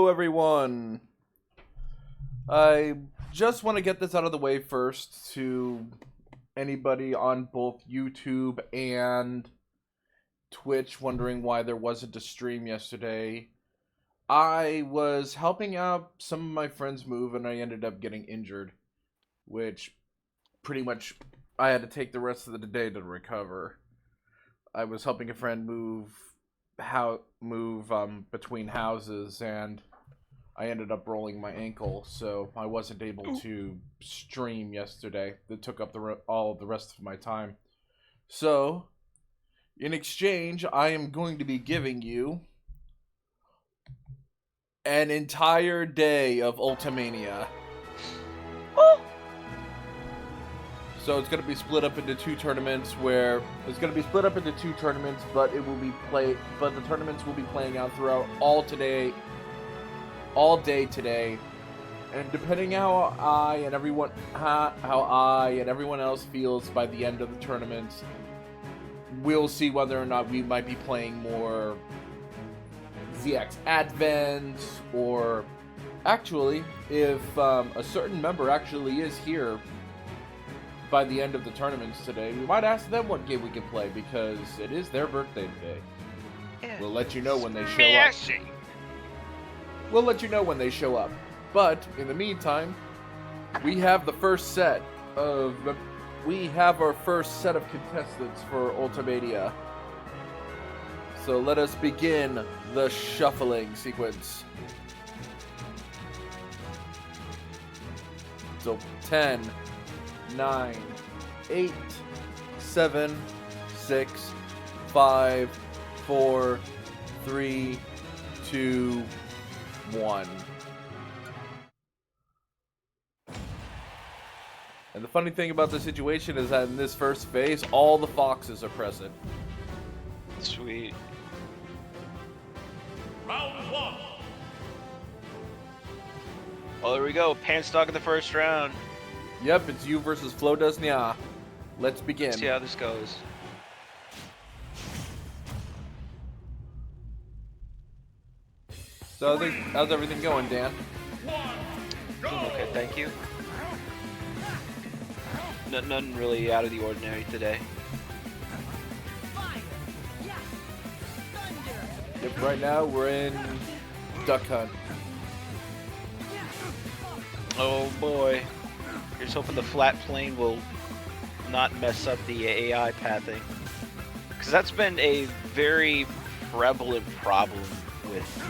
Hello, everyone. I just want to get this out of the way first to anybody on both YouTube and Twitch wondering why there wasn't a stream yesterday. I was helping out some of my friends move and I ended up getting injured, which pretty much I had to take the rest of the day to recover. I was helping a friend move between houses, and I ended up rolling my ankle, so I wasn't able to stream yesterday. That took up all of the rest of my time. So, in exchange, I am going to be giving you an entire day of Ultimania. So it's going to be split up into two tournaments but it will be but the tournaments will be playing out throughout all day today. And depending how I and everyone else feels by the end of the tournament, we'll see whether or not we might be playing more ZX Advent, or actually, if a certain member actually is here by the end of the tournaments today, we might ask them what game we can play, because it is their birthday today. We'll let you know when they show up. We'll let you know when they show up. But in the meantime, we have our first set of contestants for Ultimania. So let us begin the shuffling sequence. So 10, 9, 8, 7, 6, 5, 4, 3, 2, 1. And the funny thing about the situation is that in this first phase, all the foxes are present. Sweet. Round 1. Well, there we go. Pants dog in the first round. Yep, it's you versus Flo Does Nya. Let's begin. Let's see how this goes. So, how's everything going, Dan? Okay, thank you. Nothing really out of the ordinary today. Yep, right now we're in Duck Hunt. Oh boy. Here's hoping the flat plane will not mess up the AI pathing. Because that's been a very prevalent problem with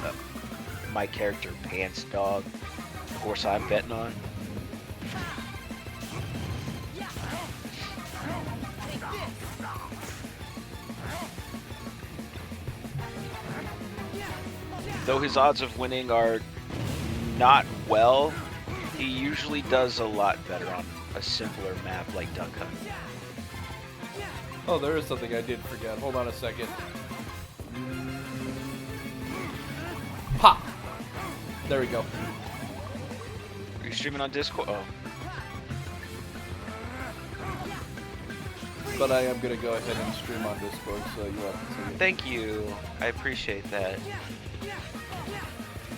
my character, Pants Dog. Of course, I'm betting on. Though his odds of winning are not well, he usually does a lot better on a simpler map like Duck Hunt. Oh, there is something I did forget. Hold on a second. Ha! There we go. Are you streaming on Discord? Oh. But I am going to go ahead and stream on Discord, so you have to see it. Thank you. I appreciate that.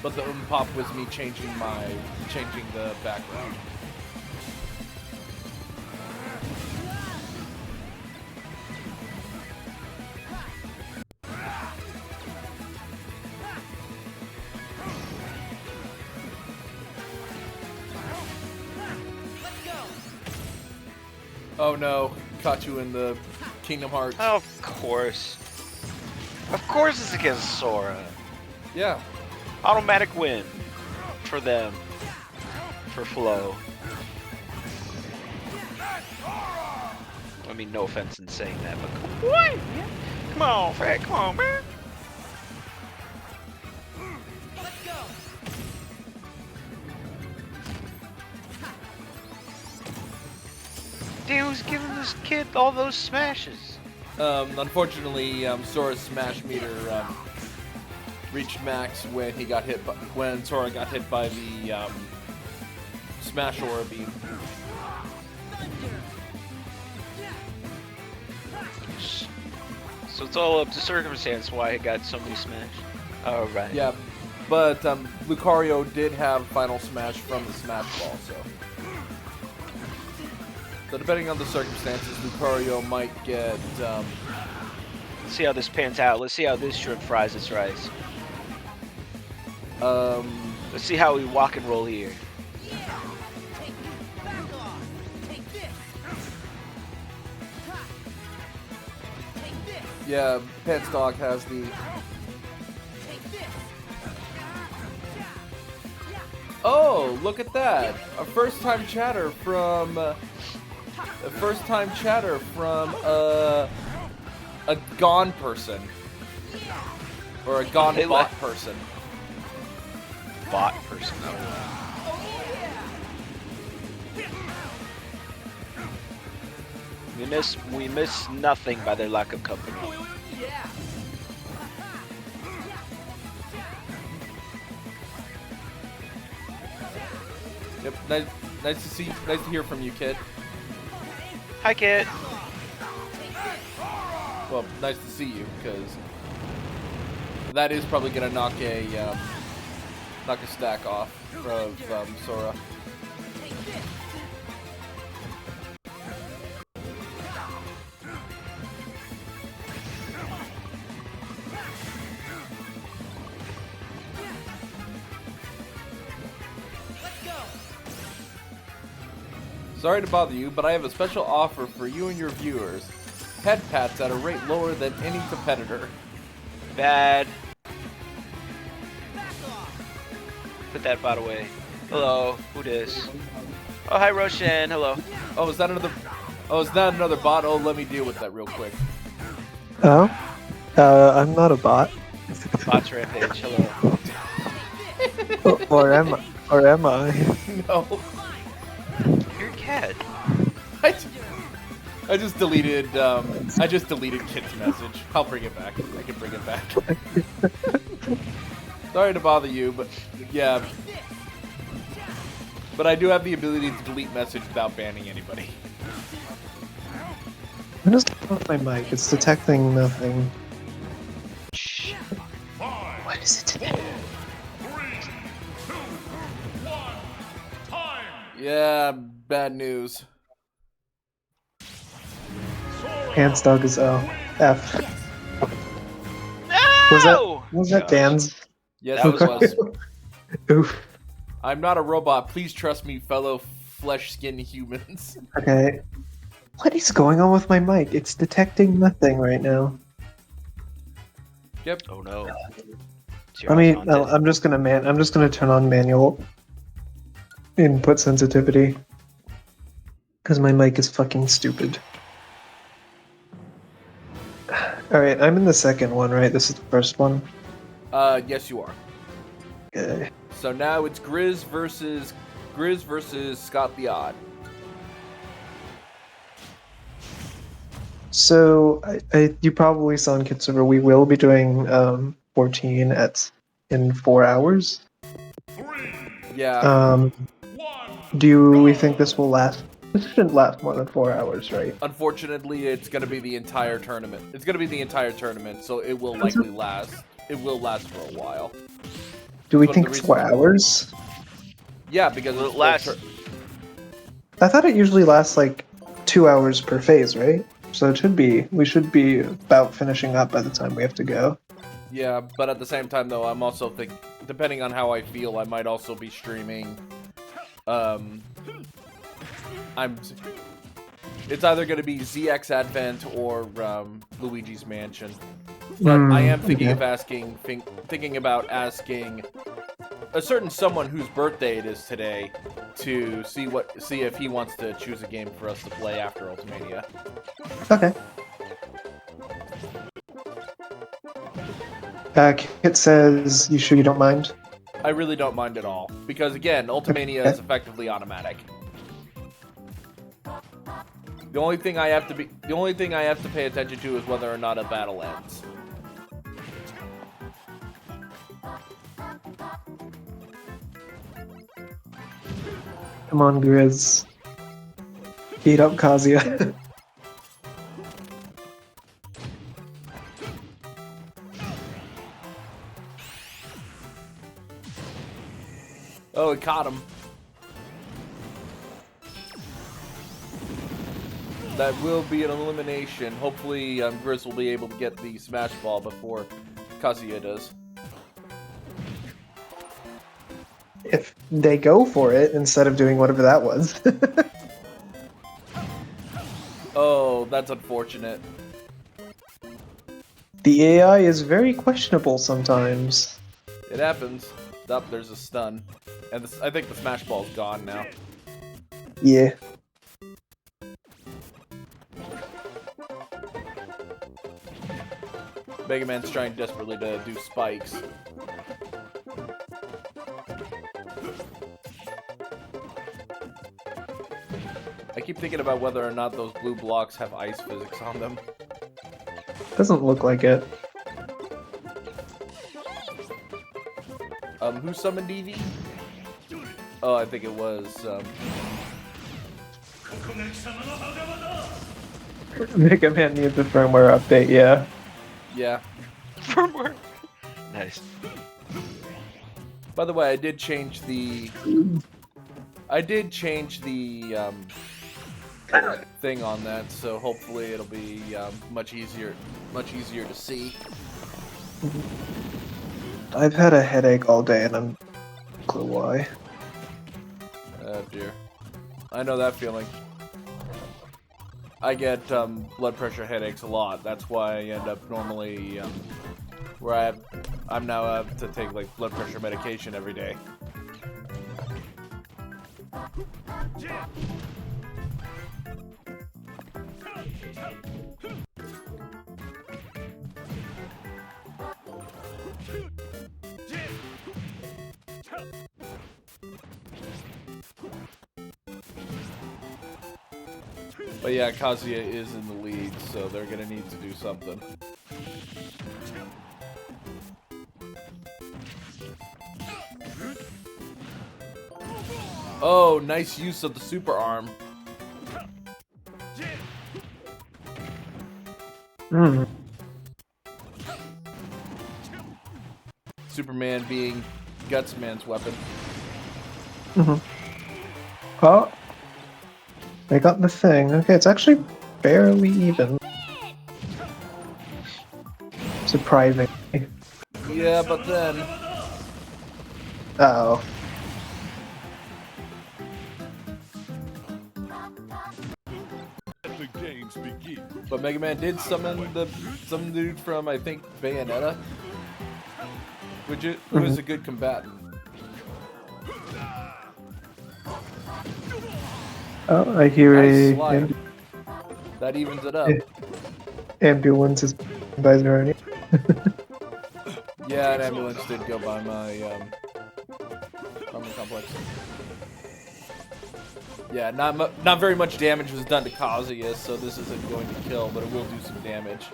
But the pop was me changing the background. Oh no, caught you in the Kingdom Hearts. Of course. Of course it's against Sora. Yeah. Automatic win for them. For Flo. I mean, no offense in saying that, but what? Come on, Fred. Come on, man. Dude, who's giving this kid all those smashes? Unfortunately, Sora's smash meter reached max when Sora got hit by the Smash Aura Beam. So it's all up to circumstance why it got so many smashed. Oh, right. Yeah. But Lucario did have Final Smash from the Smash Ball, so depending on the circumstances, Lucario might get. Let's see how this pans out. Let's see how this shrimp fries its rice. Let's see how we walk and roll here. Yeah, Penstock has the. Oh, look at that! A first-time chatter from a gone person or a gone bot person. Bot person. Oh, wow. We miss nothing by their lack of company. Yep, nice to hear from you, kid. Hi, kid. Well, nice to see you, because that is probably gonna knock a stack off of Sora. Sorry to bother you, but I have a special offer for you and your viewers. Head pats at a rate lower than any competitor. Bad. Put that bot away. Hello, who dis? Oh, hi, Roshan. Hello. Oh, is that another bot? Oh, let me deal with that real quick. Oh? I'm not a bot. Bots rampage. Hello. Or am I? No. You're a cat. I just deleted Kit's message. I'll bring it back. I can bring it back. Sorry to bother you, but yeah. But I do have the ability to delete message without banning anybody. What is wrong with my mic? It's detecting nothing. Shh. What is it today? Yeah, bad news. Pants dog is O. F. No! Was that Dan's? Yes, That it was. Oof. I'm not a robot. Please trust me, fellow flesh-skinned humans. Okay. What is going on with my mic? It's detecting nothing right now. Yep. Oh no. I'm just gonna turn on manual input sensitivity. Because my mic is fucking stupid. Alright, I'm in the second one, right? This is the first one? Yes, you are. Okay. So now it's Grizz versus Scott the Odd. So, you probably saw in Kitsuber, we will be doing 14 in 4 hours. Yeah. Do we think this will last? This shouldn't last more than 4 hours, right? Unfortunately, it's going to be the entire tournament. It's going to be the entire tournament, so it will likely last. It will last for a while. Do we think 4 hours? Yeah, because Will it last? I thought it usually lasts like 2 hours per phase, right? So we should be about finishing up by the time we have to go. Yeah, but at the same time, though, I'm also thinking, depending on how I feel, I might also be streaming. It's either going to be ZX Advent or Luigi's Mansion. But I am thinking of thinking about asking a certain someone whose birthday it is today to see if he wants to choose a game for us to play after Ultimania. Okay. Kit says, "You sure you don't mind?" I really don't mind at all because again, Ultimania is effectively automatic. The only thing I have to pay attention to is whether or not a battle ends. Come on, Grizz. Beat up Kazuya. Oh, it caught him. That will be an elimination. Hopefully, Grizz will be able to get the Smash Ball before Kazuya does. If they go for it instead of doing whatever that was. Oh, that's unfortunate. The AI is very questionable sometimes. It happens. Oh, there's a stun. And I think the Smash Ball's gone now. Yeah. Mega Man's trying desperately to do spikes. I keep thinking about whether or not those blue blocks have ice physics on them. Doesn't look like it. Who summoned Eevee? Oh, I think it was, Mega Man needs a firmware update, yeah. yeah. Firmware. Nice. By the way, I did change the thing on that, so hopefully it'll be much easier to see. I've had a headache all day and I'm not clue why. Oh dear. I know that feeling. I get blood pressure headaches a lot. That's why I end up normally where I'm now have to take like blood pressure medication every day. But yeah, Kazuya is in the lead, so they're gonna need to do something. Oh, nice use of the super arm. Hmm. Superman being Gutsman's weapon. Oh. They got the thing. Okay, it's actually barely even. Surprising. Yeah, but then Uh-oh. but Mega Man did summon some dude from I think Bayonetta, who is a good combatant. Oh, I hear Nice a slide. That evens it up. ambulance is by Zeroni. Yeah, an ambulance did go by my apartment complex. Yeah, not very much damage was done to Kazuya, so this isn't going to kill, but it will do some damage.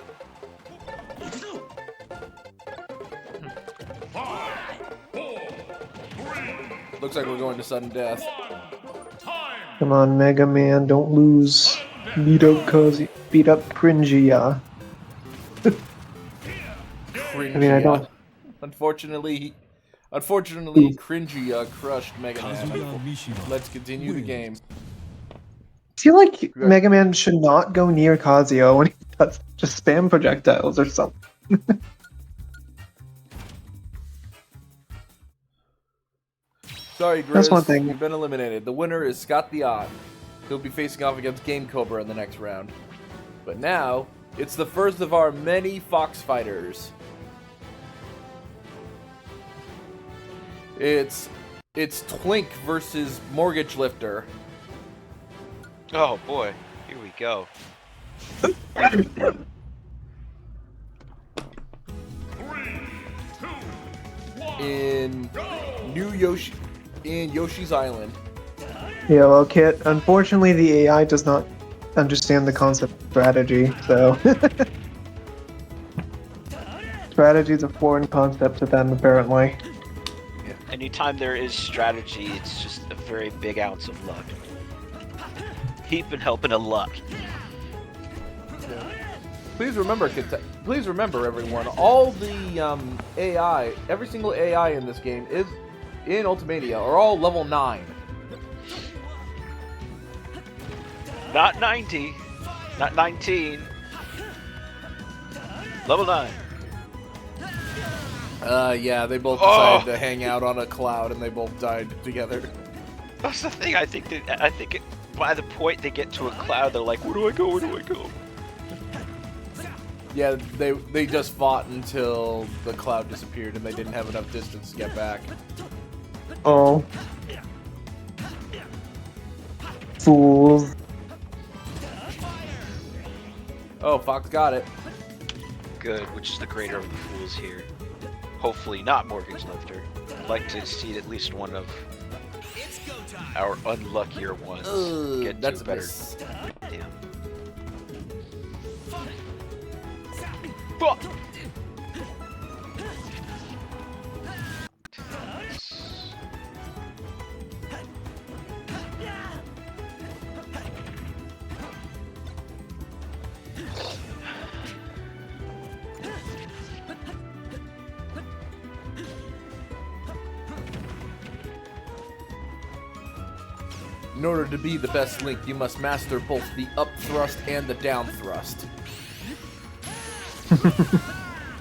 Looks like we're going to sudden death. Come on, Mega Man, don't lose. Beat up Kazuya. Beat up Cringia. Cringia. I mean, I don't. Unfortunately, Cringia crushed Mega Man. Let's continue the game. I feel like Mega Man should not go near Kazuya when he does just spam projectiles or something. Sorry, Grizz. That's one thing. You've been eliminated. The winner is Scott the Odd. He'll be facing off against Game Cobra in the next round. But now, it's the first of our many Fox fighters. It's Twink versus Mortgage Lifter. Oh boy, here we go. In Yoshi's Island. Yeah, well, Kit, unfortunately the AI does not understand the concept of strategy, so... Strategy is a foreign concept to them, apparently. Anytime there is strategy, it's just a very big ounce of luck. Heap and helping of luck. Please remember, everyone, all the AI, every single AI in this game in Ultimania are all level 9. Not 90. Not 19. Level 9. Yeah, they both decided to hang out on a cloud and they both died together. That's the thing. I think by the point they get to a cloud, they're like, "Where do I go? Where do I go?" Yeah, they just fought until the cloud disappeared and they didn't have enough distance to get back. Oh. Fools. Oh, Fox got it. Good. Which is the greater of the fools here? Hopefully not Morgan's Lifter. I'd like to see at least one of our unluckier ones get that's to a better. miss. Damn. Fuck! In order to be the best Link, you must master both the up thrust and the down thrust.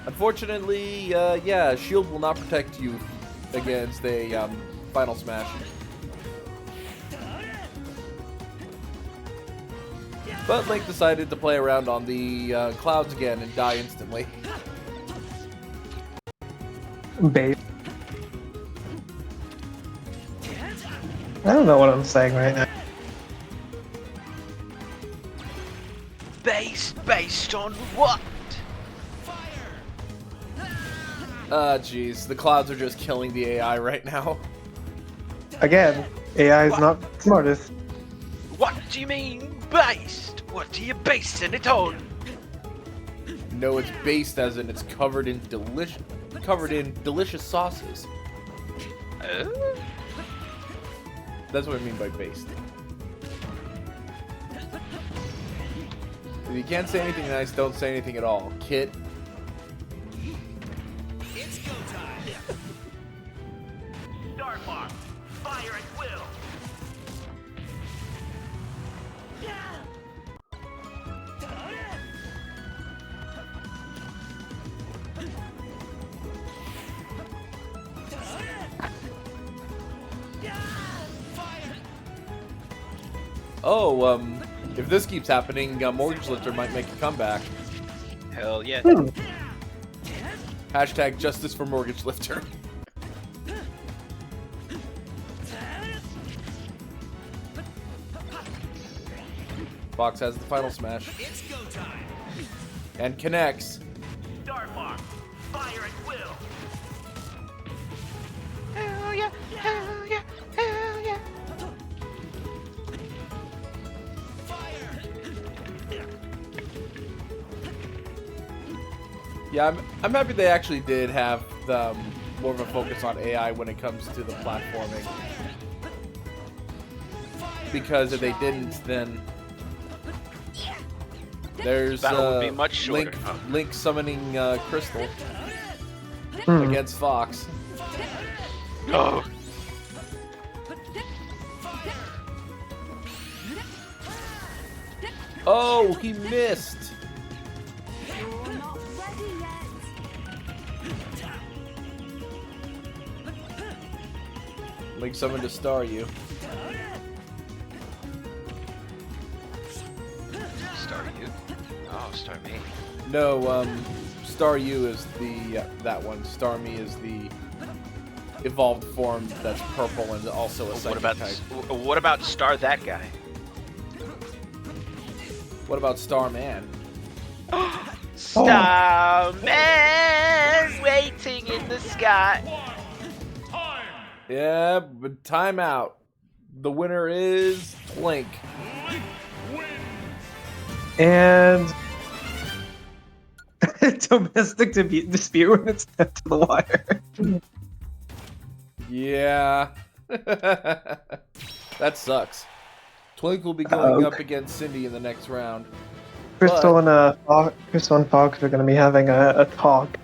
Unfortunately, yeah, shield will not protect you against a final smash. But Link decided to play around on the clouds again and die instantly. Babe. I don't know what I'm saying right now. Based on what? Jeez, the clouds are just killing the AI right now. Again, AI is not the smartest. What do you mean based? What are you basing it on? No, it's based as in it's covered in delicious sauces. That's what I mean by based. If you can't say anything nice, don't say anything at all. Kit. It's go time. Start mark. Fire at will. Oh, if this keeps happening, Mortgage Lifter might make a comeback. Hell yeah. Hashtag justice for Mortgage Lifter. Fox has the final smash. It's go time. And connects. Start mark. Fire at will. Hell yeah. Hell yeah. Hell yeah. Yeah, I'm happy they actually did have more of a focus on AI when it comes to the platforming. Because if they didn't, then there's Battle would be much shorter. Link summoning Crystal against Fox. Oh. Oh, he missed. You're not ready yet. Link summoned to Star You. Star you? Oh, Star me. No, Star You is the that one. Star Me is the evolved form that's purple and also a psychic type. What about Star that guy? What about Starman? Starman waiting in the sky. Yeah, but timeout. The winner is Link. And domestic dispute when it's down to the wire. Yeah. That sucks. Twink will be going up against Cindy in the next round. Crystal and Fox are going to be having a talk.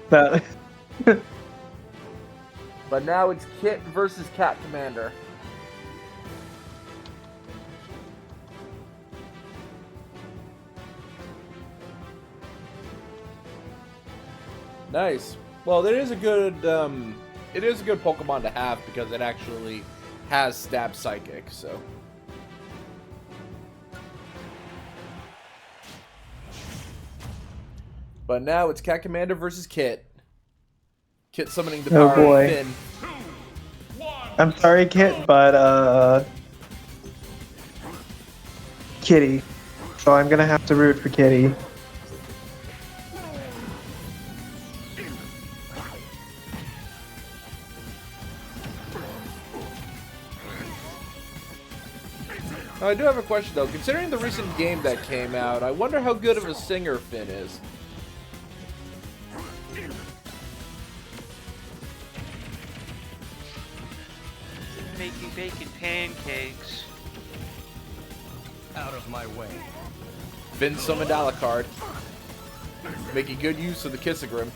That But now it's Kit versus Cat Commander. Nice. Well, it is a good Pokemon to have because it actually has Stab Psychic, so. But now it's Cat Commander versus Kit. Kit summoning the power boy. of Finn. I'm sorry, Kit, but Kitty. So I'm gonna have to root for Kitty. Now, I do have a question though. Considering the recent game that came out, I wonder how good of a singer Finn is. Making bacon pancakes. Out of my way. Finn summoned Alucard, making good use of the Kissagrim.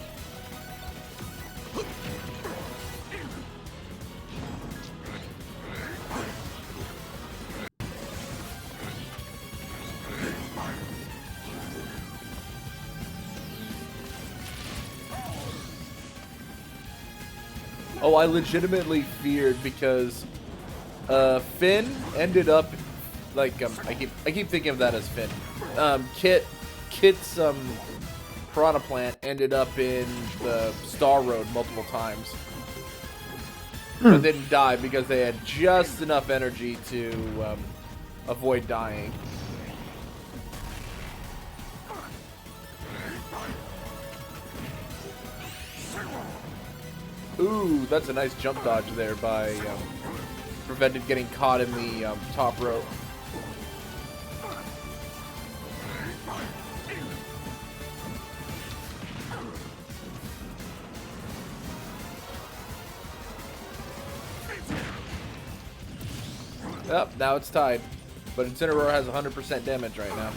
Oh, I legitimately feared because Finn ended up like I keep thinking of that as Finn. Kit's Piranha Plant ended up in the Star Road multiple times, but didn't die because they had just enough energy to avoid dying. Ooh, that's a nice jump dodge there by prevented getting caught in the top rope. Yep, now it's tied. But Incineroar has 100% damage right now.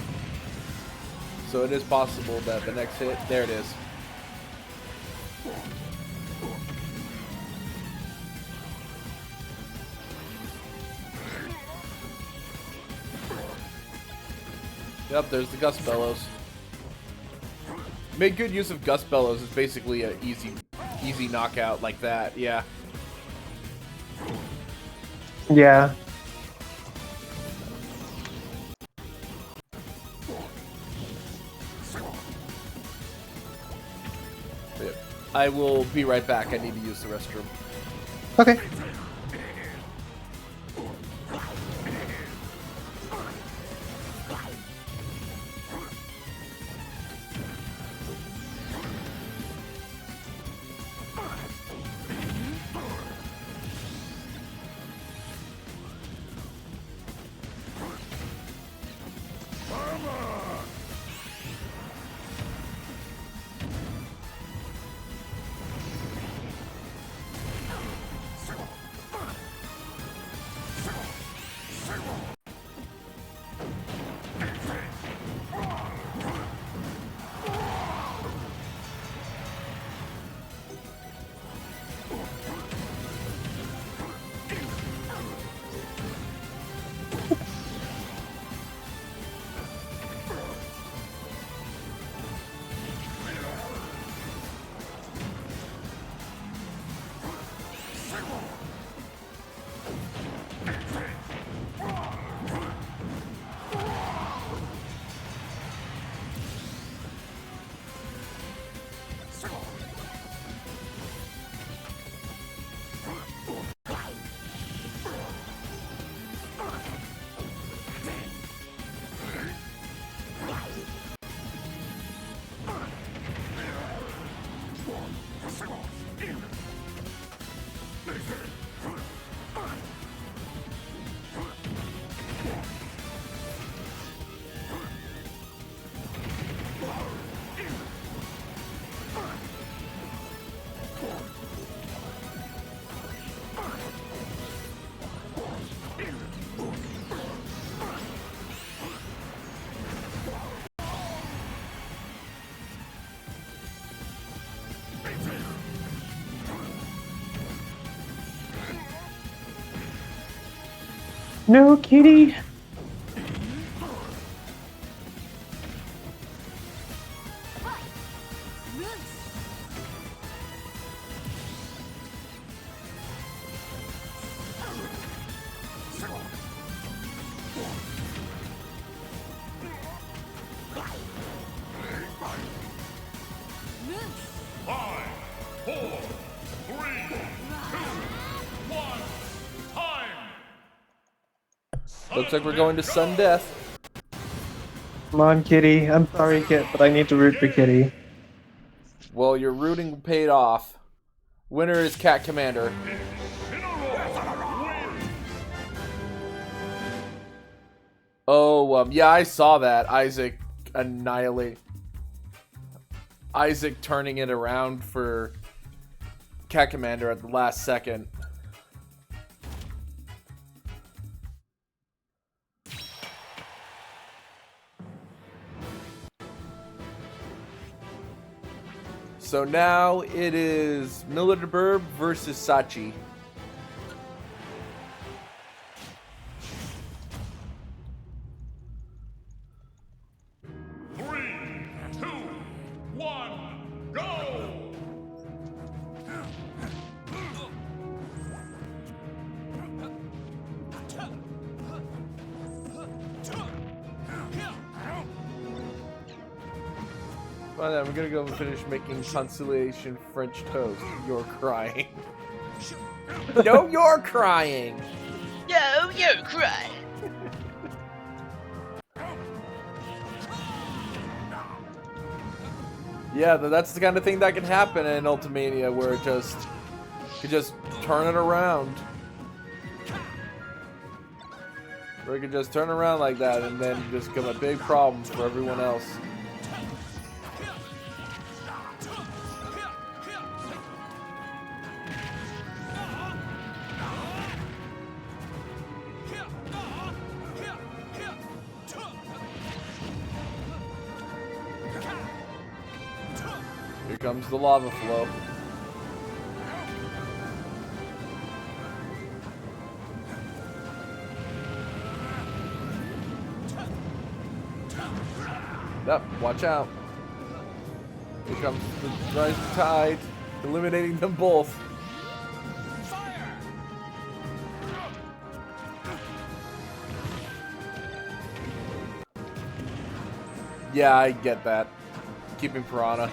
So it is possible that the next hit... There it is. Yep, there's the Gust Bellows. Made good use of Gust Bellows. It's basically an easy knockout like that, yeah. Yeah. I will be right back. I need to use the restroom. Okay. No, kitty. Five, four, three, two, one, time! Looks like we're going to sudden death. Come on, kitty. I'm sorry, kid, but I need to root for kitty. Well, your rooting paid off. Winner is Cat Commander. Oh, yeah, I saw that. Isaac turning it around for Cat Commander at the last second. So now it is Millerburb versus Sachi. Three, two, one, go! Well, then, we're gonna go and finish making consolation French toast. You're crying. No, you're crying! No, you're crying. Yeah, that's the kind of thing that can happen in Ultimania, where it just could just turn it around. Where it could just turn around like that and then just become a big problem for everyone else. Here comes the lava flow. Yep, watch out. Here comes the rising tide, eliminating them both. Yeah, I get that. Keeping Piranha.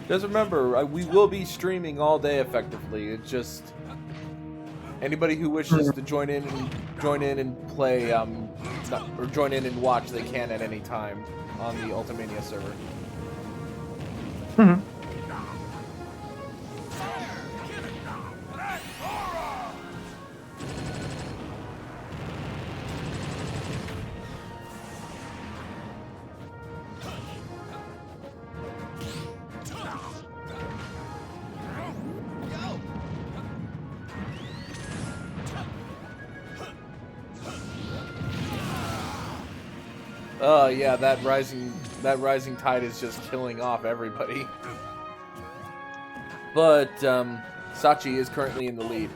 Just remember, we will be streaming all day effectively. It's just anybody who wishes to join in and play, or join in and watch, they can at any time on the Ultimania server. Mhm. Oh yeah, that rising tide is just killing off everybody. But Sachi is currently in the lead.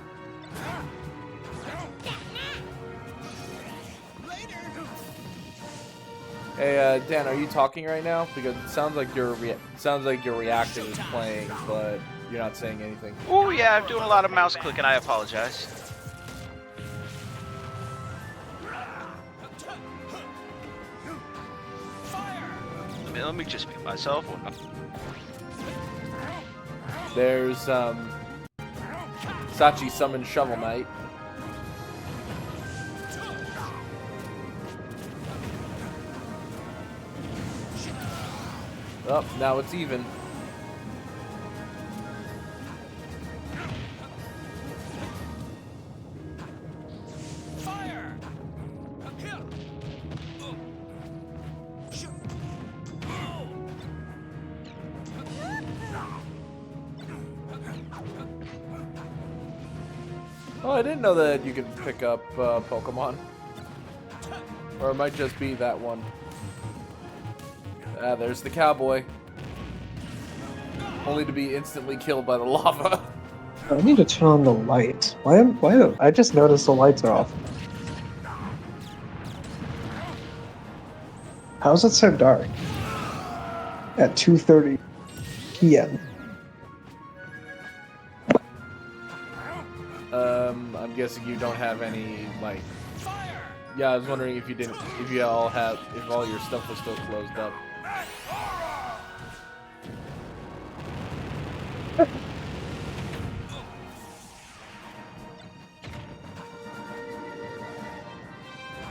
Hey, Dan, are you talking right now? Because it sounds like you're reacting is playing, but you're not saying anything. Oh yeah, I'm doing a lot of mouse clicking. I apologize. Let me just mute myself. There's Sachi summons Shovel Knight. Oh, now it's even. Oh, I didn't know that you could pick up Pokemon. Or it might just be that one. Ah, there's the cowboy. Only to be instantly killed by the lava. I need to turn on the lights. Why? I just noticed the lights are off. How's it so dark? At 2:30 p.m. I'm guessing you don't have any, like... Yeah, I was wondering if if all your stuff was still closed up.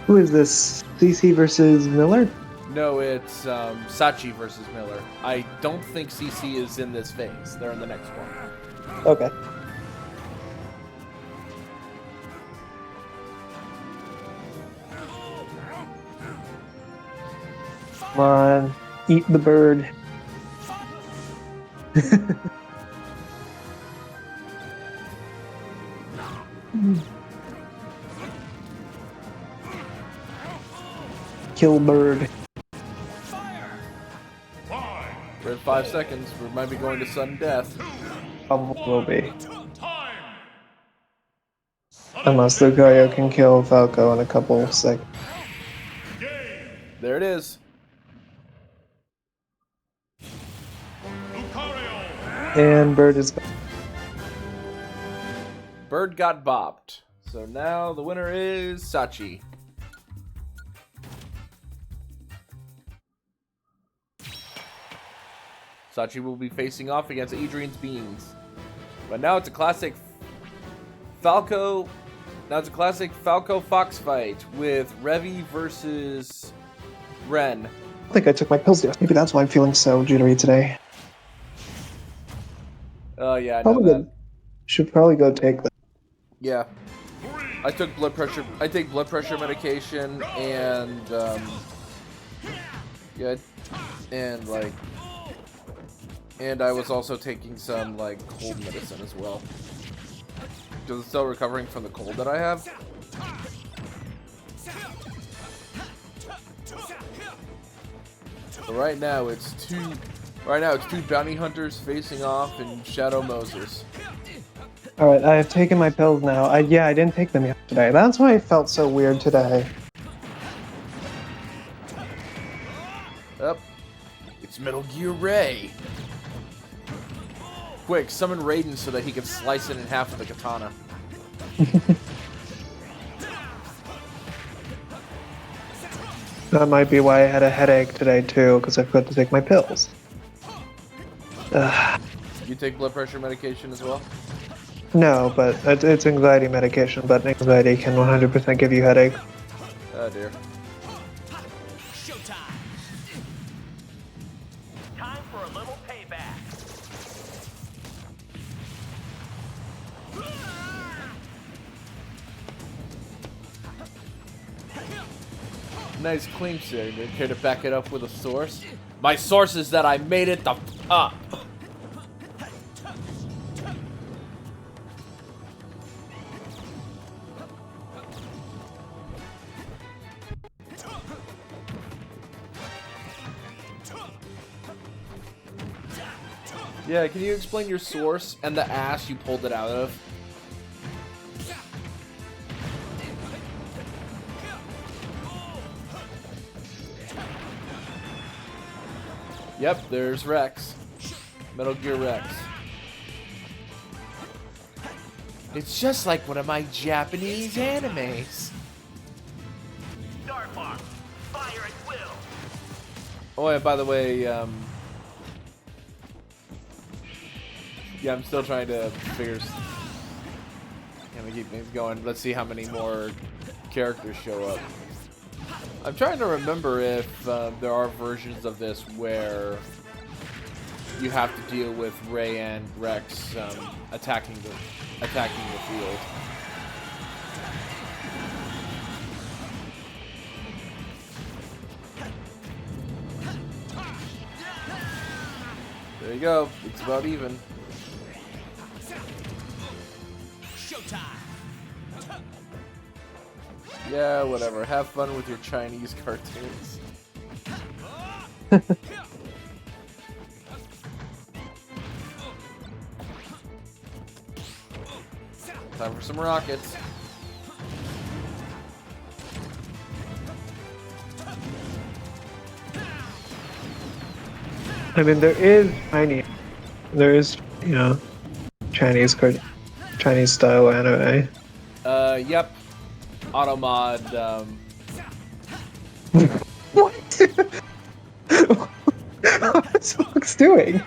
Who is this? CC versus Miller? No, it's Sachi versus Miller. I don't think CC is in this phase. They're in the next one. Okay. Come on, eat the bird. Kill bird. We're at 5 seconds. We might be going to sudden death. Probably will be. Unless Lucario can kill Falco in a couple seconds. There it is. And bird is back. Bird got bopped. So now the winner is Sachi. Sachi will be facing off against Adrian's Beans. But now it's a classic Falco. Now it's a classic Falco Fox fight with Revi versus Ren. I think I took my pills yet. Maybe that's why I'm feeling so jittery today. Oh yeah, I know Probably that. good. Should probably go take that. Yeah. I took blood pressure. I take blood pressure medication and yeah, and like, and I was also taking some like cold medicine as well. Because I'm still recovering from the cold that I have. So right now it's two bounty hunters facing off in Shadow Moses. Alright, I have taken my pills now. I didn't take them yesterday. That's why I felt so weird today. Up. It's Metal Gear Ray. Quick, summon Raiden so that he can slice it in half with a katana. That might be why I had a headache today too, because I forgot to take my pills. You take blood pressure medication as well? No, but it's anxiety medication, but anxiety can 100% give you headache. Oh dear. Time for a little payback. Nice clean shave. Care to back it up with a source? My source is that I made it the up. Yeah, can you explain your source and the ass you pulled it out of? Yep, there's Rex. Metal Gear Rex. It's just like one of my Japanese animes. Start mark. Fire at will. Oh, and by the way, yeah, I'm still trying to figure. Can we keep things going? Let's see how many more characters show up. I'm trying to remember if there are versions of this where you have to deal with Ray and Rex attacking the field. There you go. It's about even. Yeah, whatever. Have fun with your Chinese cartoons. some rockets. I mean, there is Chinese style anime. Yep. Automod, What? What's Fox doing?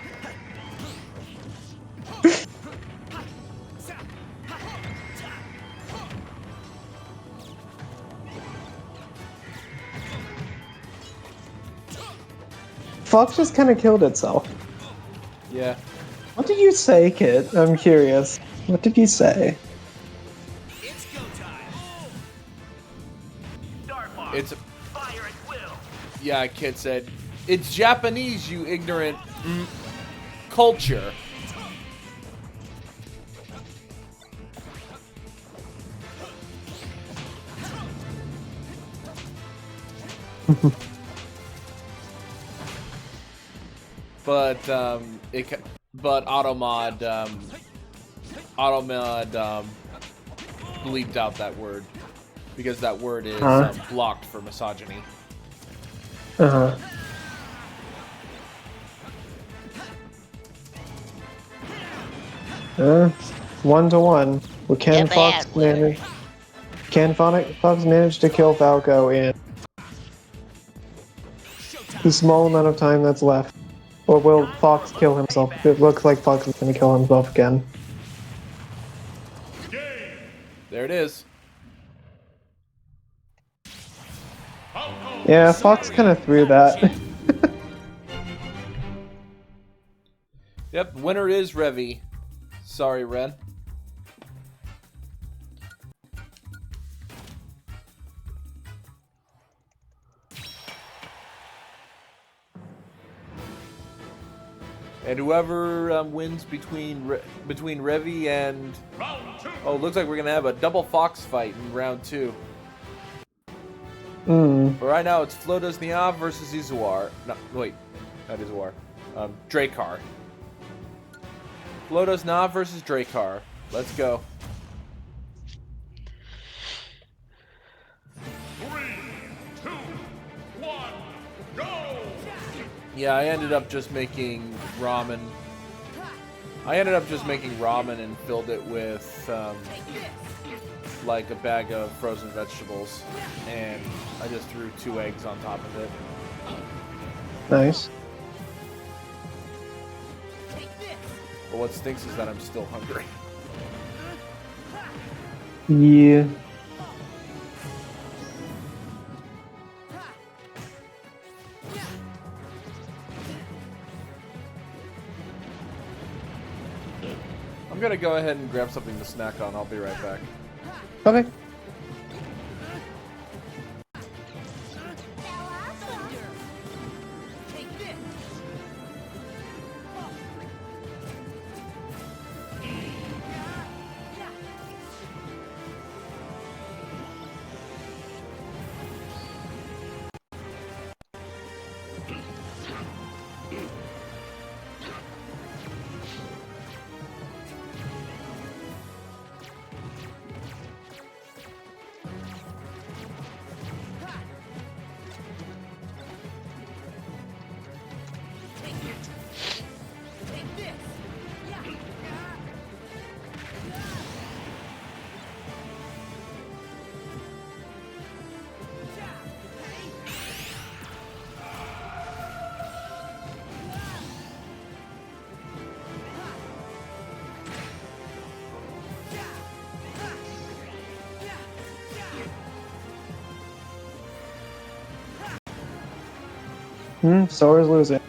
Fox just kind of killed itself. yeah. What did you say, Kit? I'm curious. What did you say? It's, Fire at will. yeah, Kid said, it's Japanese, you ignorant culture. But but Automod bleeped out that word because that word is blocked for misogyny. Uh-huh. 1-1. Well, can Fox manage to kill Falco in the small amount of time that's left? Or will Fox kill himself? It looks like Fox is going to kill himself again. There it is. Yeah, Fox kind of threw that. Yep, winner is Revy. Sorry, Ren. And whoever wins between Revy and... Oh, looks like we're going to have a double Fox fight in round 2. But right now it's Flotas Niav versus Izuar. No, wait. Not Izuar. Drakkar. Flotas Niav versus Drakkar. Let's go. 3, 2, 1, go! Yeah, I ended up just making ramen. And filled it with like a bag of frozen vegetables, and I just threw 2 eggs on top of it. Nice. But what stinks is that I'm still hungry. Yeah. I'm gonna go ahead and grab something to snack on. I'll be right back. Okay. Sora's losing.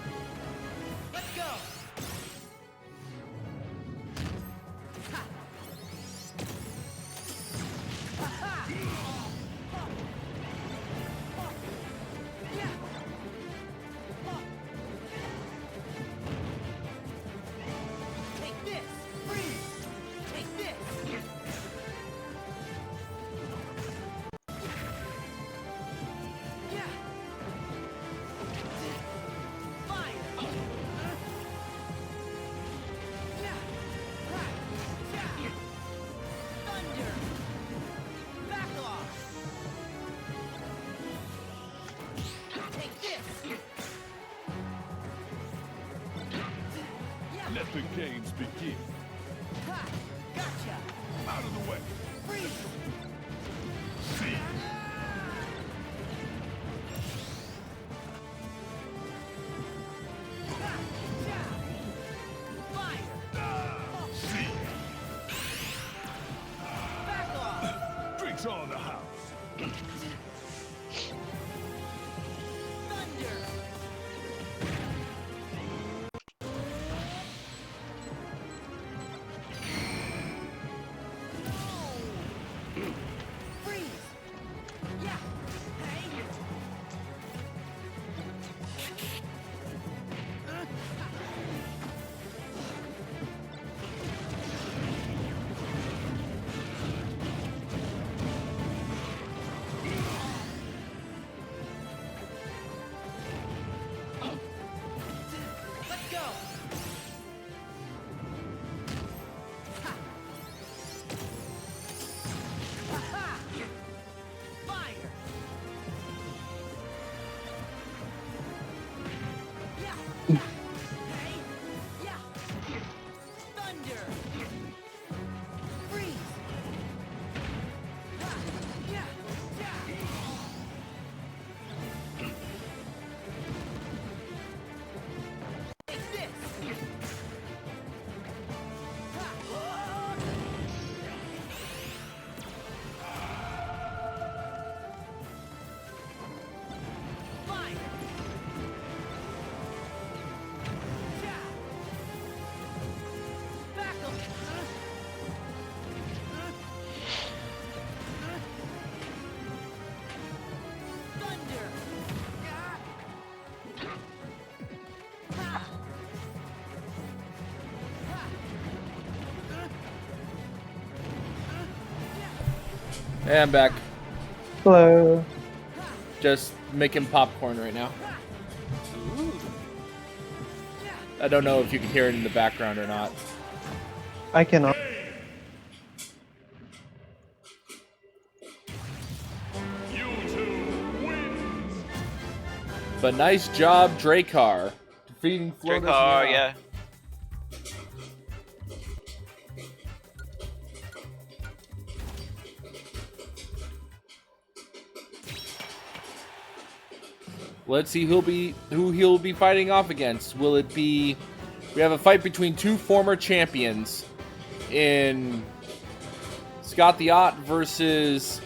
Let the games begin. Ha! Gotcha! Out of the way. Freeze! See. Ha! Ja! Fire! See. Back off! Drinks on the house. Thunder! Freeze! Yeah! Hey! Let's go! Ha! Ha-ha! Fire! Yeah! Hey! Yeah! Thunder! Freeze! Ha! Yeah! Yeah! Take this! Ha! Fire! Ja! Back up! Thunder! Ha! Ha! Hey, I'm back. Hello. Just making popcorn right now. I don't know if you can hear it in the background or not. I cannot. You two win. But nice job, Dracar. Defeating Flotus. Dracar, yeah. Let's see who he'll be fighting off against. Will it be? We have a fight between two former champions in Scott the Ott versus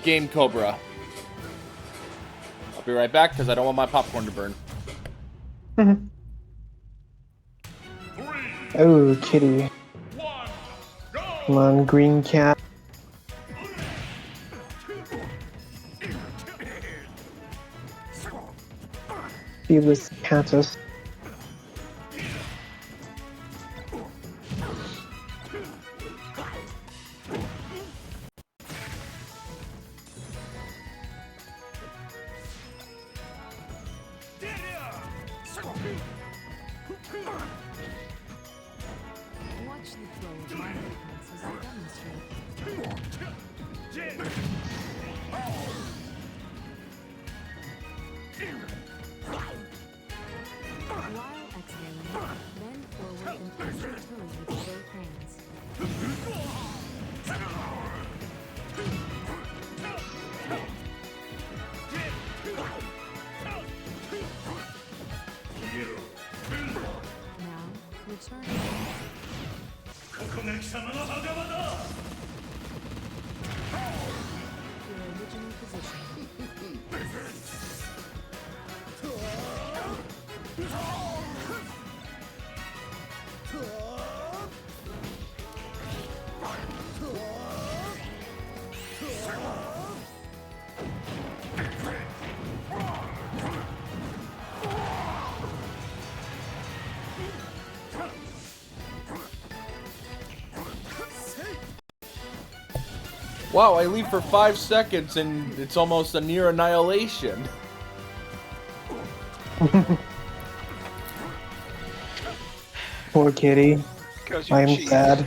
Game Cobra. I'll be right back because I don't want my popcorn to burn. Oh, kitty. Come on, green cat. Be with Cantus. Watch the flow of my movements as I demonstrate. While exhaling, bend forward and touch your toes with both hands. Now, return. Your original position. Wow, I leave for 5 seconds and it's almost a near annihilation. Poor kitty. Goes your I am cheese. sad.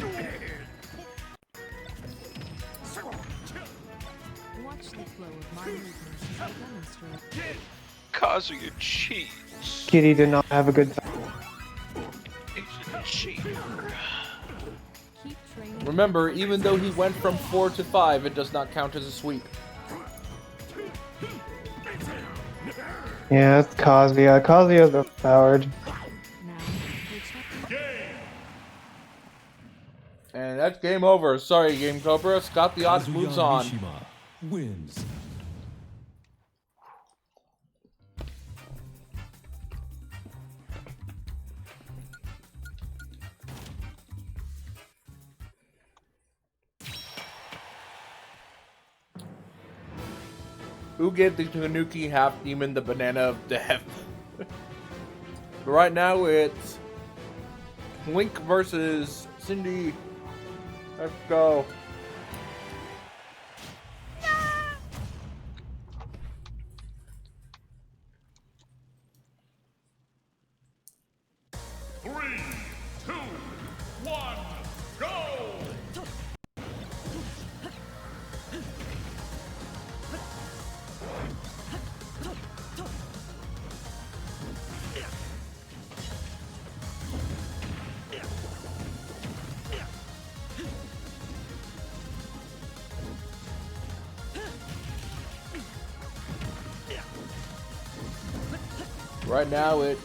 Watch the flow of my movements as I demonstrate. Causing your cheese. Kitty did not have a good time. Shader. Keep training. Remember, even though he went from 4 to 5, it does not count as a sweep. Yeah, it's Kazuya. Kazuya's overpowered. Now, we're checking. And that's game over. Sorry, Game Cobra. Scott the Odds moves on. Mishima wins. Who gave the Tanuki half demon the banana of death? But right now it's Link versus Cindy. Let's go. Three, two, one, go! Right now it's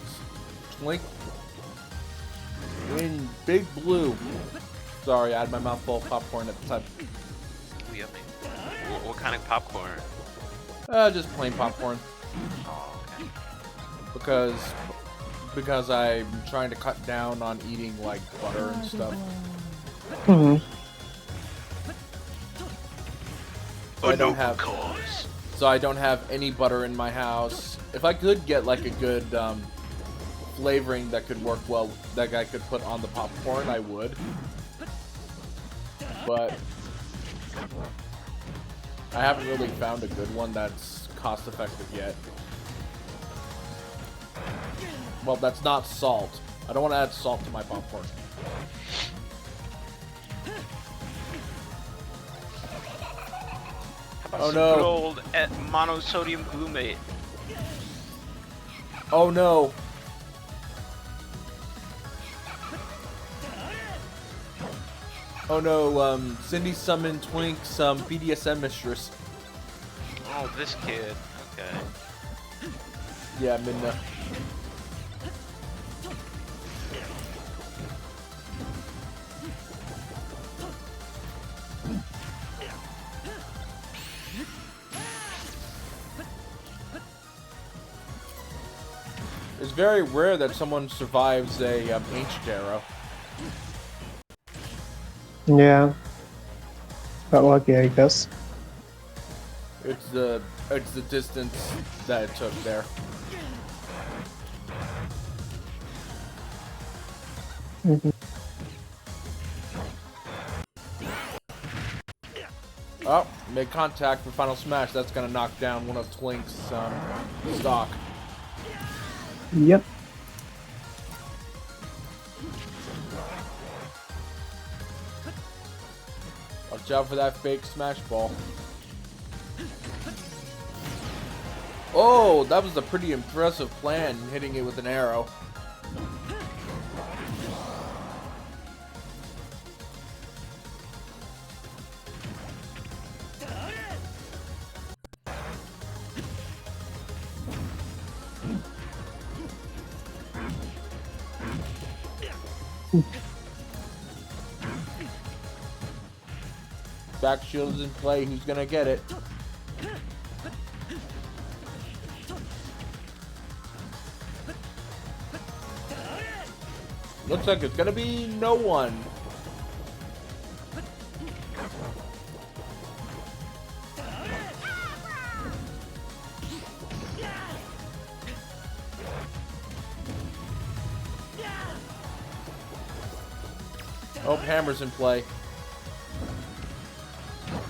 Link in Big Blue. Sorry, I had my mouth full of popcorn at the time. Ooh, yummy. What kind of popcorn? Just plain popcorn. Oh, okay. Because I'm trying to cut down on eating like butter and stuff. Hmm. So I don't have cause. so I don't have any butter in my house. If I could get like a good flavoring that could work well, that I could put on the popcorn, I would. But I haven't really found a good one that's cost effective yet. Well, that's not salt. I don't want to add salt to my popcorn. Oh Some no. good old monosodium glutamate. Oh no. Oh no, Cindy summoned Twink's BDSM mistress. Oh, this kid. Okay. Yeah, Midna. It's very rare that someone survives a ancient arrow. Yeah. Got lucky, I guess. It's the distance that it took there. Mhm. Oh, made contact for final smash. That's gonna knock down one of Twink's stock. Yep. Watch out for that fake smash ball. Oh, that was a pretty impressive plan, hitting it with an arrow. Back shield is in play. Who's gonna get it? Looks like it's gonna be no one. Oh, hammer's in play.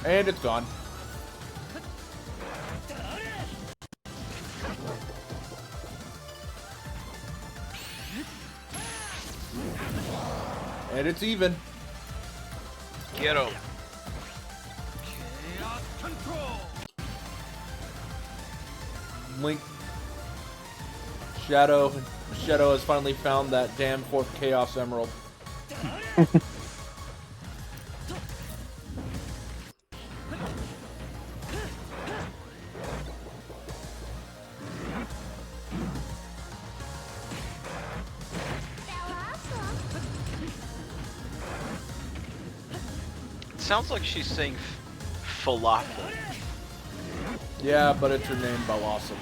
And it's gone. And it's even. Get him. Link. Shadow has finally found that damn fourth Chaos Emerald. It sounds like she's saying falafel. Yeah, but it's her name, Blossom.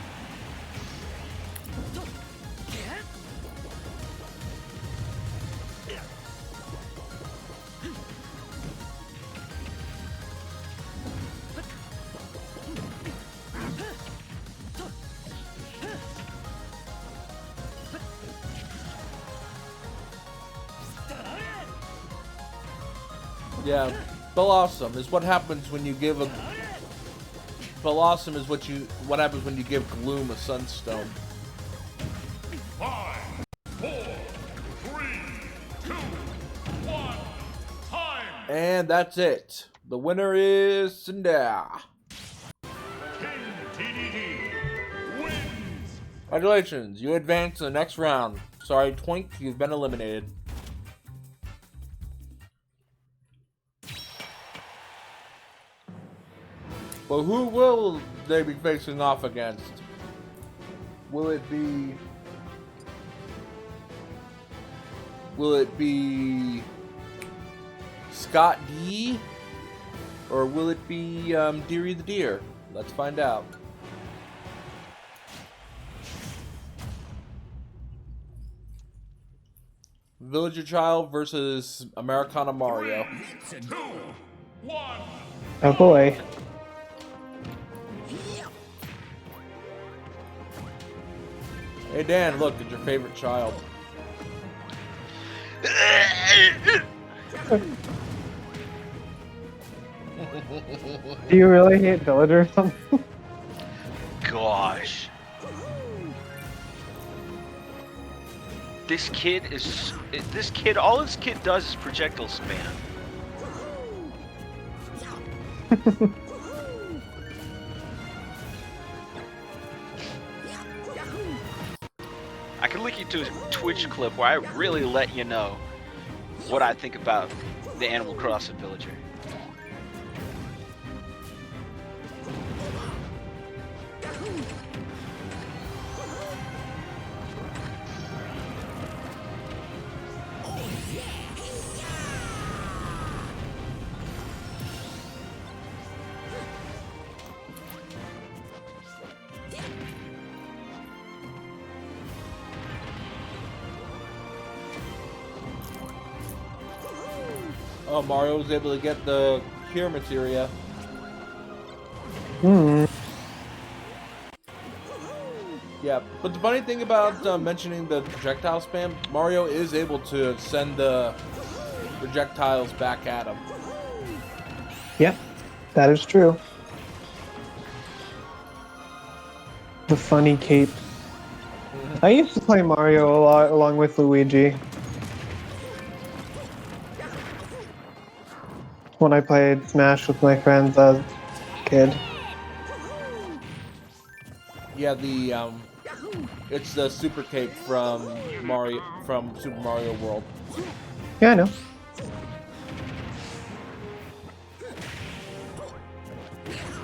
Yeah, Blossom is what happens when you give a. Blossom is what happens when you give Gloom a Sunstone. 5, 4, 3, 2, 1, time! And that's it. The winner is Cinder. King TDD wins! Congratulations, you advance to the next round. Sorry, Twink, you've been eliminated. But who will they be facing off against? Will it be Scott D? Or will it be Deary the Deer? Let's find out. Villager Child versus Americana Mario. 3, 2, 1. Oh boy. Hey Dan, look, it's your favorite child. Do you really hate Villager or something? Gosh. This kid, all this kid does is projectile spam. I can link you to a Twitch clip where I really let you know what I think about the Animal Crossing Villager. Oh, Mario was able to get the cure materia. Yeah, but the funny thing about mentioning the projectile spam, Mario is able to send the projectiles back at him. Yep, that is true. The funny cape. I used to play Mario a lot along with Luigi. When I played Smash with my friends as a kid. Yeah, it's the super cape from Super Mario World. Yeah, I know.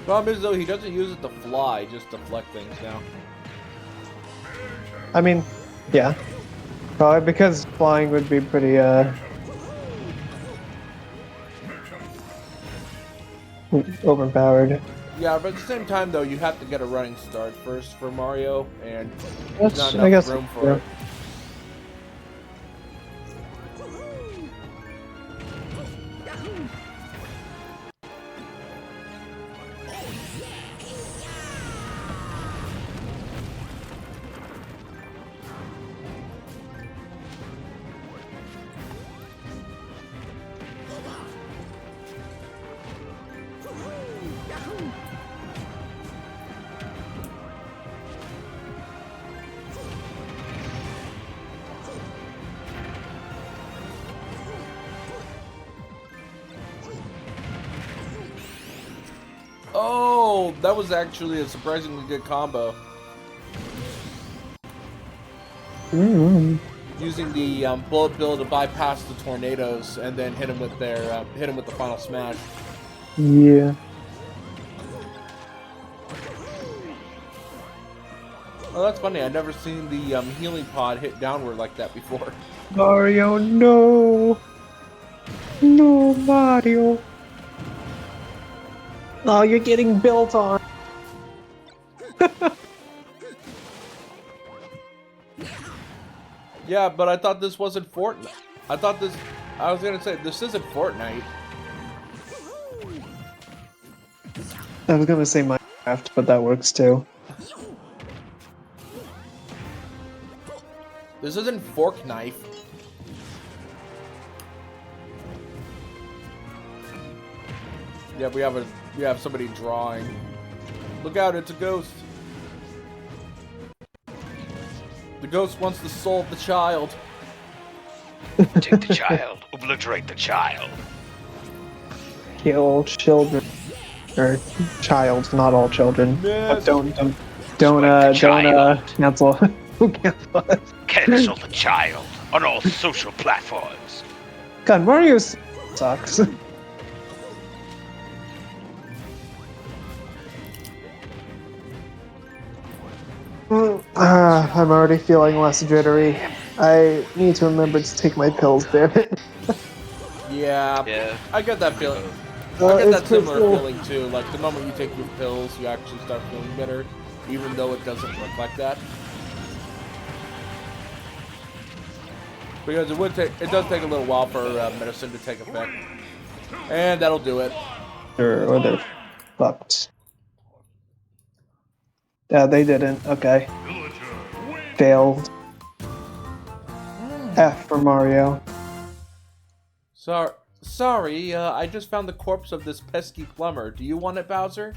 Problem is though, he doesn't use it to fly, just deflect things now. I mean, yeah. Probably because flying would be pretty, overpowered. Yeah, but at the same time though, you have to get a running start first for Mario, and there's That's, not I enough guess, room for yeah. it. Oh, that was actually a surprisingly good combo. using the bullet bill to bypass the tornadoes and then hit him with the final smash. Yeah. Oh, that's funny. I've never seen the healing pod hit downward like that before. Mario, no. No, Mario. Oh, you're getting built on. Yeah, but I thought this wasn't Fortnite. I was gonna say, this isn't Fortnite. I was gonna say Minecraft, but that works too. This isn't Fork Knife. Yeah, we have somebody drawing. Look out, it's a ghost. The ghost wants the soul of the child. Take the child. Obliterate the child. Kill children. Or child, not all children. Yes. Don't child. cancel. Cancel it. Cancel the child on all social platforms. God, Mario sucks. I'm already feeling less jittery. I need to remember to take my pills, damn it. Yeah, Yeah. I get that feeling. I get It's that similar crystal. feeling too. Like the moment you take your pills, you actually start feeling better, even though it doesn't look like that. Because it does take a little while for medicine to take effect, and that'll do it. Or they're fucked. Yeah, they didn't. Okay. Failed. F for Mario. Sorry, I just found the corpse of this pesky plumber. Do you want it, Bowser?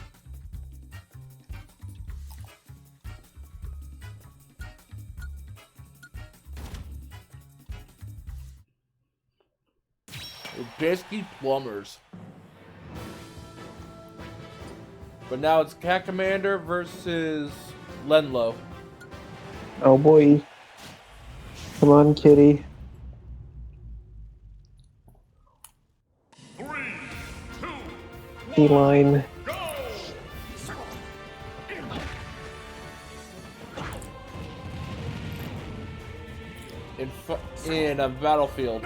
The pesky plumbers. But now it's Cat Commander versus Lenlo. Oh boy. Come on, kitty. 3, 2, Feline. go! In a battlefield.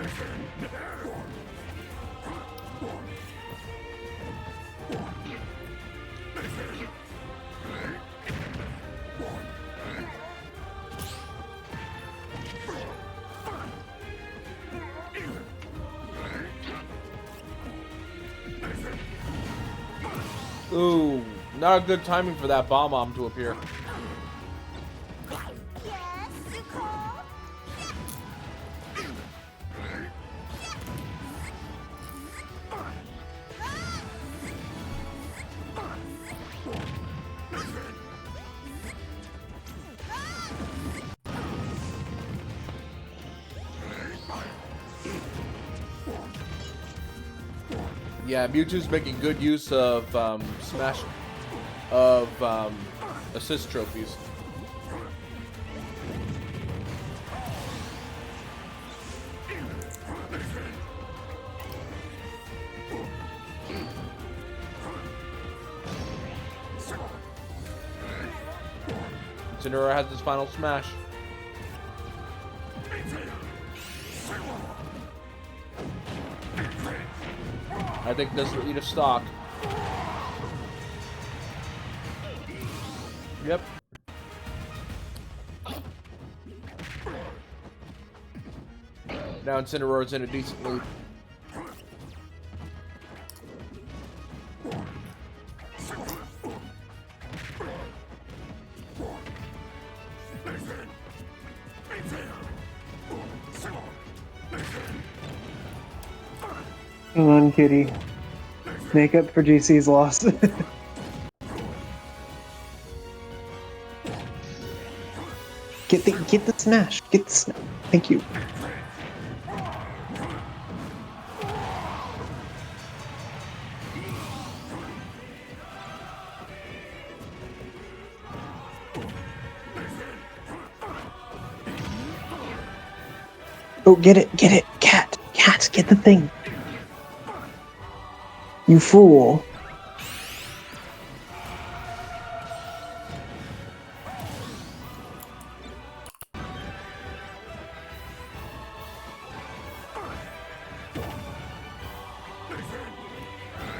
Ooh, not a good timing for that bomb to appear. Yeah, Mewtwo's making good use of assist trophies. Cinderella has his final smash. I think this will eat a stock. Yep. Now Incineroar's in a decent lead. Come on, kitty. Make up for GC's loss. Get the smash. Get the smash. Thank you. Oh, get it, cat, get the thing. You fool.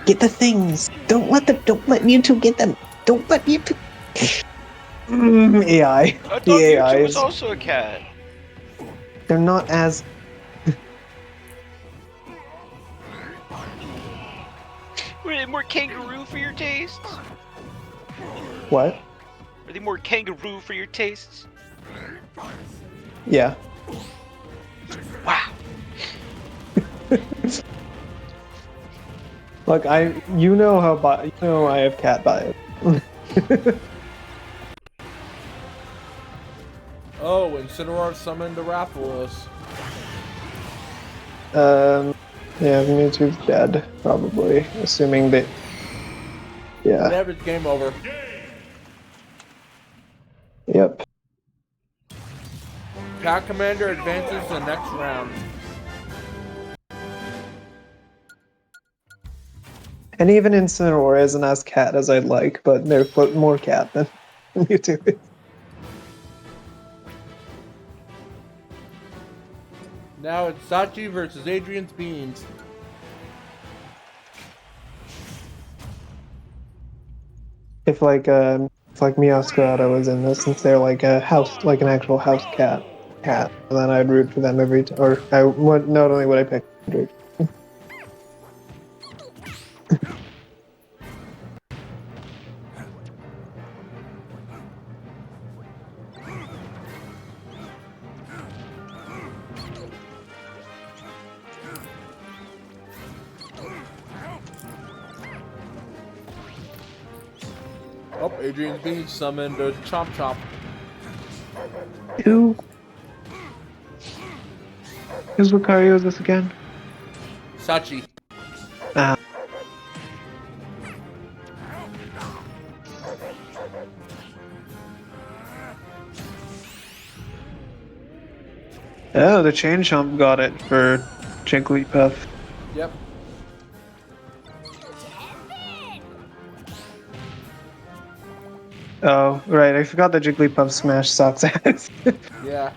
Get the things. Don't let you two get them. Don't let you two. AI. I thought The Mewtwo was AIs. also a cat. They're not as. Were they more kangaroo for your tastes? What? Are they more kangaroo for your tastes? Yeah. Wow. Look, you know I have cat bias. Oh, Incineroar summoned a Rathalos. Yeah, Mewtwo's dead, probably. Assuming that. Yeah. Yep, it's game over. Yep. Cat Commander advances to the next round. And even Incineroar isn't as cat as I'd like, but they're more cat than Mewtwo is. Now it's Sachi versus Adrian's Beans. If Meowscarada was in this, since they're like a house, like an actual house cat, then I'd root for them every time. Or I would not only would I pick. Oh, Adrian's Beans summoned a Chomp Chomp. Whose Lucario is this again? Sachi. Ah. Oh, the Chain Chomp got it for Jigglypuff. Yep. Oh, right. I forgot that Jigglypuff Smash sucks ass. Yeah.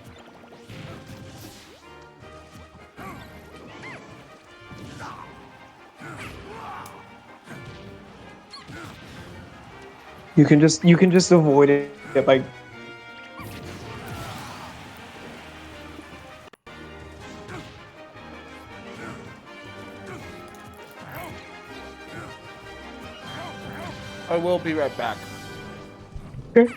You can just avoid it by. I will be right back. Okay.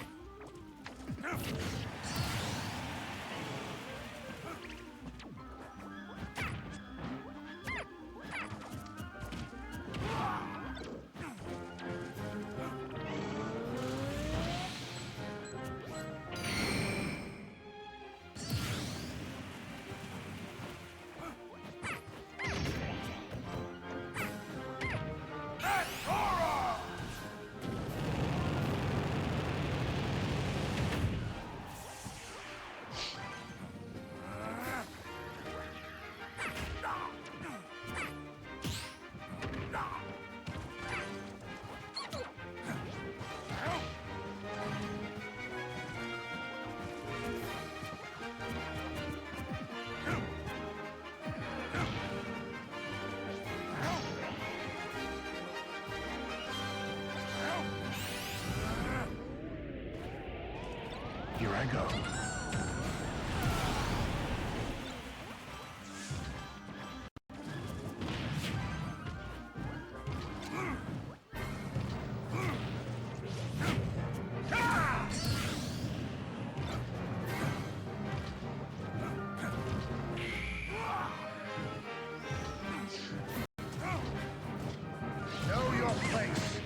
Here I go. Know your place.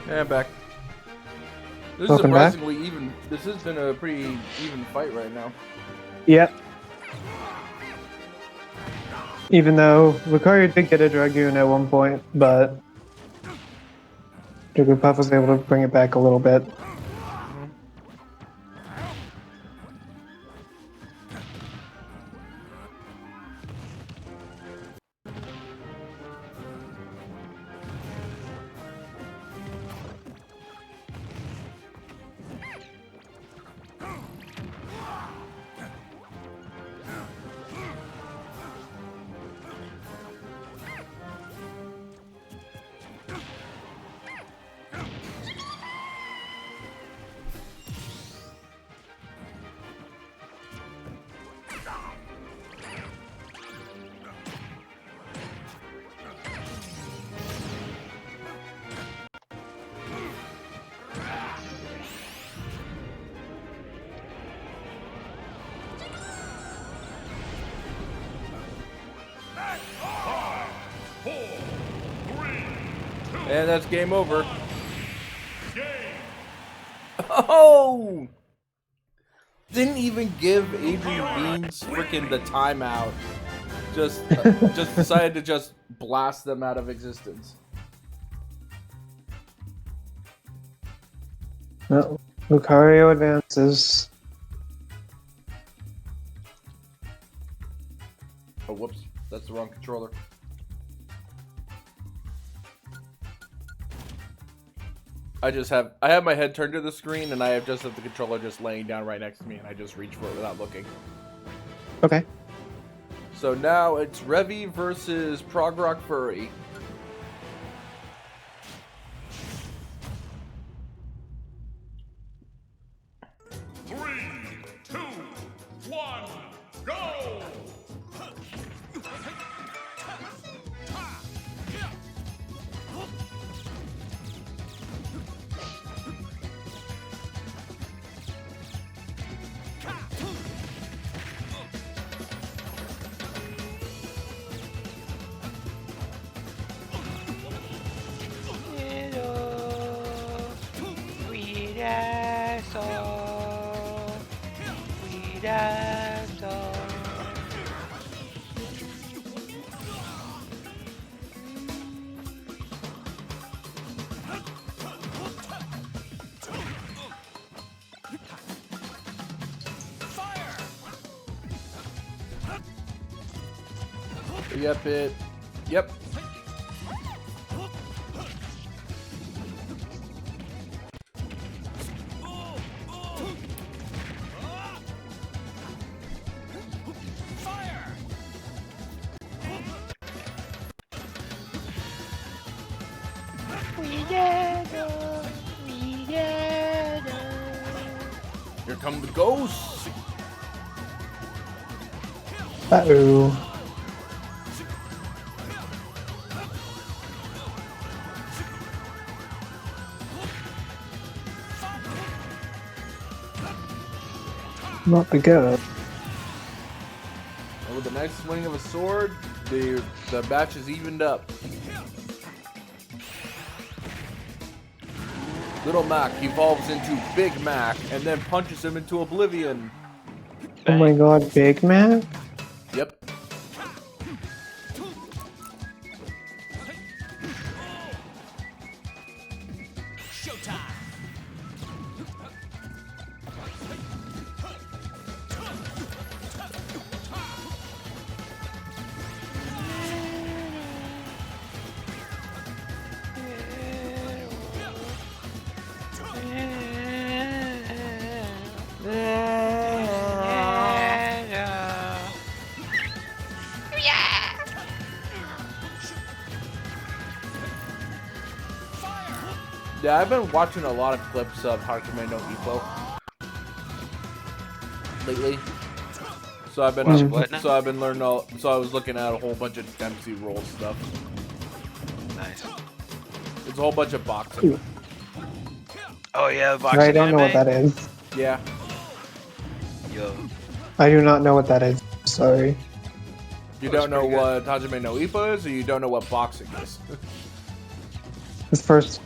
Yeah, I'm back. This is Welcome back. surprisingly even. This has been a pretty even fight right now. Yep. Even though Lucario did get a Dragoon at one point, but Jigglypuff was able to bring it back a little bit. And that's game over. Oh! Didn't even give Adrian Beans freaking the timeout. Just decided to just blast them out of existence. No, Lucario advances. Oh, whoops. That's the wrong controller. I have my head turned to the screen, and I have just have the controller just laying down right next to me, and I just reach for it without looking. Okay. So now it's Revy versus Prog Rock Furry. Yep, it. Yep. Here come the ghosts. Uh-oh. Not the go. And with the next swing of a sword, the match is evened up. Little Mac evolves into Big Mac and then punches him into oblivion. Oh my god, Big Mac? Yep. Yeah, I've been watching a lot of clips of Hakume no Ippo lately. So I've been learning all. So I was looking at a whole bunch of Dempsey roll stuff. Nice. It's a whole bunch of boxing. Oh yeah, boxing I don't know what anime? that is. Yeah. Yo. I do not know what that is. Sorry. You Looks don't know pretty what Hajime no Ippo is, or you don't know what boxing is? This first.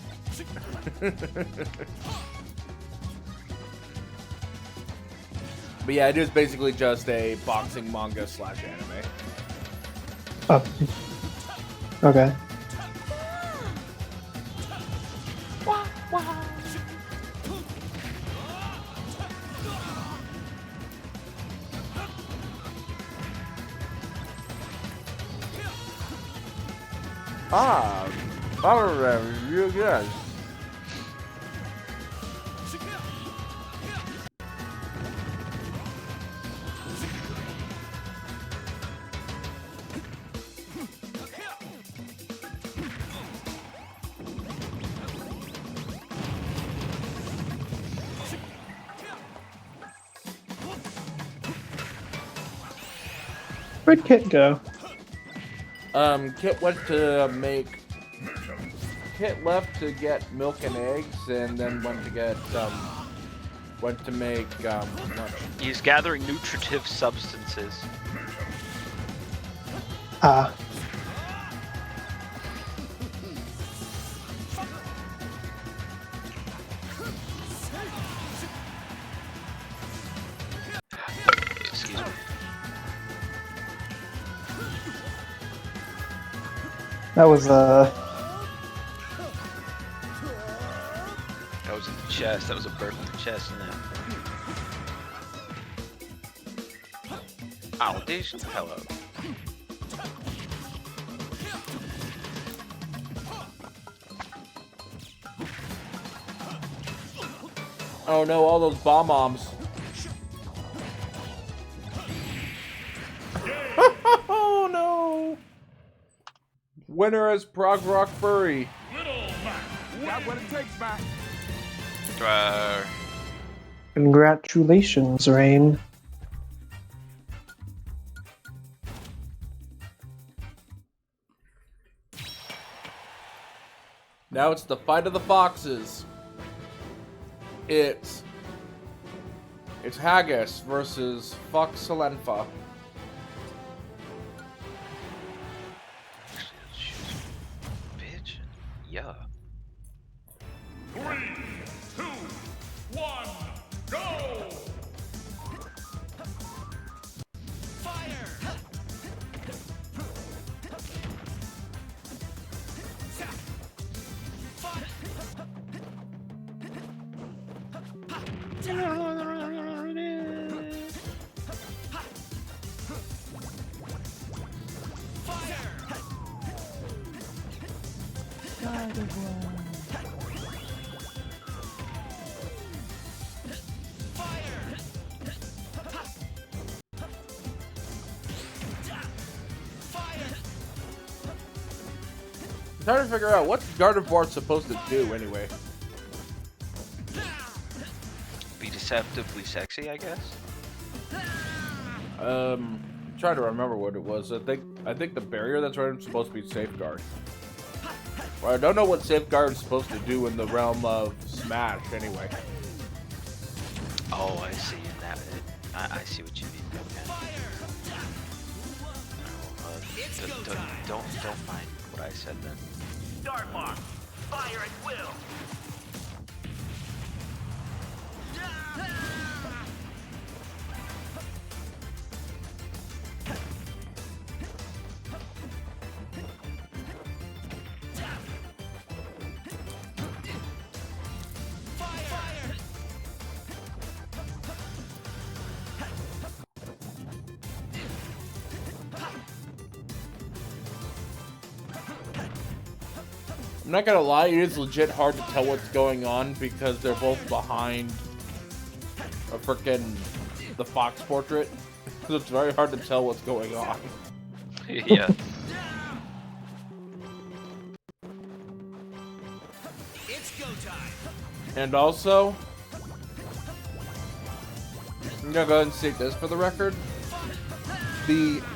But yeah, it is basically just a boxing manga / anime. Oh. Okay. Ah, that was real good. Where'd Kit go? Kit went to make. Kit left to get milk and eggs, and then went to get went to make lunch. He's gathering nutritive substances. Ah. Excuse me. That was That was in the chest. That was a burp in the chest, isn't it? Ow, dish. Hello. Oh no, all those bomb bombs. Oh no! Winner is Prog Rock Furry. Got what it takes, man. congratulations, Rain. Now it's the fight of the foxes. It's Haggis versus Fox Salenfa. Bitch. Yeah. 3, 2, 1, go! I'm trying to figure out what's Gardevoir supposed to do anyway. Be deceptively sexy, I guess. I'm trying to remember what it was. I think the barrier that's right is supposed to be Safeguard. Well, I don't know what Safeguard is supposed to do in the realm of Smash anyway. Oh, I see. In that, I see what you mean. Okay. Don't mind what I said then. Start mark. Fire at will. I'm not gonna lie, it is legit hard to tell what's going on because they're both behind a frickin' the fox portrait. So it's very hard to tell what's going on. Yeah. It's go time. And also, I'm gonna go ahead and state this for the record.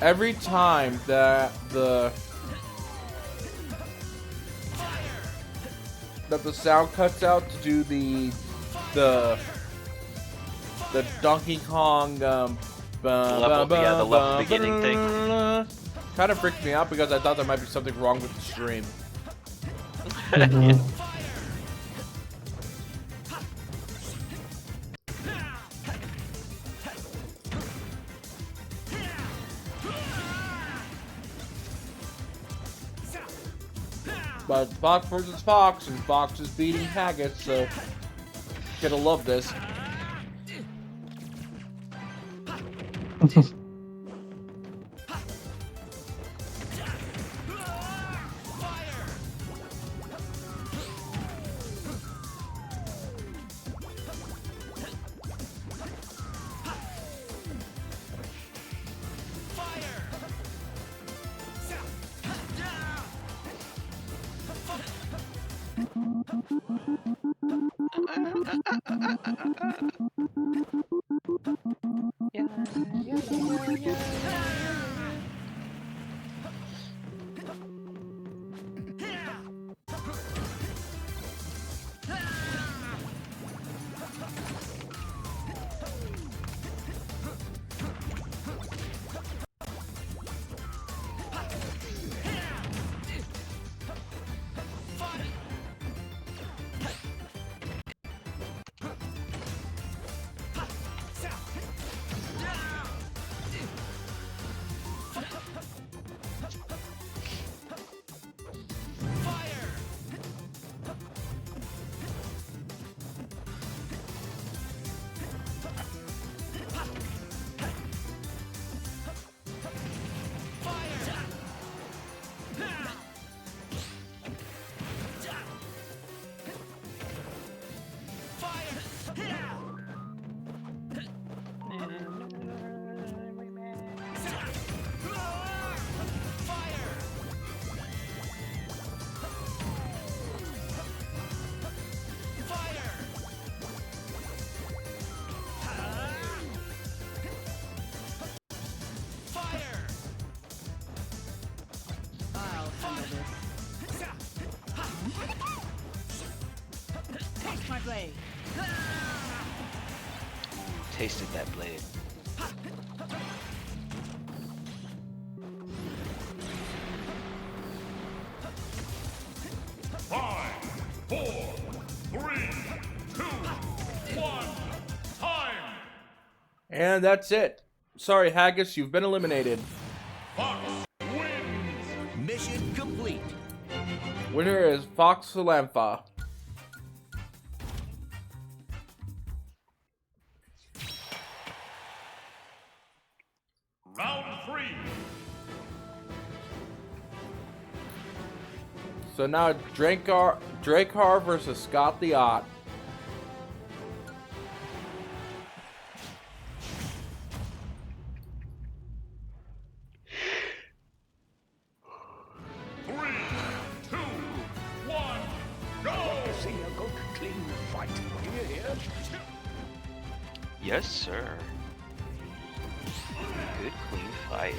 Every time that the sound cuts out to do the Donkey Kong the level beginning thing. Kind of freaked me out because I thought there might be something wrong with the stream. Mhm. Fox versus Fox, and Fox is beating Haggis, so gonna love this. Tasted that blade. 5, 4, 3, 2, 1, time! And that's it. Sorry, Haggis, you've been eliminated. Fox wins! Mission complete. Winner is Fox Salampha. Round 3. So now Drakar versus Scott the Odd. Three, two, one, go! See a good clean fight. Do you hear? Yes, sir. Good, clean fight.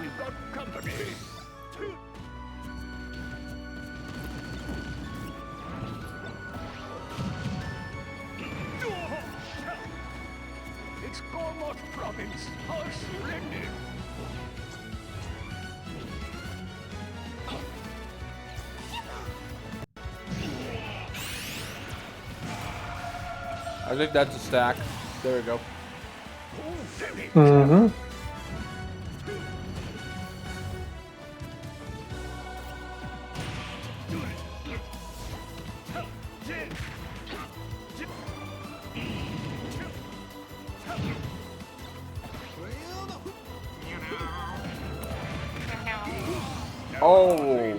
We've got company. It's Gormott province. How splendid! I think that's a stack. There we go. Mm-hmm. Oh,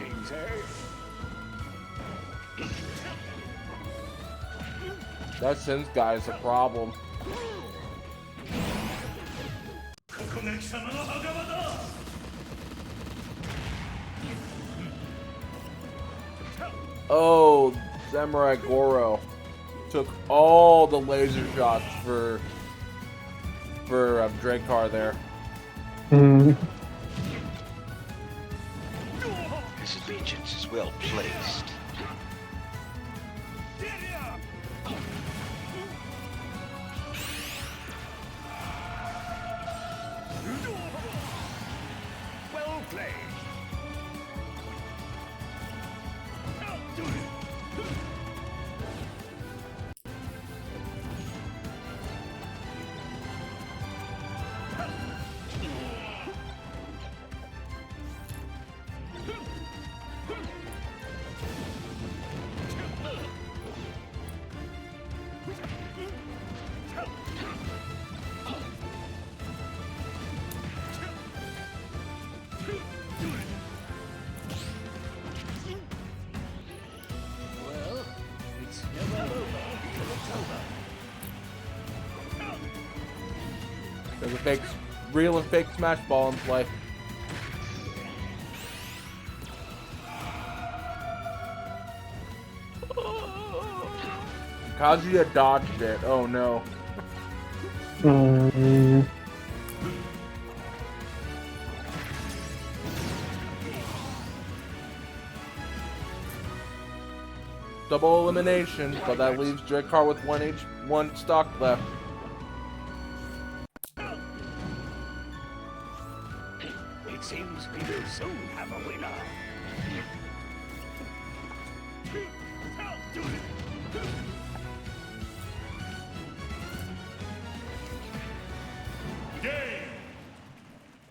that Sins guy is a problem. Oh, Samurai Goro took all the laser shots for Drakkar there. Mm. His allegiance is well placed. Well played. Well, it's never over till it's over. There's a fake, real and fake Smash Ball in play. Kazuya dodged it. Oh no. Mm. Double elimination, but that leaves Drakkar with one stock left. It seems we will soon have a winner. Game.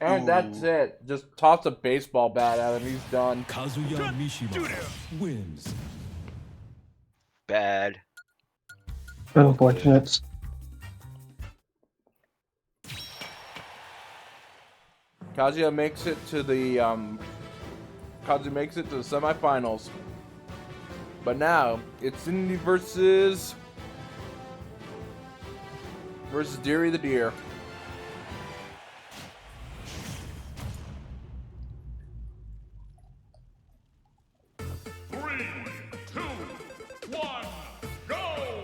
And that's it. Just toss a baseball bat at him. He's done. Kazuya Mishima wins. Bad. Unfortunate. Kazuya makes it to the semifinals. But now it's Cindy versus Deary the Deer. Three, two, one, go!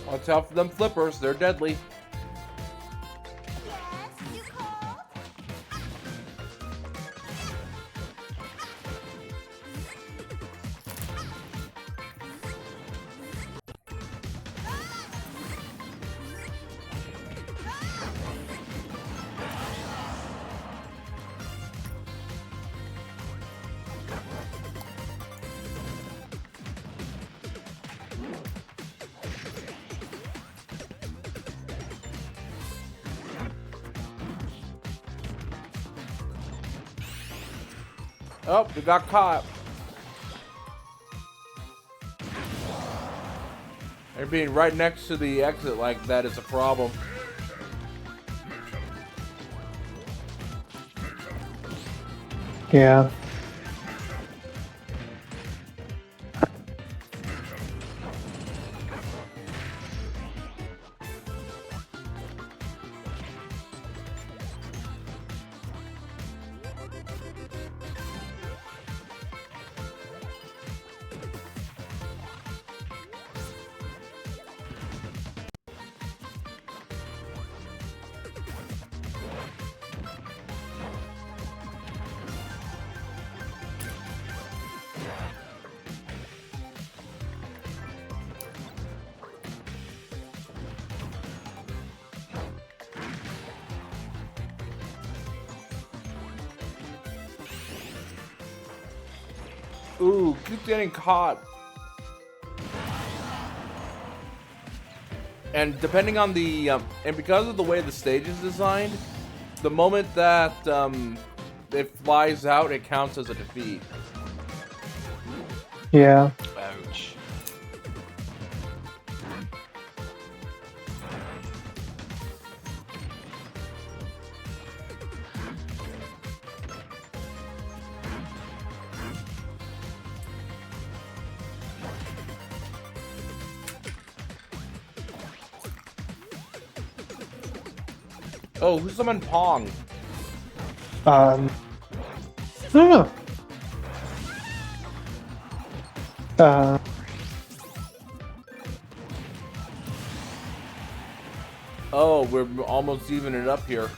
Watch out for them flippers. They're deadly. Oh, we got caught. And being right next to the exit like that is a problem. Yeah. Ooh, keep getting caught. And depending on the, and because of the way the stage is designed, the moment that it flies out, it counts as a defeat. Yeah. Ouch. Oh, who summoned Pong? I don't know. Oh, we're almost evening it up here.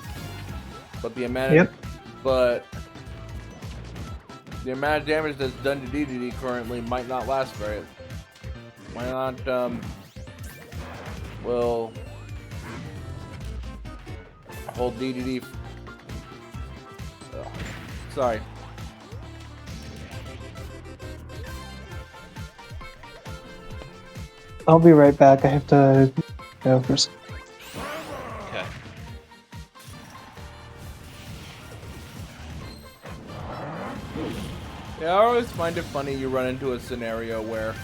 But the amount Yep. but the amount of damage that's done to DDD currently might not last very. Why not, will hold DDD. Ugh. Sorry. I'll be right back. I have to go for some. Okay. Yeah, I always find it funny you run into a scenario where...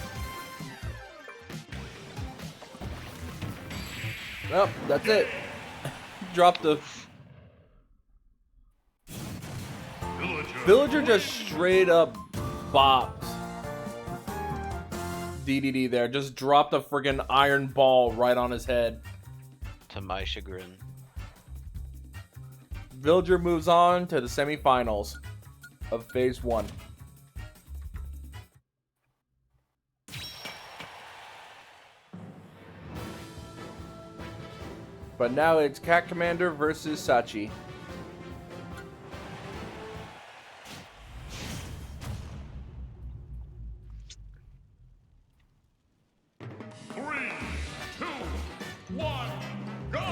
Oh, that's it. Drop the... Villager just straight up bopped DDD there. Just dropped a friggin' iron ball right on his head. To my chagrin. Villager moves on to the semifinals of Phase 1. But now it's Cat Commander versus Sachi. Three, two, one, go!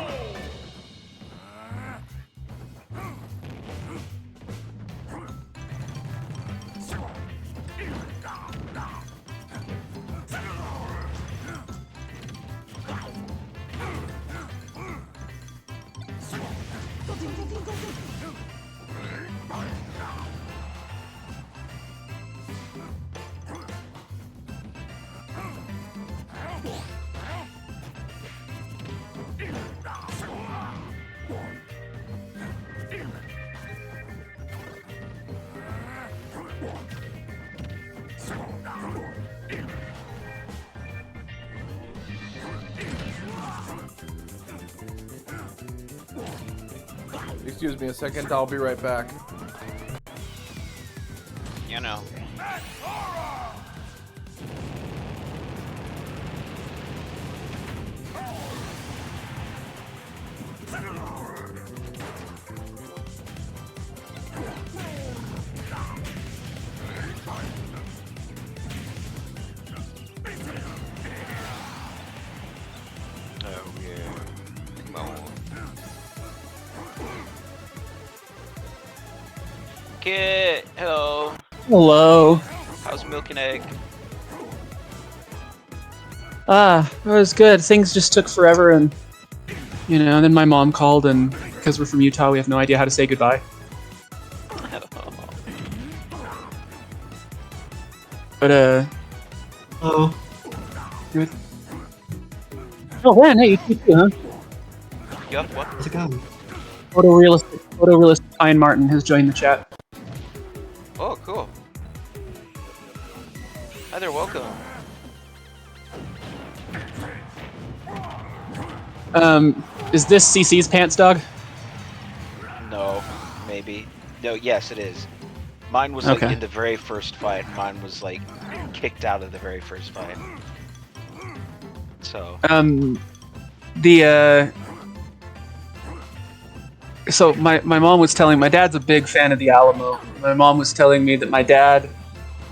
Excuse me a second, I'll be right back. You know. Oh yeah. Come on. Kit, hello. Hello. How's Milk and Egg? It was good. Things just took forever, and then my mom called, and because we're from Utah, we have no idea how to say goodbye. But Oh. good. Oh man, hey, you too, huh? Yeah, what? How's it going? Photorealistic Ian Martin has joined the chat. Oh, cool. Hi there, welcome. Is this CC's pants, dog? No, maybe. No, yes, it is. Mine was like Okay. in the very first fight. Mine was like kicked out of the very first fight. So. So my mom was telling, my dad's a big fan of the Alamo. My mom was telling me that my dad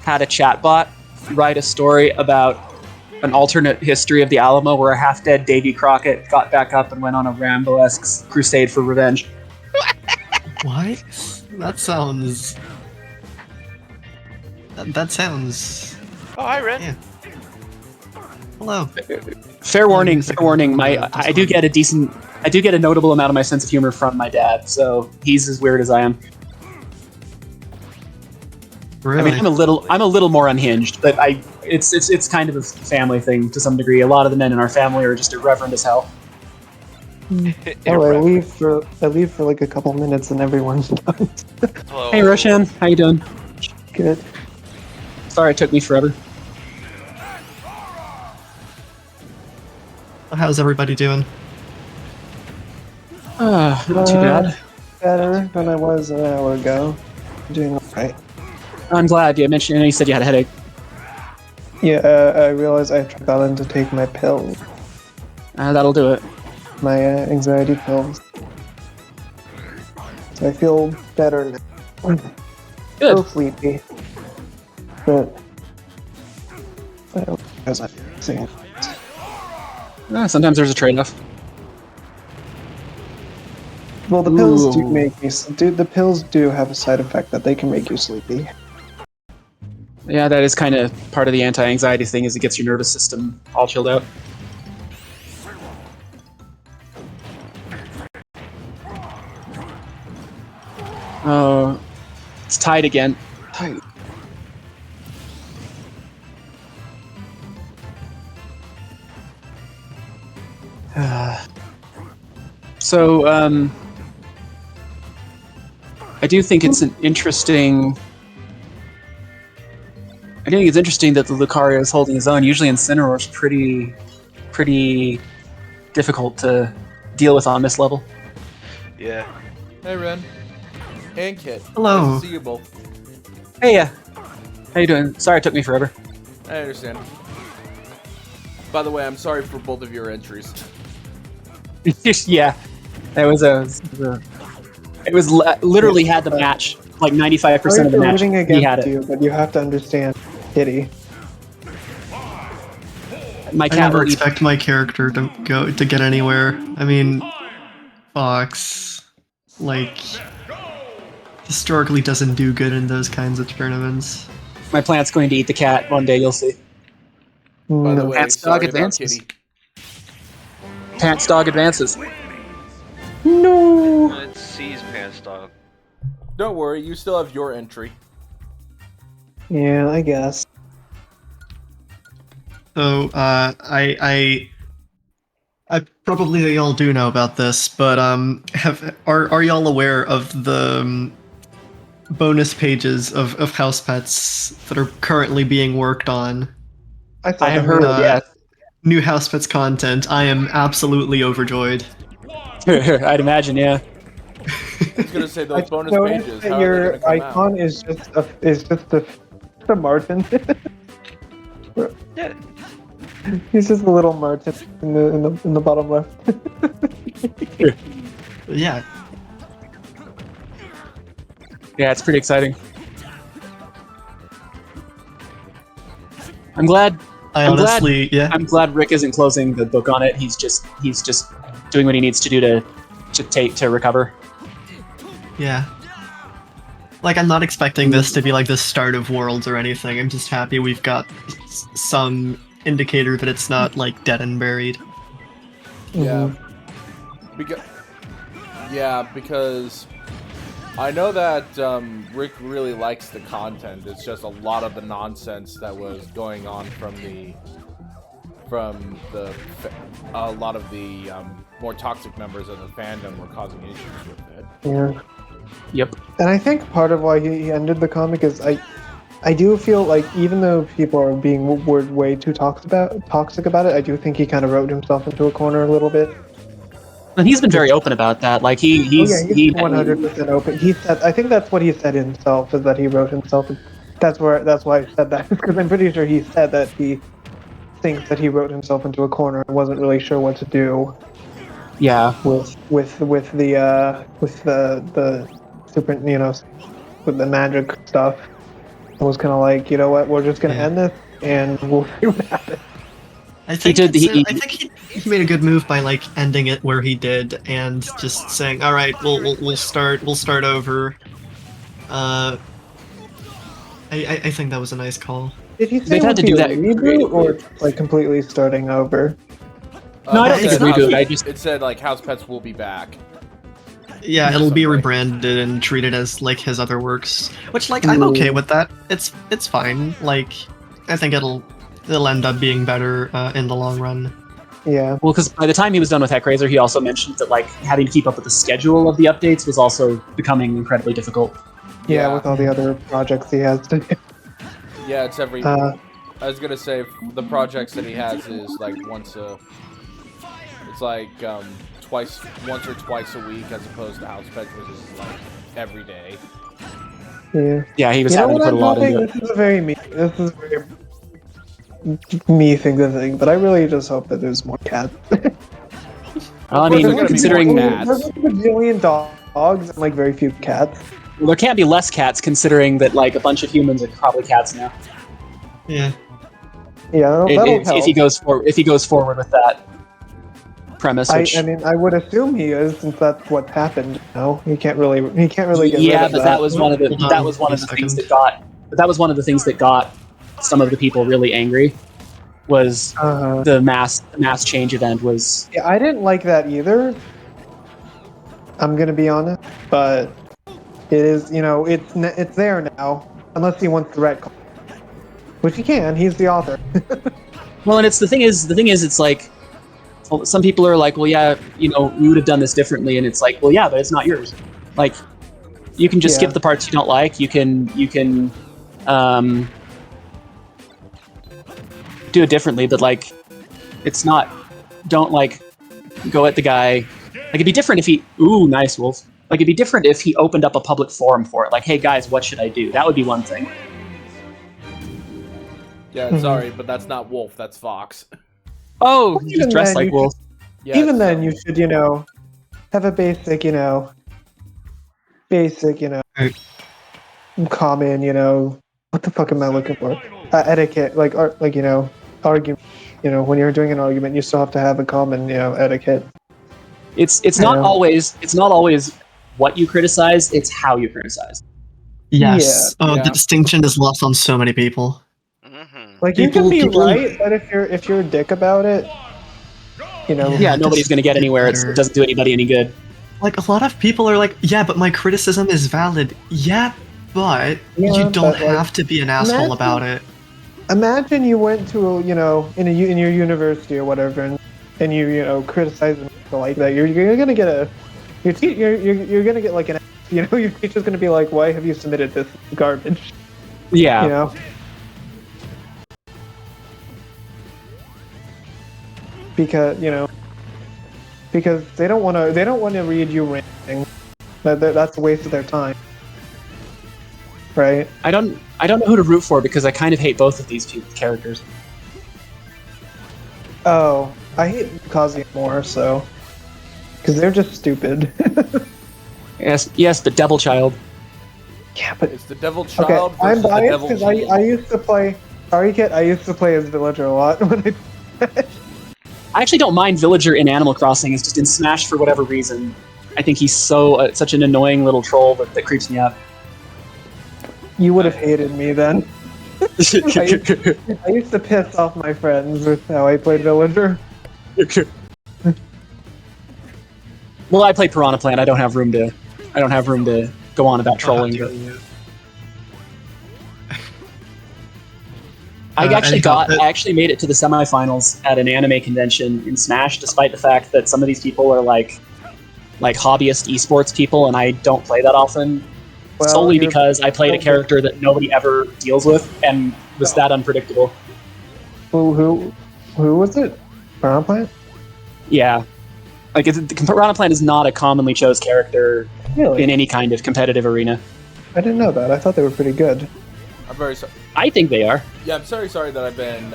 had a chatbot write a story about an alternate history of the Alamo where a half-dead Davy Crockett got back up and went on a Rambo-esque crusade for revenge. What? That sounds That sounds. Oh, hi, Ren. Yeah. Hello. Fair warning. I do get a notable amount of my sense of humor from my dad, so he's as weird as I am. Really? I mean, I'm a little more unhinged, but it's kind of a family thing to some degree. A lot of the men in our family are just irreverent as hell. Oh, I leave for like a couple minutes and everyone's done. Hello. Hey, Roshan, how you doing? Good. Sorry it took me forever. How's everybody doing? Not too bad. Better than I was an hour ago. Doing alright. I'm glad you mentioned. You said you had a headache. Yeah, I realized I forgot to take my pills. That'll do it. My anxiety pills. So I feel better now. Good. Still sleepy. But I don't as I'm saying. Sometimes there's a trade-off. Well, the pills do Ooh. make me. The pills do have a side effect that they can make you sleepy. Yeah, that is kind of part of the anti-anxiety thing, is it gets your nervous system all chilled out. Oh, it's tied again. Tight. So, I do think it's an interesting. I think it's interesting that the Lucario is holding his own. Usually, Incineroar is pretty difficult to deal with on this level. Yeah. Hey, Ren. And Kit. Hello. Nice to see you both. Hey, how you doing? Sorry it took me forever. I understand. By the way, I'm sorry for both of your entries. Yeah, it was literally had the match, like 95% of the match. Rooting He had against it. you, but you have to understand, Kitty. My I cat never will eat. expect my character to get anywhere. I mean, Fox, like, historically doesn't do good in those kinds of tournaments. My plant's going to eat the cat one day. You'll see. By the No. way, Pants sorry dog about advances. Kitty. Pants dog advances. No. It sees Pants Dog. Don't worry, you still have your entry. Yeah, I guess. So, I probably y'all do know about this, but are y'all aware of the bonus pages of house pets that are currently being worked on? I have heard. Yeah, New house pets content. I am absolutely overjoyed. I'd imagine. Yeah. I was gonna say those bonus noticed pages. that How are they your gonna come icon out? is just a Martin. Yeah. He's just a little Martin in the bottom left. Yeah. Yeah, it's pretty exciting. I'm glad. I'm glad Rick isn't closing the book on it. He's just doing what he needs to do to recover. Yeah. Like, I'm not expecting this to be like the start of Worlds or anything. I'm just happy we've got some indicator that it's not like dead and buried. Yeah. Because I know that Rick really likes the content. It's just a lot of the nonsense that was going on from a lot of the more toxic members of the fandom were causing issues with it. Yeah. Yep. And I think part of why he ended the comic is I do feel like even though people were way too toxic about it, I do think he kind of wrote himself into a corner a little bit. And he's been very open about that. Like he's 100% open. He said, I think that's what he said himself, is that he wrote himself. That's why I said that, because I'm pretty sure he said that he thinks that he wrote himself into a corner and wasn't really sure what to do. Yeah. With the super, with the magic stuff. I was kind of like, you know what, we're just gonna end this and we'll see what happens. I think I think he made a good move by like ending it where he did and just saying, "All right, we'll start over," I think that was a nice call. Did he say They've it had would to be do a that reboot or like completely starting over? No, I don't it think said it's a reboot, House- I just- It said, like, House Pets will be back. Yeah, it'll be Something. rebranded and treated as like his other works, which like I'm okay with that. It's fine. Like I think it'll end up being better in the long run. Yeah. Well, because by the time he was done with Heckraiser, he also mentioned that like having to keep up with the schedule of the updates was also becoming incredibly difficult. Yeah, with all the other projects he has to do. Yeah, it's every... I was gonna say, the projects that he has is, like, once a... It's like, once or twice a week, as opposed to House Pets, which is, like, every day. Yeah. Yeah, he was You know having to what put a I'm lot hoping? into it. This is a very me thing to think, but I really just hope that there's more cats. Well, I There's mean, gonna be considering more that, cats. There's like a bajillion dogs and like very few cats. well, there can't be less cats considering that like a bunch of humans are probably cats now. Yeah. Yeah, that'll help. If he goes forward with that premise, which, I mean, I would assume he is, since that's what's happened. No, he can't really get rid yeah, of but that was one of the things that got some of the people really angry. Was the mass change event was. Yeah, I didn't like that either. I'm gonna be honest, but it is, it's there now, unless he wants to retcon, which he can. He's the author. Well, and the thing is, it's like, well, some people are like, well, yeah, we would have done this differently, and it's like, well, yeah, but it's not yours. Like, you can just skip the parts you don't like. You can do it differently, but like, it's not. Don't like go at the guy. Like, it'd be different if he. Ooh, nice, Wolf. Like, it'd be different if he opened up a public forum for it. Like, hey guys, what should I do? That would be one thing. Yeah, sorry, but that's not Wolf, that's Fox. Oh, you just dressed like Wolf. Yeah, Even then, you should, have a basic, common, what the fuck am I looking for? Etiquette, argument. When you're doing an argument, you still have to have a common, etiquette. It's not always what you criticize, it's how you criticize. Yes. The distinction is lost on so many people. Like, you can be right, but if you're a dick about it, Yeah, nobody's gonna get anywhere. It doesn't do anybody any good. Like, a lot of people are like, yeah, but my criticism is valid. Yeah, but you don't have to be an asshole about it. Imagine you went to in your university or whatever, and you criticize them like that. You're gonna get you're gonna get like an your teacher's gonna be like, why have you submitted this garbage? Yeah. Because they don't want to read you ranting. That's a waste of their time, right? I don't know who to root for because I kind of hate both of these two characters. Oh, I hate Kazuya more, so because they're just stupid. Yes, but Devil Child. Yeah, but it's the Devil Child okay, I'm versus the biased Devil because Genie. I used to play. Sorry, kid. I used to play as Villager a lot when I actually don't mind Villager in Animal Crossing. It's just in Smash for whatever reason. I think he's such an annoying little troll that creeps me out. You would have hated me then. I used to piss off my friends with how I played Villager. Well, I play Piranha Plant. I don't have room to go on about trolling. But I actually made it to the semifinals at an anime convention in Smash, despite the fact that some of these people are like hobbyist esports people, and I don't play that often. Well, solely because I played a character that nobody ever deals with and was that unpredictable. Who was it? Piranha Plant? Yeah. Like, Piranha Plant is not a commonly chose character in any kind of competitive arena. I didn't know that. I thought they were pretty good. I'm very sorry. I think they are. Yeah, I'm sorry that I've been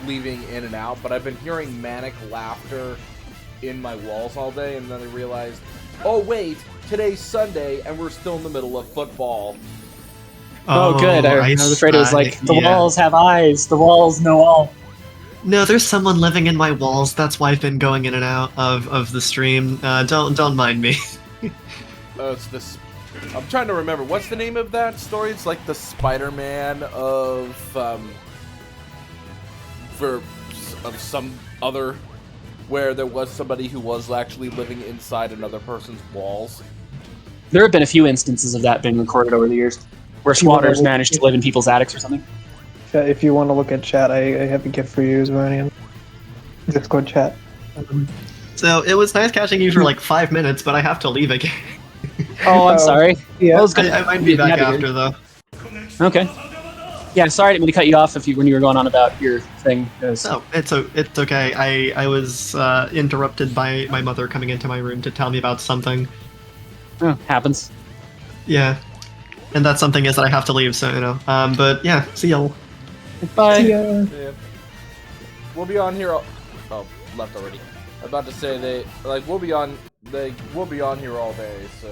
leaving in and out, but I've been hearing manic laughter in my walls all day, and then I realized, oh wait, today's Sunday, and we're still in the middle of football. Oh good. I was afraid it was like, the walls have eyes, the walls know all. No, there's someone living in my walls. That's why I've been going in and out of the stream. Don't mind me. It's this I'm trying to remember. What's the name of that story? It's like the Spider-Man of some other, where there was somebody who was actually living inside another person's walls. There have been a few instances of that being recorded over the years, where squatters managed to live in people's attics or something. If you want to look at chat, I have a gift for you, Zeranian. Discord chat. So it was nice catching you for like 5 minutes, but I have to leave again. Oh, I'm sorry. Yeah. I might be back after though. Okay. Yeah, sorry I didn't mean to cut you off when you were going on about your thing. No, it's okay. I was interrupted by my mother coming into my room to tell me about something. Oh, happens. Yeah, and that something is that I have to leave. So but yeah, see y'all. Bye. Yeah. We'll be on here. Oh, left already. I'm about to say we'll be on here all day. So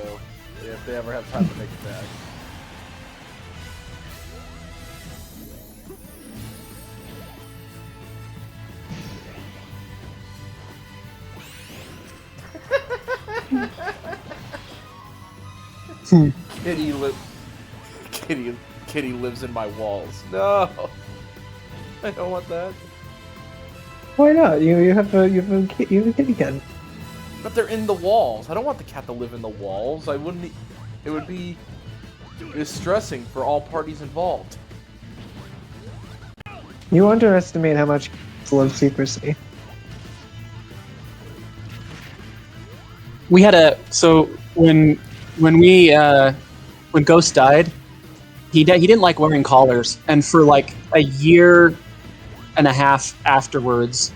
if they ever have time to make it back. Kitty lives in my walls. No, I don't want that. Why not? You have a kitty cat. But they're in the walls. I don't want the cat to live in the walls. I wouldn't. It would be distressing for all parties involved. You underestimate how much cats love secrecy. We had when Ghost died, he didn't like wearing collars, and for like a year and a half afterwards,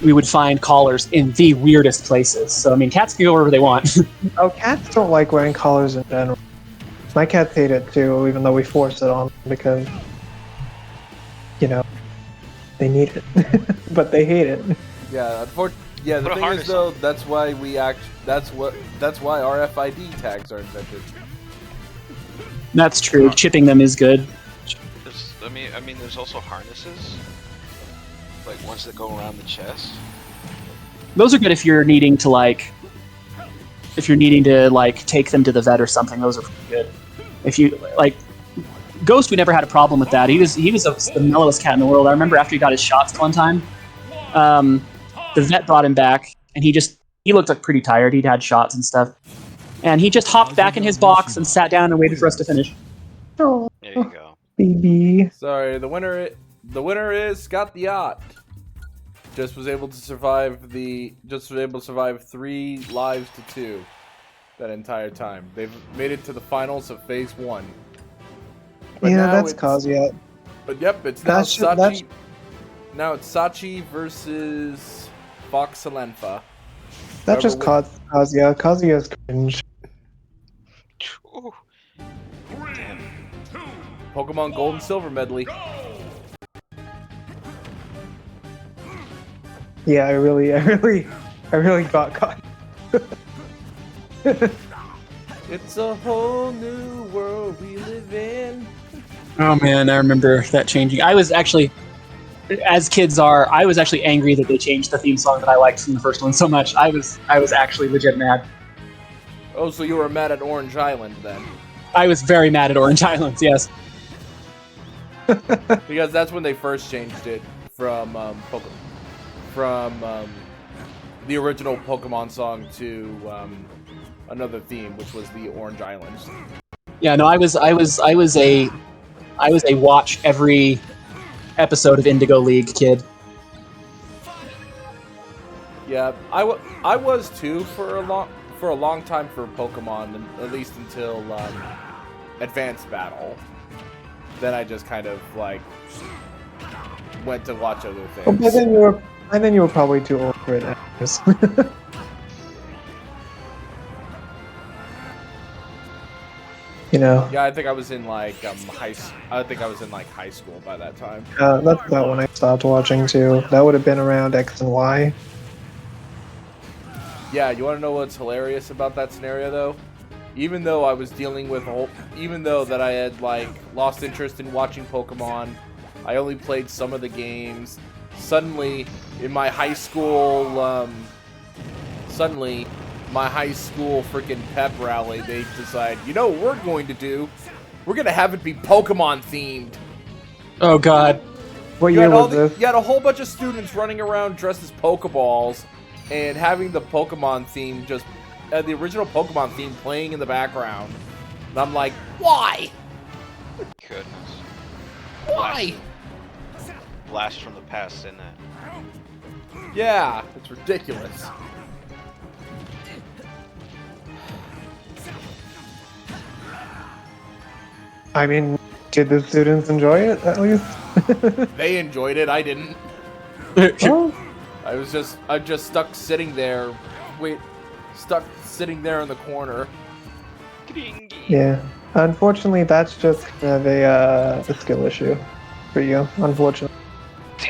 we would find collars in the weirdest places. So I mean, cats can go wherever they want. Oh, cats don't like wearing collars in general. My cats hate it too, even though we force it on them because, they need it, but they hate it. Yeah, yeah. The thing is, though, that's why That's why RFID tags are invented. That's true. Chipping them is good. I mean, there's also harnesses, like ones that go around the chest. Those are good if you're needing to take them to the vet or something. Those are pretty good. If you Ghost, we never had a problem with that. He was the mellowest cat in the world. I remember after he got his shots one time, the vet brought him back, and he looked like pretty tired. He'd had shots and stuff, and he just hopped back in his box and sat down and waited for us to finish. Oh, there you go, baby. Sorry, the winner is Scott the Yacht. Just was able to survive 3 lives to 2 that entire time. They've made it to the finals of Phase 1. But yeah, that's Kazuya. But yep, it's now Sachi. Now it's Sachi versus Fox Salenfa. That's just Kazuya. Kazuya's cringe. Pokemon Gold and Silver medley. Yeah, I really got caught. It's a whole new world we live in. Oh man, I remember that changing. I was actually, as kids are, I was actually angry that they changed the theme song that I liked from the first one so much. I was actually legit mad. Oh, so you were mad at Orange Island then? I was very mad at Orange Islands, yes. Because that's when they first changed it from the original Pokemon song to another theme, which was the Orange Islands. Yeah, no, I was a watch every episode of Indigo League kid. Yeah, I was too for a long time for Pokemon, at least until Advanced Battle. Then I just kind of went to watch other things. Oh, but then you were probably too old for it. Yeah, I think I was in high school by that time. That's about when I stopped watching too. That would have been around X and Y. Yeah, you want to know what's hilarious about that scenario though? Even though I was dealing with even though that I had lost interest in watching Pokemon, I only played some of the games. Suddenly, in my high school, my high school freaking pep rally, they decide, you know what we're going to do? We're going to have it be Pokemon themed. Oh God. What You year had, was this? you had a whole bunch of students running around dressed as Pokeballs and having the Pokemon theme just, the original Pokemon theme playing in the background. And I'm like, why? Goodness. Why? Blast from the past, isn't it? Yeah, it's ridiculous. I mean, did the students enjoy it at least? They enjoyed it, I didn't. Oh, I'm just stuck sitting there. Stuck sitting there in the corner. yeah. Unfortunately, that's just kind of a skill issue for you. Unfortunately.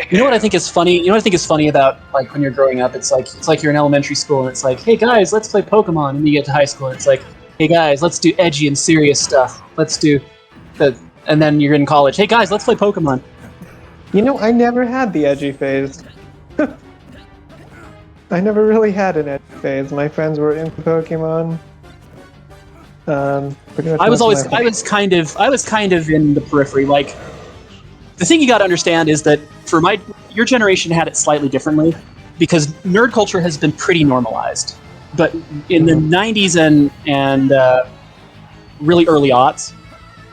You know what I think is funny? You know what I think is funny about like when you're growing up? It's like you're in elementary school and it's like, hey guys, let's play Pokemon. And you get to high school and it's like, hey guys, let's do edgy and serious stuff. Let's do the. And then you're in college. Hey guys, let's play Pokemon. You know, I never had the edgy phase. I never really had an edgy phase. My friends were into Pokemon. Pretty much I was most of my I was kind of in the periphery. Like, the thing you got to understand is that for your generation had it slightly differently because nerd culture has been pretty normalized. But in the 90s and really early aughts,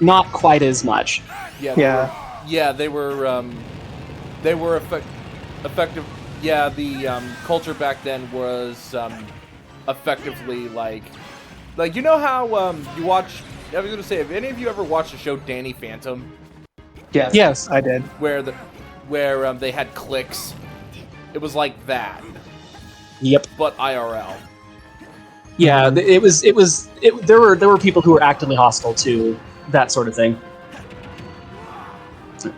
not quite as much. Yeah, they were effective. Yeah, the culture back then was effectively like you know how you watch. I was gonna say, have any of you ever watched the show Danny Phantom? Yeah. Yes, I did. Where they had clicks. It was like that. Yep. But IRL. Yeah, there were people who were actively hostile to that sort of thing.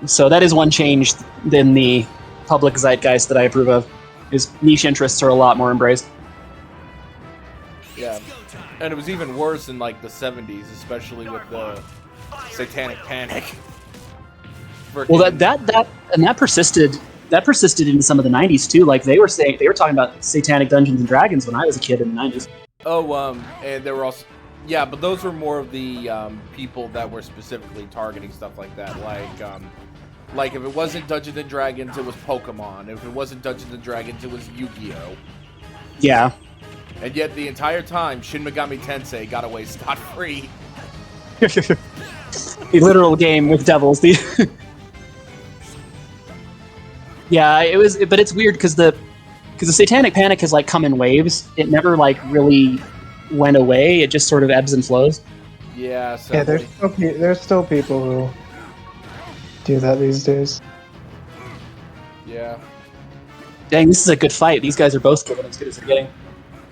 So that is one change in the public zeitgeist that I approve of. Is niche interests are a lot more embraced. Yeah, and it was even worse in like the 70s, especially with the Satanic Panic. Well, that persisted. That persisted into some of the 90s too. Like they were talking about Satanic Dungeons and Dragons when I was a kid in the 90s. Oh, and there were also, yeah, but those were more of the people that were specifically targeting stuff like that. Like if it wasn't Dungeons and Dragons, it was Pokemon. If it wasn't Dungeons and Dragons, it was Yu-Gi-Oh. Yeah. And yet the entire time, Shin Megami Tensei got away scot-free. The literal game with devils. Yeah, it was, but it's weird because the Satanic Panic has like come in waves. It never like really went away. It just sort of ebbs and flows. Yeah. Yeah, there's still people who do that these days. Yeah. Dang, this is a good fight. These guys are both giving as good as they're getting.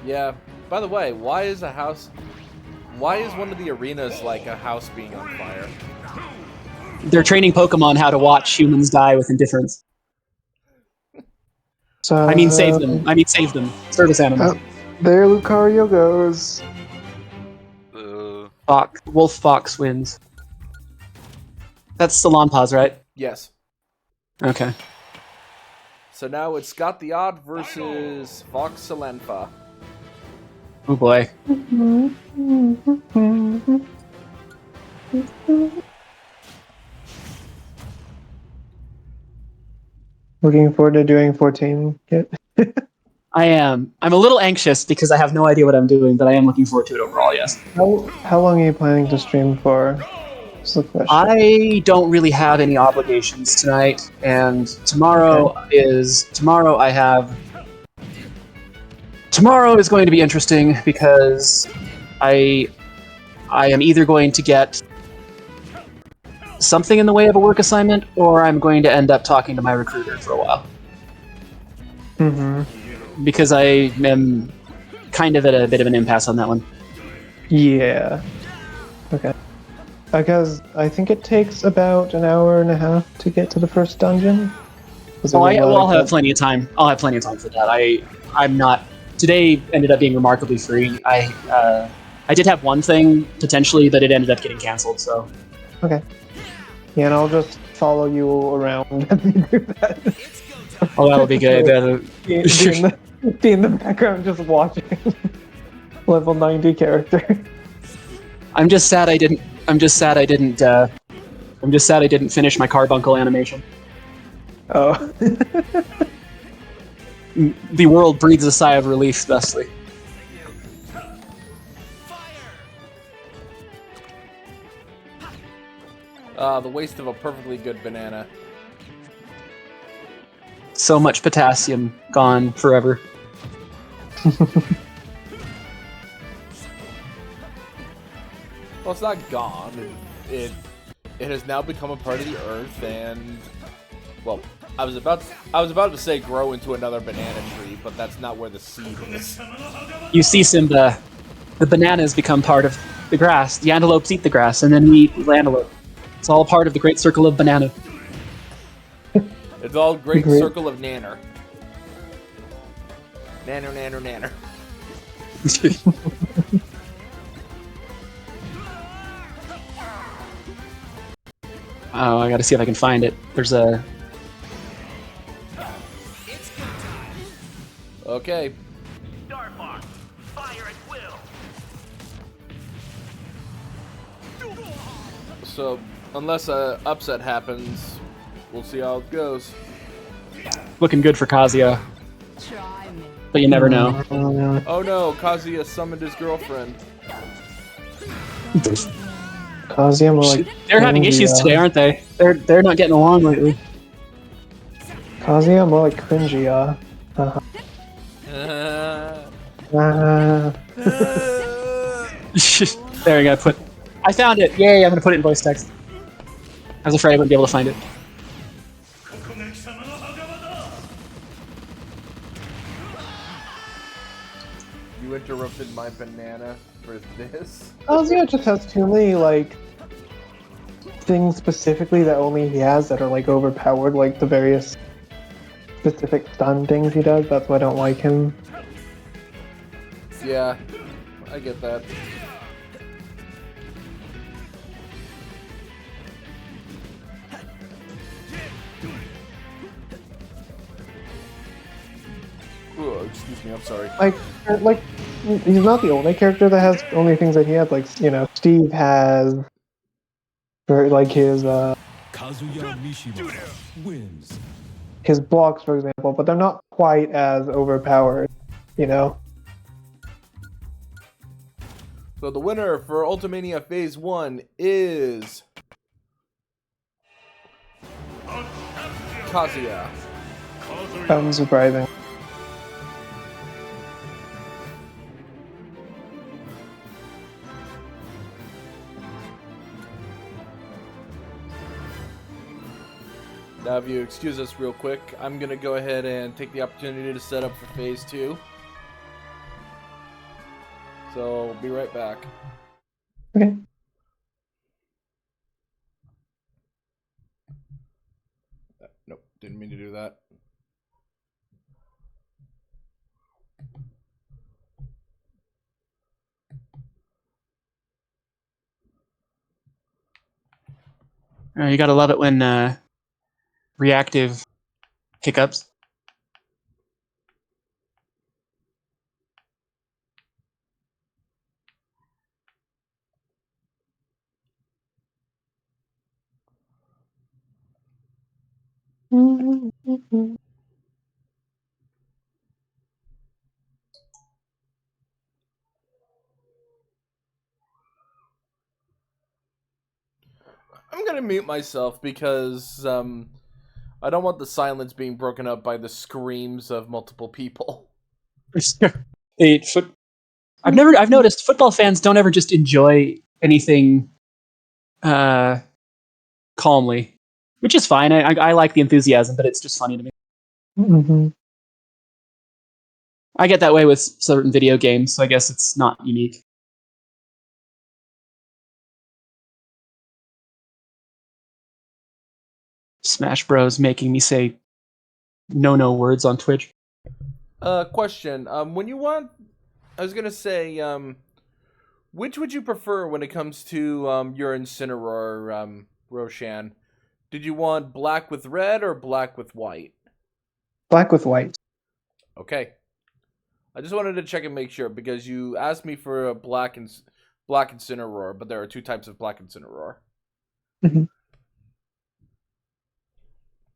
Yeah. By the way, why is one of the arenas like a house being on fire? They're training Pokemon how to watch humans die with indifference. So, I mean, save them. Service animals. There Lucario goes. Wolf Fox wins. That's Salonpaz, right? Yes. Okay. So now it's Scott the Odd versus Fox Salenfa. Oh boy. Looking forward to doing 14 yet? I am. I'm a little anxious because I have no idea what I'm doing, but I am looking forward to it overall, yes. How long are you planning to stream for? That's the question. I don't really have any obligations tonight, and tomorrow is going to be interesting because I am either going to get something in the way of a work assignment, or I'm going to end up talking to my recruiter for a while. Mm-hmm. Because I am kind of at a bit of an impasse on that one. Yeah. Okay. Because I think it takes about an hour and a half to get to the first dungeon. I'll have plenty of time. I'll have plenty of time for that. I'm not. Today ended up being remarkably free. I did have one thing potentially, but it ended up getting canceled. So. Okay. Yeah, and I'll just follow you around as you do that. Oh, that would be good. Be in the background just watching. Level 90 character. I'm just sad I didn't. I'm just sad I didn't. I'm just sad I didn't finish my carbuncle animation. Oh. The world breathes a sigh of relief thusly. The waste of a perfectly good banana. So much potassium gone forever. Well, it's not gone. It has now become a part of the earth, and well, I was about to say grow into another banana tree, but that's not where the seed is. You see, Simba, the bananas become part of the grass. The antelopes eat the grass, and then we eat the antelope. It's all part of the great circle of banana. It's all great Great. circle of nanner. Nanner, nanner, nanner. Oh, I gotta see if I can find it. There's a... Okay. Star Fox, fire at will. So, unless a upset happens, we'll see how it goes. looking good for Kazuya. Try me. But you never know. Oh no, Kazuya summoned his girlfriend. Kazuya, more like They're having issues today, aren't they? They're not getting along lately. Kazuya, more like cringy, There you go. I found it. Yay! I'm gonna put it in voice text. I was afraid I wouldn't be able to find it. You interrupted my banana for this? Kazuya just has too many, like, things specifically that only he has that are, like, overpowered, like the various specific stun things he does. That's why I don't like him. Yeah, I get that. Oh, excuse me, I'm sorry. Like, he's not the only character that has only things that he has. Like, you know, Steve has, like, Kazuya Mishima wins. his blocks, for example, but they're not quite as overpowered, you know? So the winner for Ultimania Phase 1 is... Kazuya. Surprising. Now, if you excuse us real quick, I'm going to go ahead and take the opportunity to set up for Phase 2. So, I'll be right back. Okay. Nope, didn't mean to do that. You gotta love it when reactive hiccups. I'm going to mute myself because I don't want the silence being broken up by the screams of multiple people. I've noticed football fans don't ever just enjoy anything calmly, which is fine. I like the enthusiasm, but it's just funny to me. Mm-hmm. I get that way with certain video games, so I guess it's not unique. Smash Bros. Making me say no words on Twitch. Question. When you want... I was going to say, which would you prefer when it comes to your Incineroar, Roshan? Did you want black with red or black with white? Black with white. Okay. I just wanted to check and make sure because you asked me for a black Incineroar, but there are 2 types of black Incineroar. Mhm.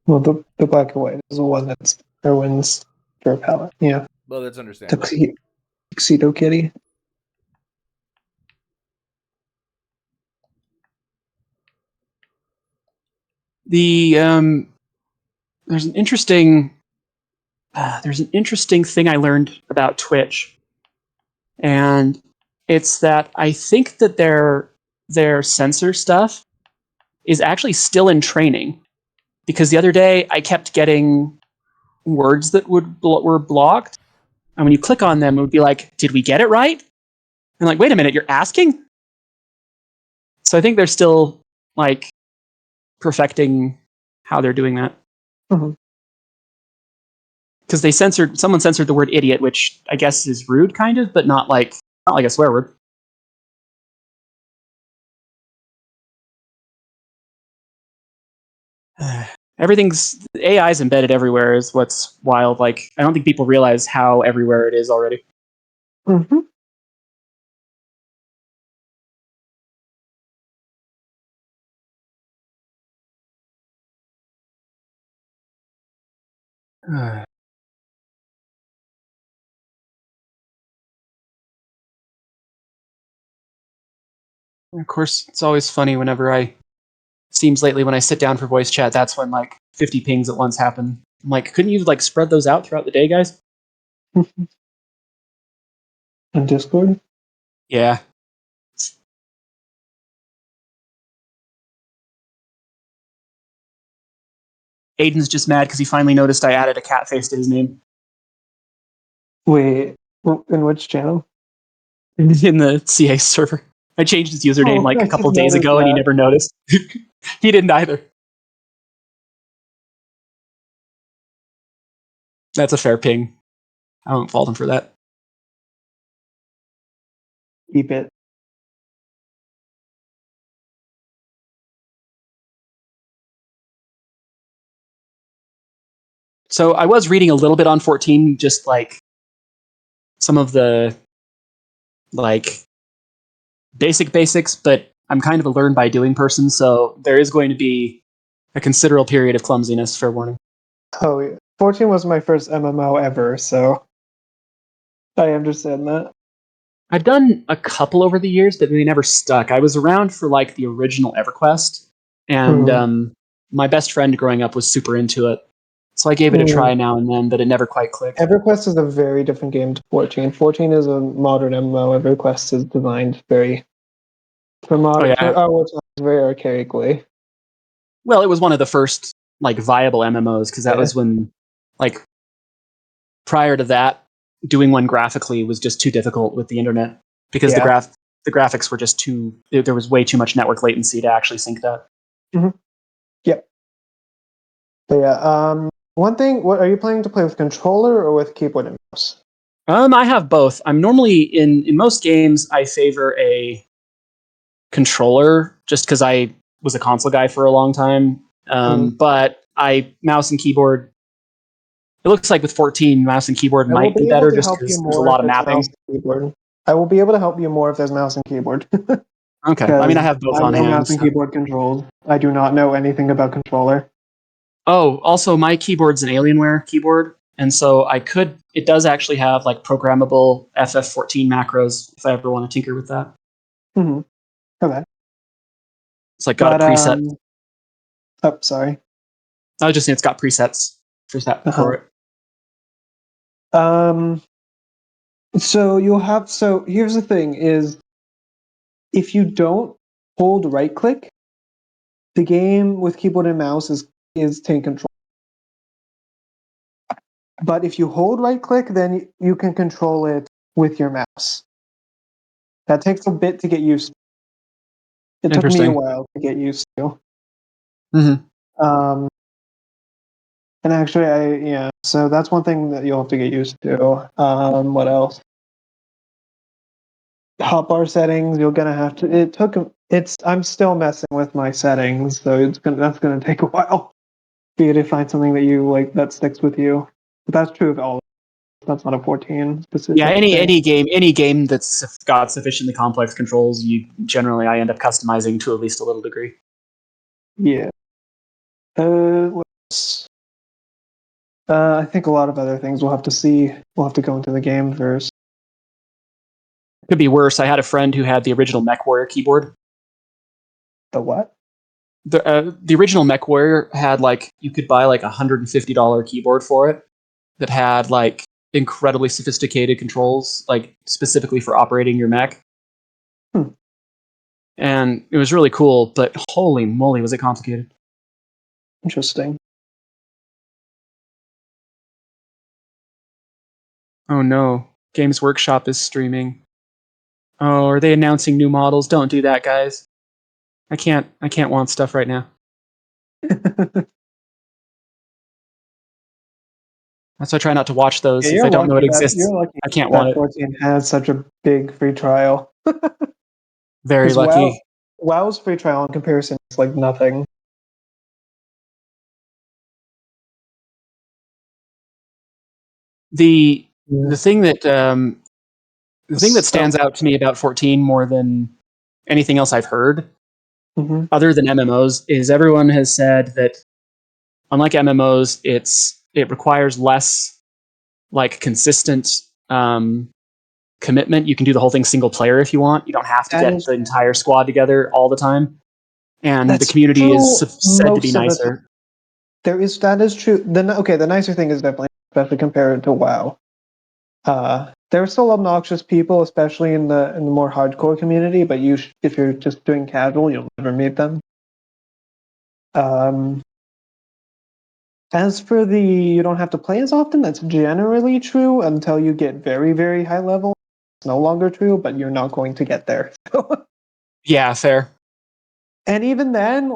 Well, the black and white is the one that's Erwin's for palette. Yeah. Well, that's understandable. Tuxedo Kitty. The there's an interesting thing I learned about Twitch, and it's that I think that their censor stuff is actually still in training, because the other day I kept getting words that were blocked, and when you click on them, it would be like, "Did we get it right?" And like, wait a minute, you're asking? So I think they're still like perfecting how they're doing that. Mhm. Because someone censored the word idiot, which I guess is rude, kind of, but not like a swear word. Everything's AI is embedded everywhere. Is what's wild. Like, I don't think people realize how everywhere it is already. Mm-hmm. Of course, it's always funny whenever seems lately when I sit down for voice chat, that's when like 50 pings at once happen. I'm like, couldn't you like spread those out throughout the day, guys? On Discord? Yeah. Aiden's just mad because he finally noticed I added a cat face to his name. Wait, in which channel? In the CA server. I changed his username like I a couple just days noticed ago and he that. never noticed. He didn't either. That's a fair ping. I won't fault him for that. Keep it. So I was reading a little bit on 14, just like some of the like basics, but I'm kind of a learn by doing person, so there is going to be a considerable period of clumsiness, fair warning. Oh, yeah. 14 was my first MMO ever, so I understand that. I've done a couple over the years, but they never stuck. I was around for like the original EverQuest, and my best friend growing up was super into it. So I gave it a try now and then, but it never quite clicked. EverQuest is a very different game to 14. 14 is a modern MMO. EverQuest is designed very for modern for our times, very archaically. Well, it was one of the first like viable MMOs because that was when like prior to that, doing one graphically was just too difficult with the internet because the graphics were just too. There was way too much network latency to actually sync that. Mm-hmm. Yep. So yeah. One thing. What are you planning to play with controller or with keyboard and mouse? I have both. I'm normally in most games. I favor a controller just because I was a console guy for a long time. But mouse and keyboard. It looks like with 14, mouse and keyboard might be better just because there's a lot of mapping. I will be able to help you more if there's mouse and keyboard. Okay. I mean, I have both on hand. Mouse and keyboard controlled. I do not know anything about controller. Oh, also, my keyboard's an Alienware keyboard, and so it does actually have like programmable FF14 macros if I ever want to tinker with that. Mm-hmm. Okay. It's like got a preset. Sorry. I was just saying it's got presets for that for it. So here's the thing is if you don't hold right click, the game with keyboard and mouse is take control. But if you hold right click, then you can control it with your mouse. That takes a bit to get used to. It took me a while to get used to. Mm-hmm. And actually, so that's one thing that you'll have to get used to. What else? Hotbar settings, you're gonna have to. I'm still messing with my settings, so that's gonna take a while for you to find something that you like that sticks with you. But that's true of all That's not a 14 specific. Yeah, thing. any game that's got sufficiently complex controls, I end up customizing to at least a little degree. Yeah. What else? I think a lot of other things we'll have to see. We'll have to go into the game first. Could be worse. I had a friend who had the original MechWarrior keyboard. The what? The original MechWarrior had you could buy $150 keyboard for it that had incredibly sophisticated controls, specifically for operating your mech. And it was really cool, but holy moly, was it complicated. Interesting. Oh no, Games Workshop is streaming. Oh, are they announcing new models? Don't do that, guys. I can't want stuff right now. That's why I try not to watch those. Yeah, if I don't know it exists, you're lucky I can't that want it. 14 has such a big free trial. Very lucky. WoW's free trial in comparison is like nothing. The thing that stands out to me about 14 more than anything else I've heard, other than MMOs, is everyone has said that unlike MMOs, it requires less consistent commitment. You can do the whole thing single player if you want. You don't have to get the entire squad together all the time. And the community is said to be nicer. That is true. The nicer thing is definitely, especially compared to WoW. There are still obnoxious people, especially in the more hardcore community. But if you're just doing casual, you'll never meet them. As for you don't have to play as often. That's generally true until you get very, very high level. It's no longer true, but you're not going to get there. Yeah, fair. And even then,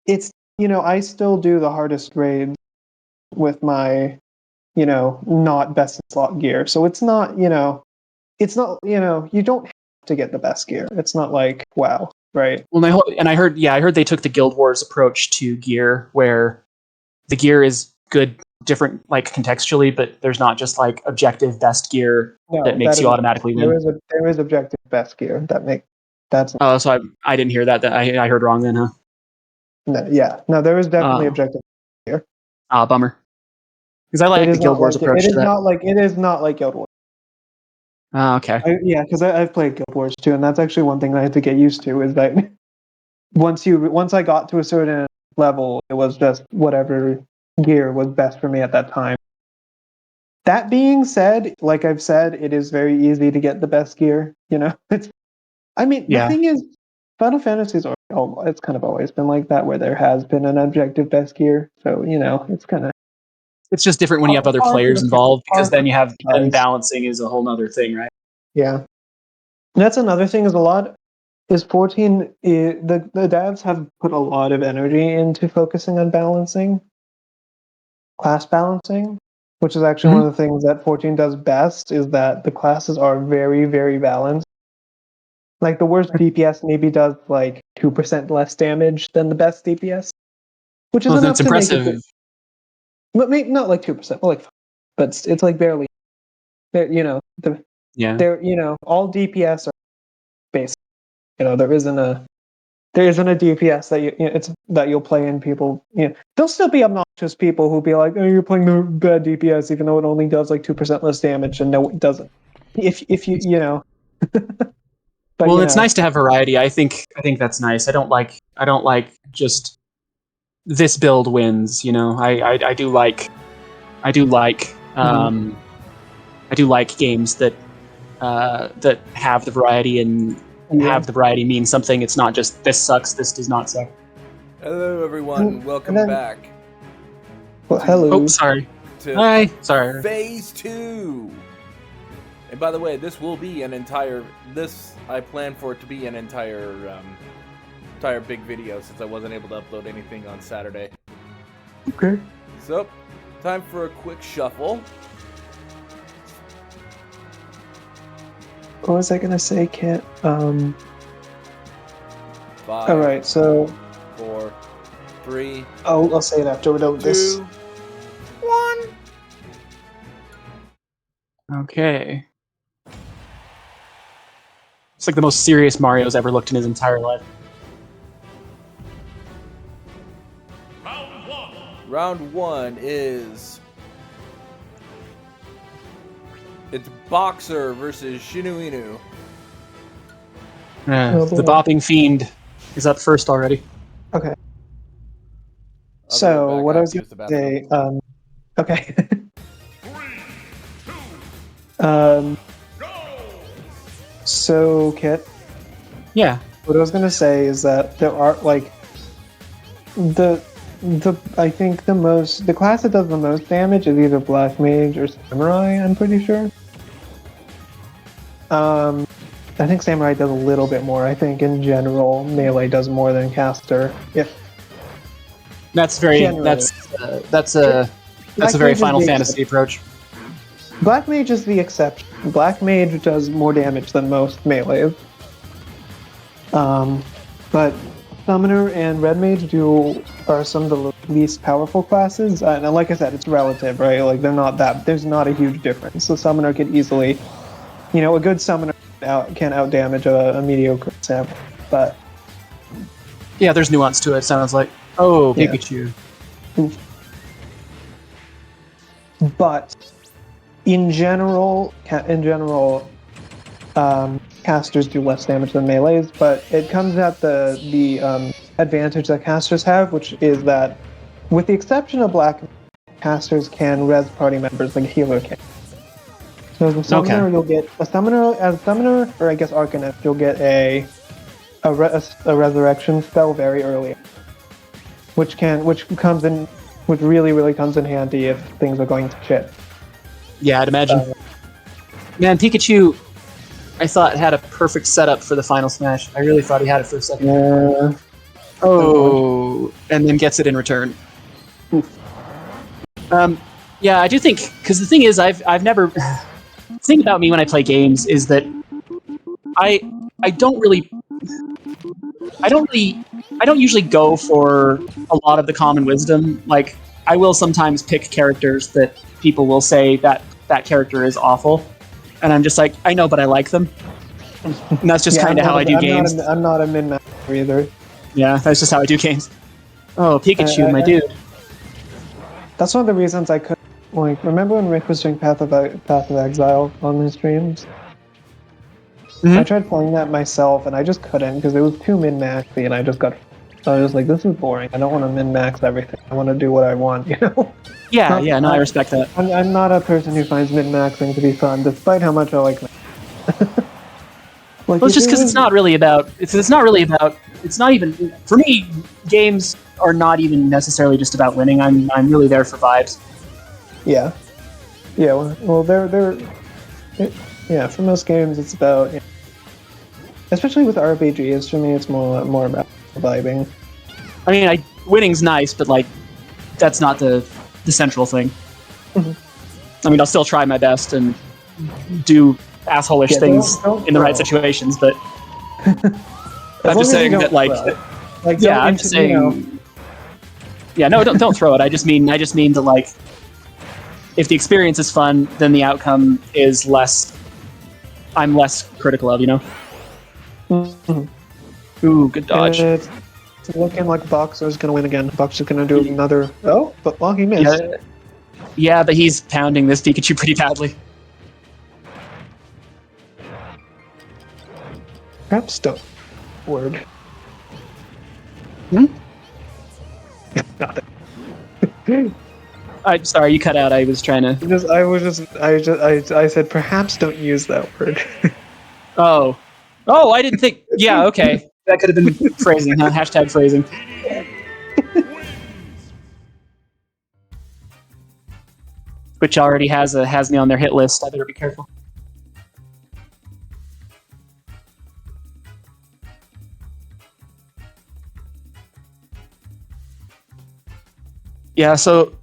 it's I still do the hardest raids with my not best in slot gear. So it's not you don't have to get the best gear. It's not like WoW, right? Well, I heard they took the Guild Wars approach to gear, where the gear is good, different contextually, but there's not just objective best gear that makes you automatically win. There is objective best gear that's. Oh, so I didn't hear that. I heard wrong then, huh? No, there is definitely objective gear. Bummer. Because I like the Guild Wars approach to that. It is not like Guild Wars. Oh, okay. Because I've played Guild Wars too, and that's actually one thing I had to get used to. Is that once I got to a certain level, it was just whatever gear was best for me at that time. That being said, like I've said, it is very easy to get the best gear. The thing is, Final Fantasy's it's kind of always been like that, where there has been an objective best gear. So it's kind of. It's just different when you have other players involved, because then you have balancing is a whole other thing, right? Yeah, that's another thing. Is 14. The devs have put a lot of energy into focusing on class balancing, which is actually one of the things that 14 does best. Is that the classes are very, very balanced. The worst DPS maybe does 2% less damage than the best DPS, which is enough to impressive. Make it. But maybe not 2%, but but it's barely. They're all DPS are basic. There isn't a DPS that you'll play in. People, there'll still be obnoxious people who'll be like, "Oh, you're playing the bad DPS," even though it only does 2% less damage, and no, it doesn't. If you. But, well, it's nice to have variety. I think that's nice. I don't like just this build wins. I do like games that have the variety, and have the variety mean something. It's not just this sucks, this does not suck. Hello, everyone. Welcome back. Well, hello. Oh, sorry. Hi. Sorry. Phase 2. And by the way, this will be I plan for it to be an entire big video, since I wasn't able to upload anything on Saturday. Okay. So, time for a quick shuffle. What was I gonna say, Kent? 5. All right, so 4, 3. I'll say it after we're done with this. 2, 1. Okay. It's like the most serious Mario's ever looked in his entire life. Round one. Round one is... It's Boxer versus Shinu Inu. The bopping fiend is up first already. Okay. I'll be So right back. what I I have was to use the gonna bathroom. say, okay. 3, 2, go! So Kit, Yeah. what I was gonna say is that there are like I think the class that does the most damage is either Black Mage or Samurai, I'm pretty sure. I think Samurai does a little bit more. I think in general Melee does more than Caster. That's very Generally. that's a Black very Mage is Final the Fantasy approach. Black Mage is the exception. Black Mage does more damage than most Melees. But Summoner and Red Mage are some of the least powerful classes. And like I said, it's relative, right? Like there's not a huge difference. The Summoner could easily, a good Summoner can outdamage a mediocre Samurai. But Yeah, there's nuance to it. Sounds like Yeah. Pikachu. But in general, casters do less damage than melees. But it comes at the advantage that casters have, which is that, with the exception of black, casters can res party members like a healer can. So as a summoner, you'll get a summoner, or I guess Arcanist, you'll get a resurrection spell very early, which really comes in handy if things are going to shit. Yeah, I'd imagine. Man, Pikachu, I thought had a perfect setup for the final smash. I really thought he had it for a second. Yeah. And then gets it in return. Yeah, I do think, because the thing is, I've never. The thing about me when I play games is that I don't usually go for a lot of the common wisdom. Like, I will sometimes pick characters that people will say that character is awful, and I'm just like, I know, but I like them. And that's just kind of how I do games. I'm not a min-maxer either. Yeah, that's just how I do games. Oh, Pikachu, my dude. That's one of the reasons I couldn't. Like, remember when Rick was doing Path of Exile on his streams? Mm-hmm. I tried playing that myself, and I just couldn't because it was too min-maxy, and I was like, this is boring. I don't want to min-max everything. I want to do what I want, Yeah, I respect that. I'm not a person who finds min-maxing to be fun, despite how much I like it. Well, it's just because it's not even, for me, games are not even necessarily just about winning. I'm really there for vibes. Yeah. Well, for most games, it's about, especially with RPGs, for me, it's more about vibing. I mean, winning's nice, but, like, that's not the central thing. Mm-hmm. I mean, I'll still try my best and do asshole-ish things in the right situations, but I'm just saying that, like, I'm just saying, yeah, no, don't throw it. I just mean that, like, if the experience is fun, then the outcome is I'm less critical of, Mm-hmm. Ooh, good dodge. It's looking like Boxer's gonna win again. Boxer's gonna do another. Oh, but he missed. Yeah, but he's pounding this Pikachu pretty badly. Perhaps don't. Word. Nothing. I'm sorry, you cut out. I was trying to. I said perhaps don't use that word. Oh, I didn't think. Yeah, okay. That could have been phrasing, huh? Hashtag phrasing. Which already has me on their hit list. I better be careful. Yeah, so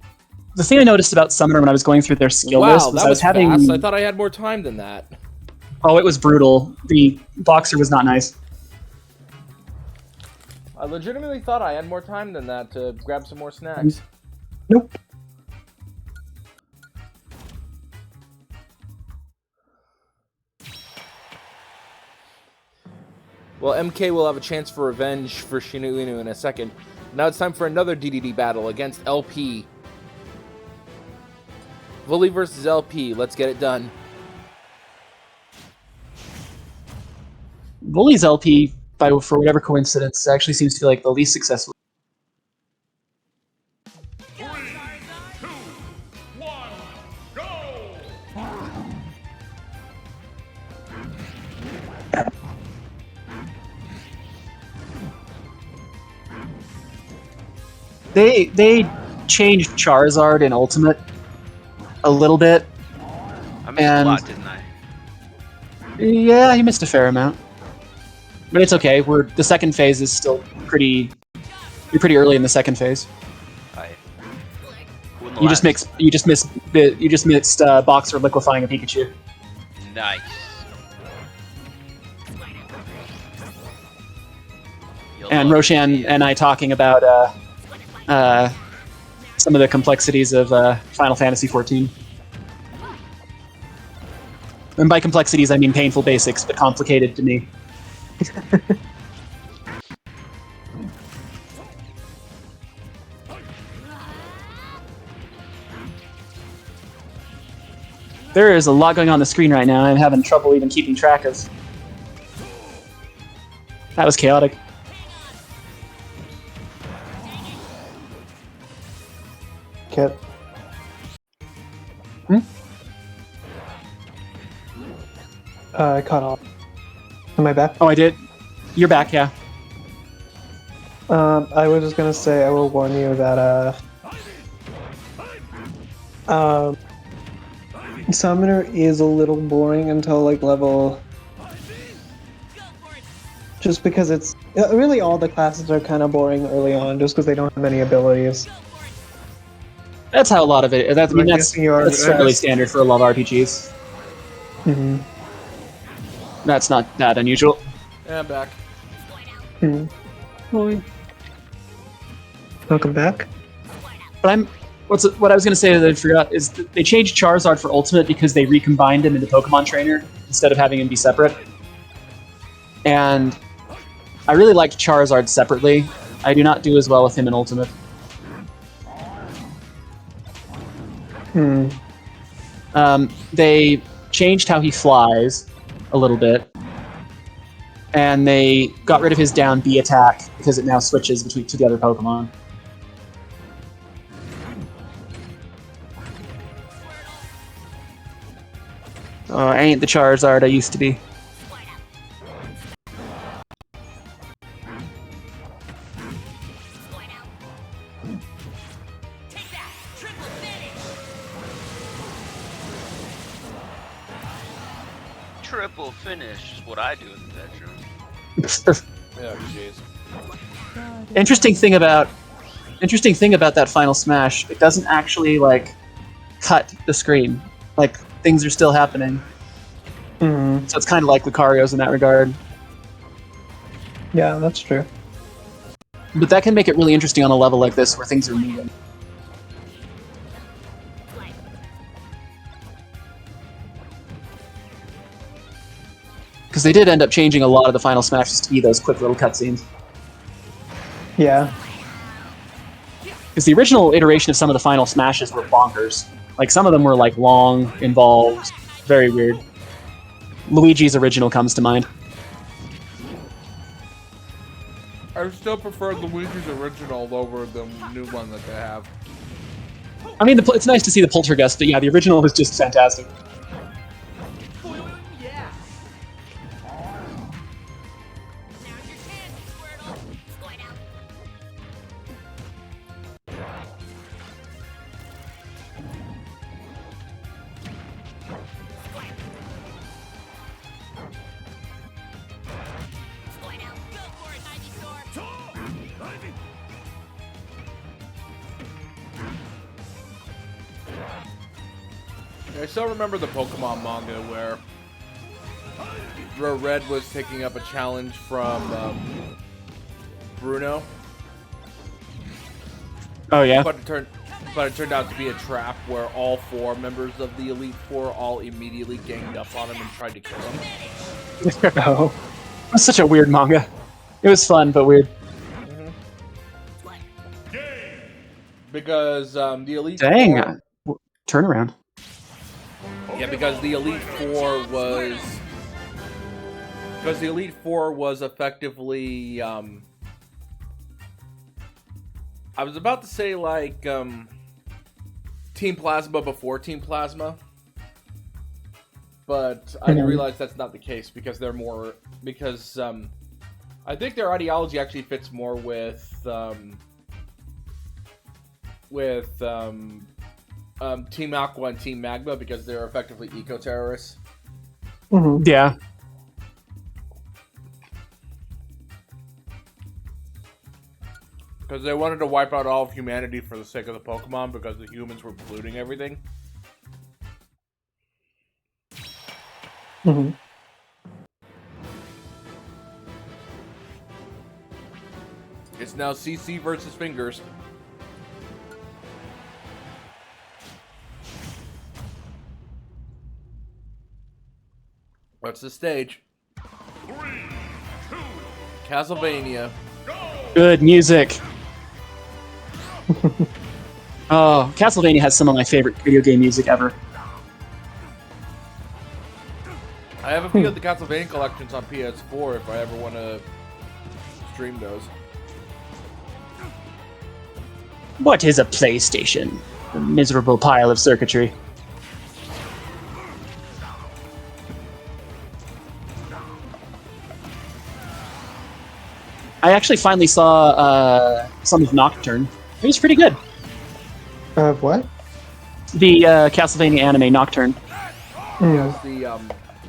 the thing I noticed about Summoner when I was going through their skill list was that was having. fast. I thought I had more time than that. Oh, it was brutal. The Boxer was not nice. I legitimately thought I had more time than that to grab some more snacks. Nope. Well, MK will have a chance for revenge for Shinu Inu in a second. Now it's time for another DDD battle against LP. Vully versus LP. Let's get it done. Vully's LP, for whatever coincidence, actually seems to be like the least successful. 3, 2, 1, go! They changed Charizard in Ultimate a little bit. I missed a lot, didn't I? Yeah, you missed a fair amount. But it's okay. The second phase is still pretty. You're pretty early in the second phase. You just missed Boxer liquefying a Pikachu. Nice. And Roshan and I talking about some of the complexities of Final Fantasy XIV. And by complexities, I mean painful basics, but complicated to me. There is a lot going on the screen right now. I'm having trouble even keeping track of. That was chaotic. Kit. I cut off. Am I back? Oh, I did. You're back, yeah. I was just gonna say, I will warn you that, Summoner is a little boring until, like, level... Just because it's... Really, all the classes are kind of boring early on, just because they don't have many abilities. That's how a lot of it... That's fairly standard for a lot of RPGs. Mm-hmm. That's not that unusual. Yeah, I'm back. Welcome back. But what I was going to say that I forgot is that they changed Charizard for Ultimate because they recombined him into Pokemon Trainer instead of having him be separate. And I really liked Charizard separately. I do not do as well with him in Ultimate. They changed how he flies a little bit. And they got rid of his down B attack because it now switches to the other Pokemon. Oh, I ain't the Charizard I used to be. Triple finish is what I do in the bedroom. Yeah, jeez. Interesting thing about that final smash, it doesn't actually like cut the screen. Like things are still happening. Mm-hmm. So it's kind of like Lucario's in that regard. Yeah, that's true. But that can make it really interesting on a level like this where things are moving. Because they did end up changing a lot of the final smashes to be those quick little cutscenes. Yeah. Because the original iteration of some of the final smashes were bonkers. Like some of them were like long, involved, very weird. Luigi's original comes to mind. I still prefer Luigi's original over the new one that they have. I mean, it's nice to see the Poltergust, but yeah, the original was just fantastic. I still remember the Pokemon manga where Red was taking up a challenge from Bruno. Oh yeah. But it turned out to be a trap where all 4 members of the Elite Four all immediately ganged up on him and tried to kill him. Oh. It was such a weird manga. It was fun, but weird. Because the Elite Dang. Four, Turnaround. yeah, because the Elite Four was effectively I was about to say like Team Plasma before Team Plasma, but I realized that's not the case because they're more I think their ideology actually fits more with Team Aqua and Team Magma because they're effectively eco-terrorists. Yeah. Because they wanted to wipe out all of humanity for the sake of the Pokemon because the humans were polluting everything. It's now CC versus Fingers. What's the stage? 3, 2, Castlevania. Good music. Oh, Castlevania has some of my favorite video game music ever. I have a few of the Castlevania collections on PS4 if I ever want to stream those. What is a PlayStation? A miserable pile of circuitry. I actually finally saw some of Nocturne. It was pretty good. What? The Castlevania anime Nocturne. Yes,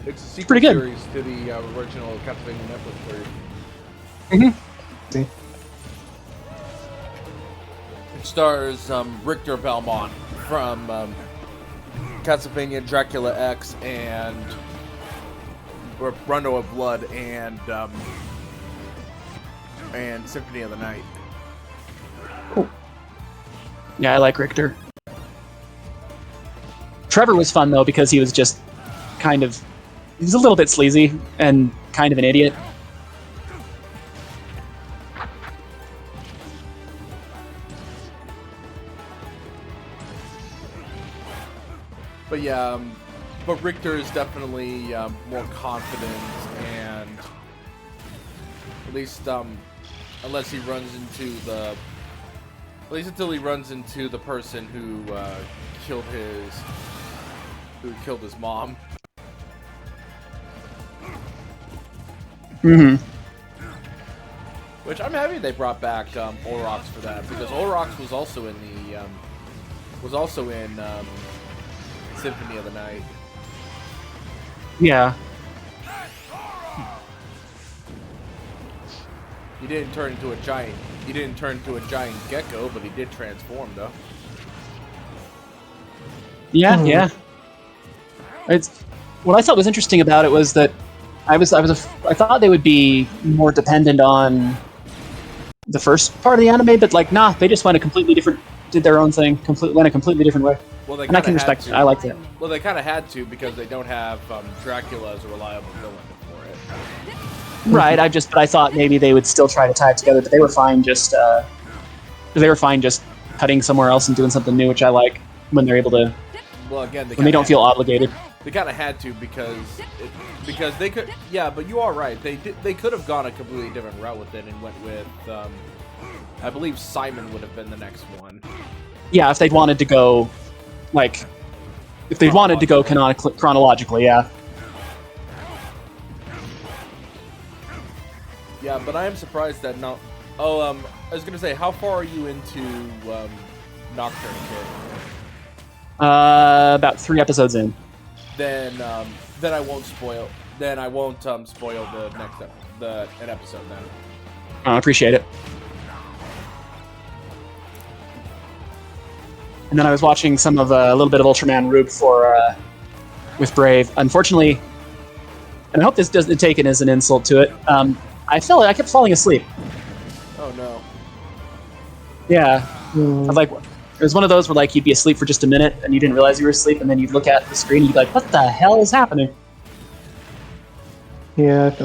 it's a sequel pretty good. series to the original Castlevania Netflix series. See. It stars Richter Belmont from Castlevania Dracula X and Rondo of Blood and Symphony of the Night. Cool. Yeah, I like Richter. Trevor was fun though because he was just kind of, he's a little bit sleazy and kind of an idiot. But yeah, but Richter is definitely more confident and at least unless he runs into the until he runs into the person who killed his mom. Which I'm happy they brought back Olrox for that because Olrox was also in Symphony of the Night. Yeah. He didn't turn into a giant gecko, but he did transform though. Yeah, yeah. It's what I thought was interesting about it was that I thought they would be more dependent on the first part of the anime, but like, nah, they just went did their own thing, went a completely different way. Well, and I can respect it. I like that. Well, they kind of had to because they don't have Dracula as a reliable villain for it. Right. I thought maybe they would still try to tie it together, but they were fine just cutting somewhere else and doing something new, which I like when they're able to. Well, again, when they don't feel obligated. They kind of had to because they could. Yeah, but you are right. They could have gone a completely different route with it and went with. I believe Simon would have been the next one. Yeah, if they'd wanted to go, chronologically, yeah. Yeah, but I am surprised that not. Oh, I was gonna say, how far are you into Nocturne, kid? About 3 episodes in. Then I won't spoil. Then I won't spoil the next an episode then. I appreciate it. And then I was watching some of a little bit of Ultraman Rube with Brave. Unfortunately, and I hope this doesn't take it as an insult to it. I kept falling asleep. Oh no. Yeah, it was one of those where you'd be asleep for just a minute and you didn't realize you were asleep, and then you'd look at the screen and you'd be like, "What the hell is happening?" Yeah.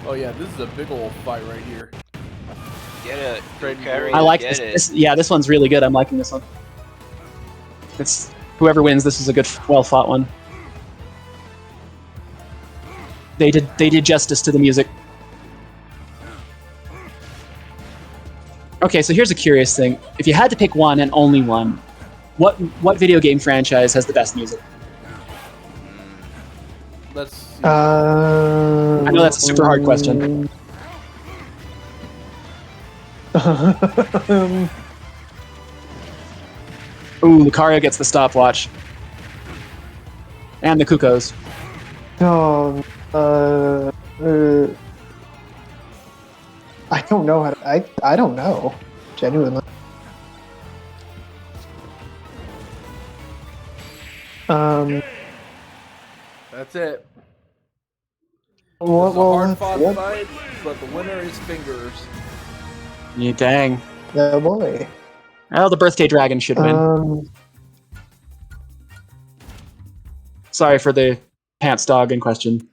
Oh yeah, this is a big old fight right here. Get it. Trade Carry I it, like get this. it. Yeah, this one's really good. I'm liking this one. It's whoever wins. This is a good, well fought one. They did justice to the music. Okay, so here's a curious thing. If you had to pick one and only one, what video game franchise has the best music? Let's see. I know that's a super hard question. Ooh, Lucario gets the stopwatch. And the Kukos. Oh, I don't know how to, I don't know. Genuinely. That's it. Well, It's a hard-fought fight, but the winner is Fingers. Yeah, dang. oh boy. Oh, the birthday dragon should win. Sorry for the pants dog in question.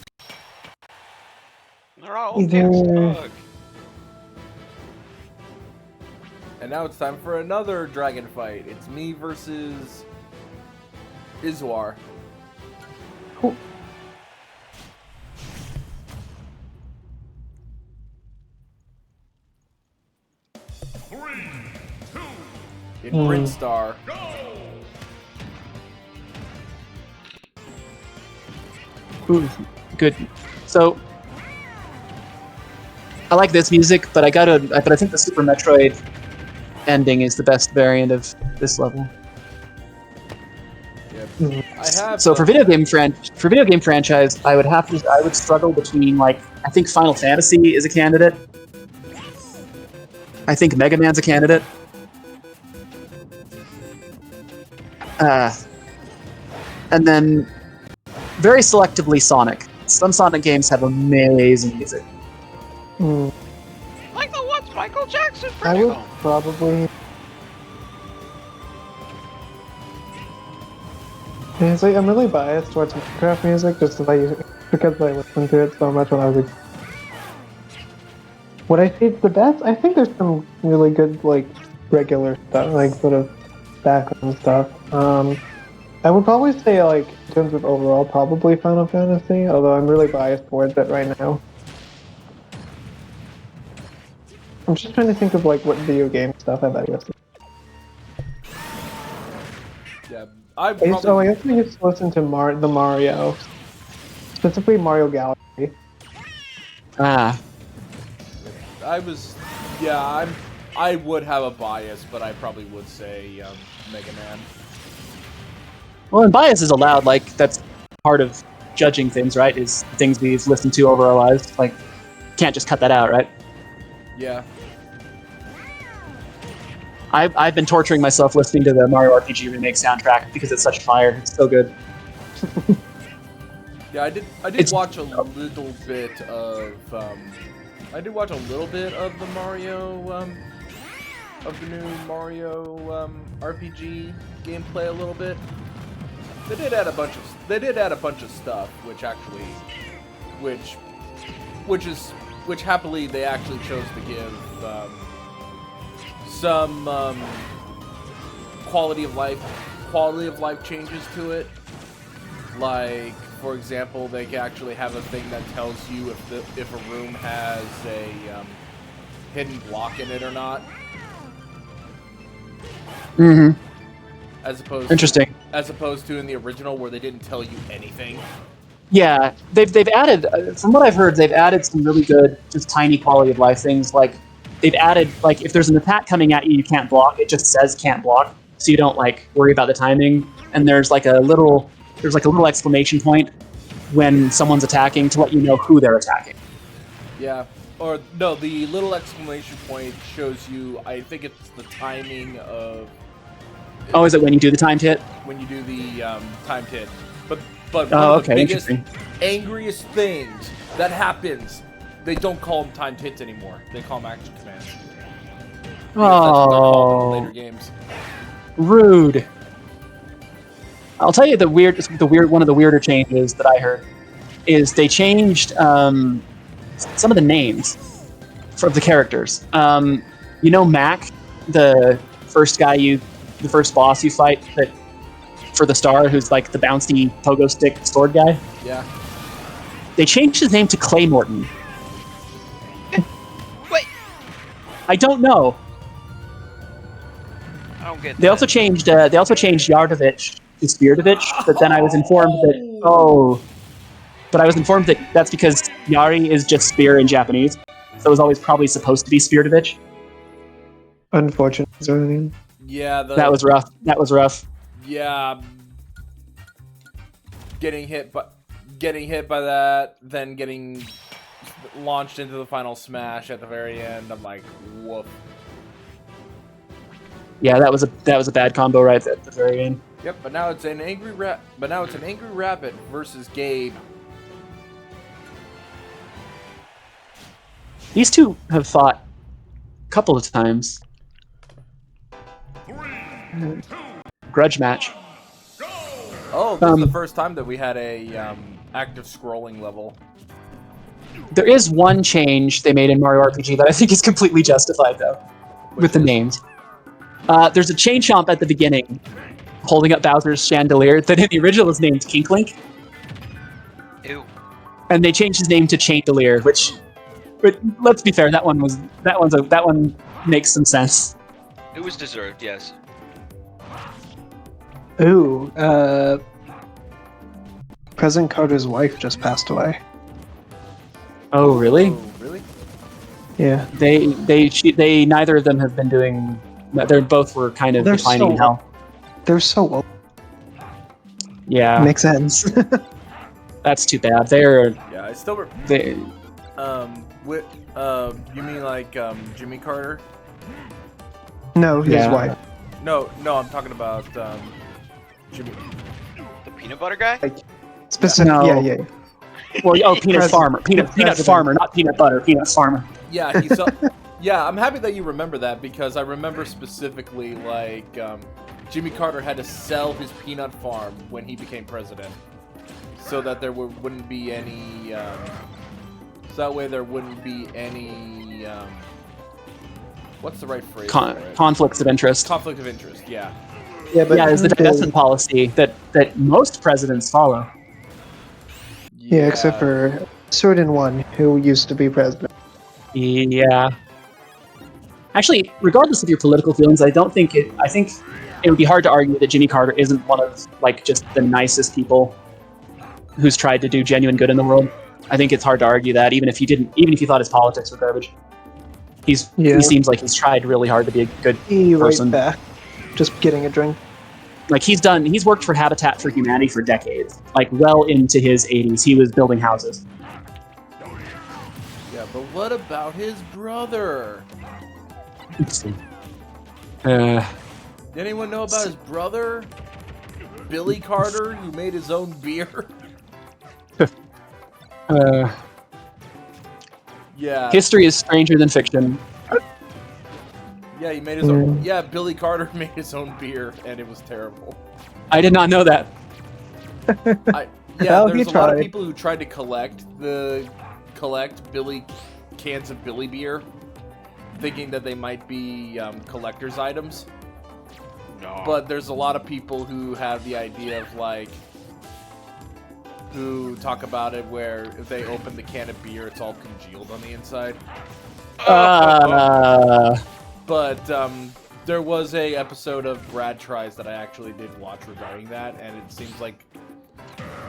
They're all pants dog. And now it's time for another dragon fight. It's me versus Izuar. Cool. In Brinstar. Ooh, good. So I like this music, but I think the Super Metroid ending is the best variant of this level. Yep. I have. So for video game franchise, I would struggle between, like, I think Final Fantasy is a candidate. I think Mega Man's a candidate. And then very selectively Sonic. Some Sonic games have amazing music. Like the ones Michael Jackson I would produced. probably. Honestly, I'm really biased towards Minecraft music just because I listened to it so much when I was a. What I think the best, I think there's some really good, like, regular stuff, like, sort of background stuff. I would probably say, like, in terms of overall, probably Final Fantasy, although I'm really biased towards it right now. I'm just trying to think of, like, what video game stuff I've ever listened to. Yeah, I I used to listen to the Mario, specifically Mario Galaxy. I would have a bias, but I probably would say Mega Man. Well, and bias is allowed. Like, that's part of judging things, right? Is things we've listened to over our lives. Like, can't just cut that out, right? Yeah. I've been torturing myself listening to the Mario RPG remake soundtrack because it's such fire. It's so good. Yeah, I did watch a little bit of the Mario of the new Mario RPG gameplay a little bit. They did add a bunch of stuff, which happily they actually chose to give some quality of life changes to it. Like, for example, they can actually have a thing that tells you if a room has a hidden block in it or not. Mm-hmm. Interesting. As opposed to in the original where they didn't tell you anything. Yeah, they've added, from what I've heard, they've added some really good, just tiny quality of life things. Like, they've added, like, if there's an attack coming at you, you can't block. It just says can't block, so you don't, like, worry about the timing. And there's like a little exclamation point when someone's attacking to let you know who they're attacking. Yeah. Or no, the little exclamation point shows you, I think it's the timing of. Oh, is it when you do the timed hit? When you do the timed hit. But one of the biggest, angriest things that happens, they don't call them timed hits anymore. They call them action commands. That's what they're called in later games. Rude. I'll tell you one of the weirder changes that I heard is they changed some of the names of the characters. You know Mac, the first boss you fight for the star, who's like the bouncy pogo stick sword guy. Yeah. They changed his name to Clay Morton. Wait. I don't know. I don't get They also changed Yardovich to Spiridovich, but then I was informed that that's because Yari is just spear in Japanese, so it was always probably supposed to be Spiridovich. Unfortunate. Yeah, That was rough. Yeah. Getting hit by that, then getting launched into the final smash at the very end. I'm like, whoop. Yeah, that was a bad combo right at the very end. Yep, but now it's an angry rabbit versus Gabe. These two have fought a couple of times. 3, 2, Grudge match. Oh, this is the first time that we had a active scrolling level. There is one change they made in Mario RPG that I think is completely justified, though, with the names. There's a chain chomp at the beginning, holding up Bowser's chandelier, that in the original is named Kinklink. Ew. And they changed his name to Chandelier, but let's be fair, that one makes some sense. It was deserved, yes. Ooh, President Carter's wife just passed away. Oh, really? Oh, really? Yeah. They neither of them have been doing. They both were kind of declining in health. They're so old. Yeah, Makes sense. that's too bad. Yeah, I still. They. You mean like Jimmy Carter? No, his Yeah. wife. No, I'm talking about Jimmy. The peanut butter guy? Specific. No. Yeah. Well, peanut farmer, peanut farmer, not peanut butter, peanut farmer. Yeah, yeah, I'm happy that you remember that because I remember specifically like Jimmy Carter had to sell his peanut farm when he became president, so that there wouldn't be any. So that way there wouldn't be any. What's the right phrase? for it? Conflicts of interest. Conflict of interest. Yeah. Yeah, but It's the divestment policy that most presidents follow. Yeah, except for certain one who used to be president. Yeah. Actually, regardless of your political feelings, I think it would be hard to argue that Jimmy Carter isn't one of just the nicest people who's tried to do genuine good in the world. I think it's hard to argue that, even if you thought his politics were garbage. He seems like he's tried really hard to be a good person. Right back. Just getting a drink. He's worked for Habitat for Humanity for decades. Well into his 80s, he was building houses. Yeah, but what about his brother? Did anyone know about his brother? Billy Carter, who made his own beer? Yeah. History is stranger than fiction. Yeah, he made his own. Yeah, Billy Carter made his own beer, and it was terrible. I did not know that. There's a lot of people who tried to collect Billy cans of Billy beer, thinking that they might be collector's items. No. But there's a lot of people who have the idea of who talk about it where if they open the can of beer, it's all congealed on the inside. But there was a episode of Brad Tries that I actually did watch regarding that, and it seems like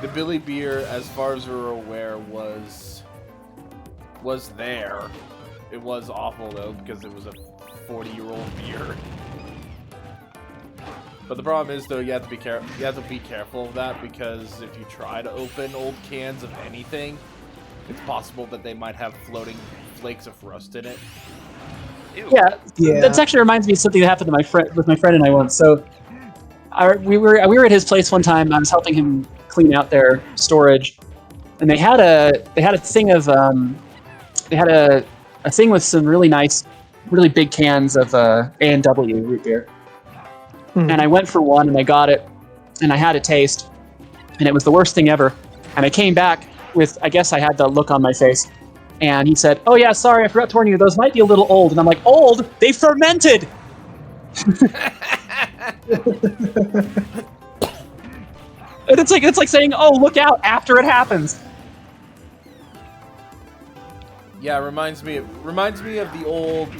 the Billy beer, as far as we're aware, was there. It was awful though because it was a 40-year-old beer. But the problem is though, you have to be careful of that because if you try to open old cans of anything, it's possible that they might have floating flakes of rust in it. Ew. Yeah, that actually reminds me of something that happened to my friend and I once. So, we were at his place one time. I was helping him clean out their storage, and they had a thing of they had a thing with some really nice, really big cans of A&W root beer. And I went for one, and I got it, and I had a taste, and it was the worst thing ever. And I came back with, I guess I had the look on my face, And he said, "Oh yeah, sorry, I forgot to warn you. Those might be a little old." And I'm like, "Old? They fermented." And it's like saying, "Oh, look out!" after it happens. Yeah, it reminds me of the old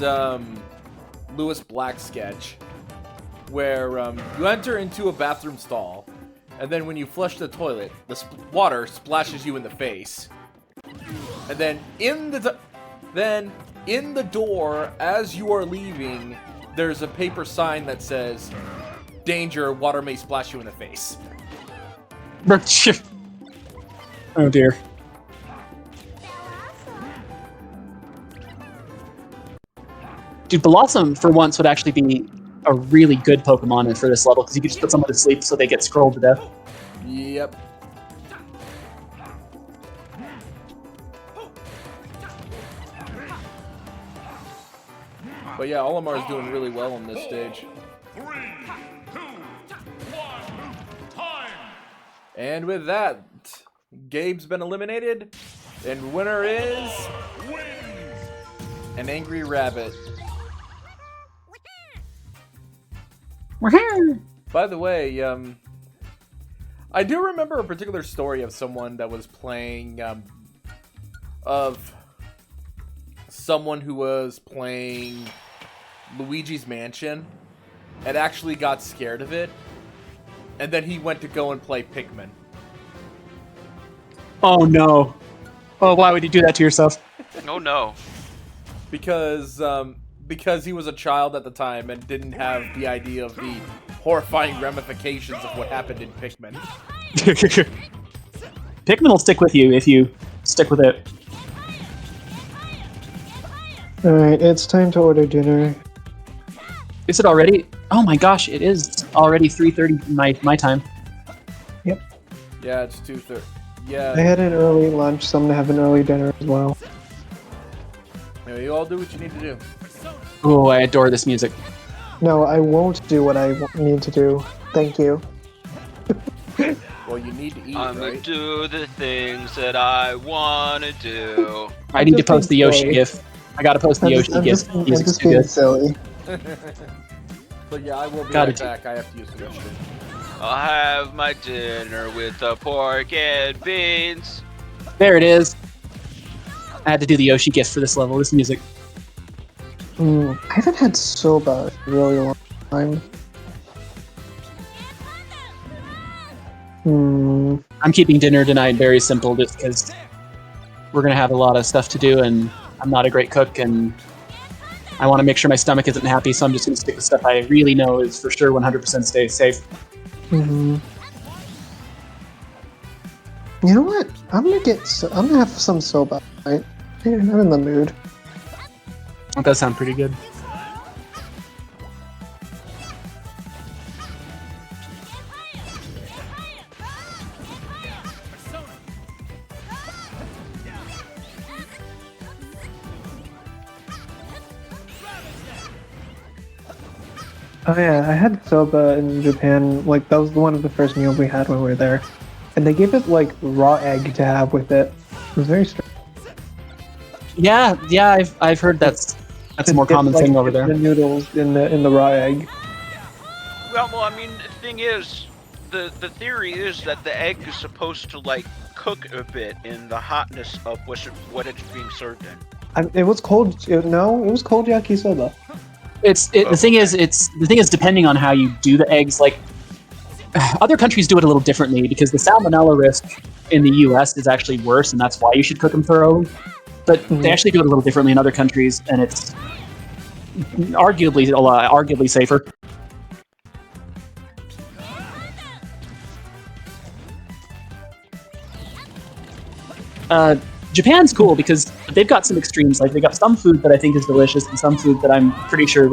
Lewis Black sketch, where you enter into a bathroom stall, and then when you flush the toilet, the water splashes you in the face, and then in the door as you are leaving, there's a paper sign that says, "Danger! Water may splash you in the face." Oh dear. Dude, Blossom, for once, would actually be a really good Pokemon for this level, because you could just put someone to sleep so they get scrolled to death. Yep. But yeah, Olimar is doing really well on this stage. 3, 2, 1, time! And with that, Gabe's been eliminated, and winner is an angry rabbit. By the way, I do remember a particular story of someone that was playing, of someone who was playing Luigi's Mansion and actually got scared of it, and then he went to go and play Pikmin. Oh no. Oh, why would you do that to yourself? Oh no. Because he was a child at the time and didn't have the idea of the horrifying ramifications of what happened in Pikmin. Pikmin will stick with you if you stick with it. Alright, it's time to order dinner. Is it already? Oh my gosh, it is already 3:30 my time. Yep. Yeah, it's 2:30. Yeah. I had an early lunch, so I'm gonna have an early dinner as well. Yeah, you all do what you need to do. Oh, I adore this music. No, I won't do what I need to do. Thank you. Well, you need to eat, I'm gonna right? do the things that I wanna do. I need to just post the being Yoshi silly. gif. I gotta post the Yoshi gif. I'm Music's just too being good. silly. But yeah, I will be Gotta right back. I have to use the restroom. I'll have my dinner with the pork and beans. There it is. I had to do the Yoshi gif for this level. This music. I haven't had soba in a really long time. I'm keeping dinner tonight very simple, just because we're gonna have a lot of stuff to do, and I'm not a great cook, and I want to make sure my stomach isn't happy, so I'm just gonna stick with stuff I really know is for sure 100% stay safe. You know what? I'm gonna have some soba. Right? Yeah, I'm in the mood. That does sound pretty good. Oh yeah, I had soba in Japan. Like that was one of the first meals we had when we were there, and they gave it like raw egg to have with it. It was very strange. Yeah, I've heard that's a more common thing over there. The noodles in the raw egg. Well, I mean, the thing is, the theory is that the egg is supposed to like cook a bit in the hotness of what it's being served in. It was cold. It was cold yakisoba. The thing is depending on how you do the eggs, like other countries do it a little differently, because the salmonella risk in the US is actually worse, and that's why you should cook them thoroughly. But they actually do it a little differently in other countries, and it's arguably safer. Japan's cool because they've got some extremes. Like they got some food that I think is delicious, and some food that I'm pretty sure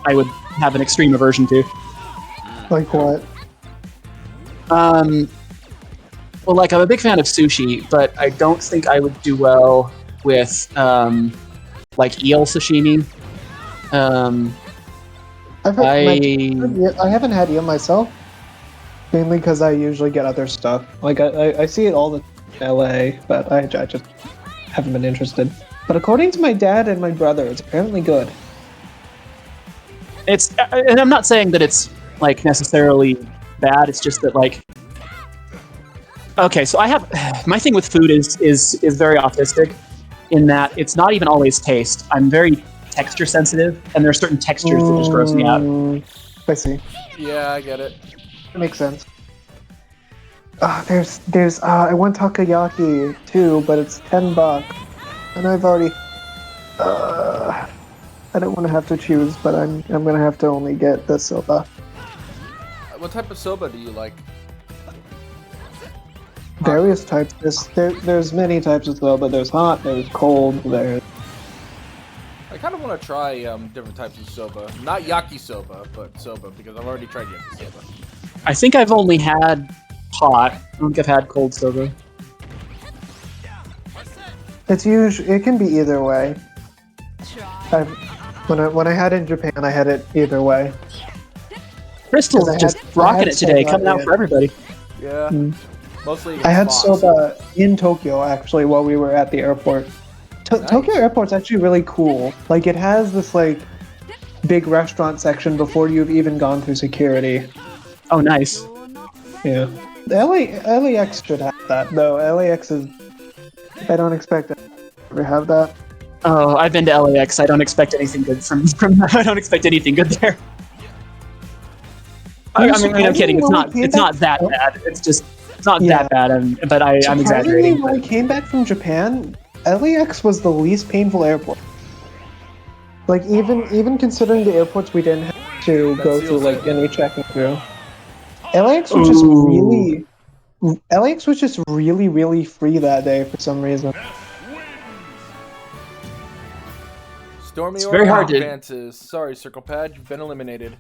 I would have an extreme aversion to. Like what? Well, like I'm a big fan of sushi, but I don't think I would do well with like eel sashimi. I haven't had eel myself, mainly because I usually get other stuff. Like I see it all the LA, but I just haven't been interested. But according to my dad and my brother, it's apparently good. It's, and I'm not saying that it's like necessarily bad. It's just that like, okay, so I have my thing with food is very autistic, in that it's not even always taste. I'm very texture sensitive, and there are certain textures that just gross me out. I see. Yeah, I get it. That makes sense. There's I want takoyaki too, but it's $10, and I've already. I don't want to have to choose, but I'm gonna have to only get the soba. What type of soba do you like? Various types. There's many types of soba. There's hot. There's cold. There's. I kind of want to try different types of soba. Not yakisoba, but soba, because I've already tried yakisoba. I think I've only had hot. I don't think I've had cold soba. It's usually it can be either way. When I had it in Japan, I had it either way. Crystal's just rocking it today, coming out for everybody. Yeah. Mostly. I had Fox. soba in Tokyo actually while we were at the airport. Nice. Tokyo Airport's actually really cool. Like it has this like big restaurant section before you've even gone through security. Oh, nice. Yeah. The LAX should have that though. LAX is. I don't expect it to ever have that. Oh, I've been to LAX. I don't expect anything good from I don't expect anything good there. I mean, I'm kidding. It's not that bad. It's not that bad. But I'm exaggerating. When we came back from Japan, LAX was the least painful airport. Like even considering the airports we didn't have to go through like any checking through. LAX was just really free that day for some reason. Stormy It's very hard to- advances. Sorry, Circle Pad, you've been eliminated.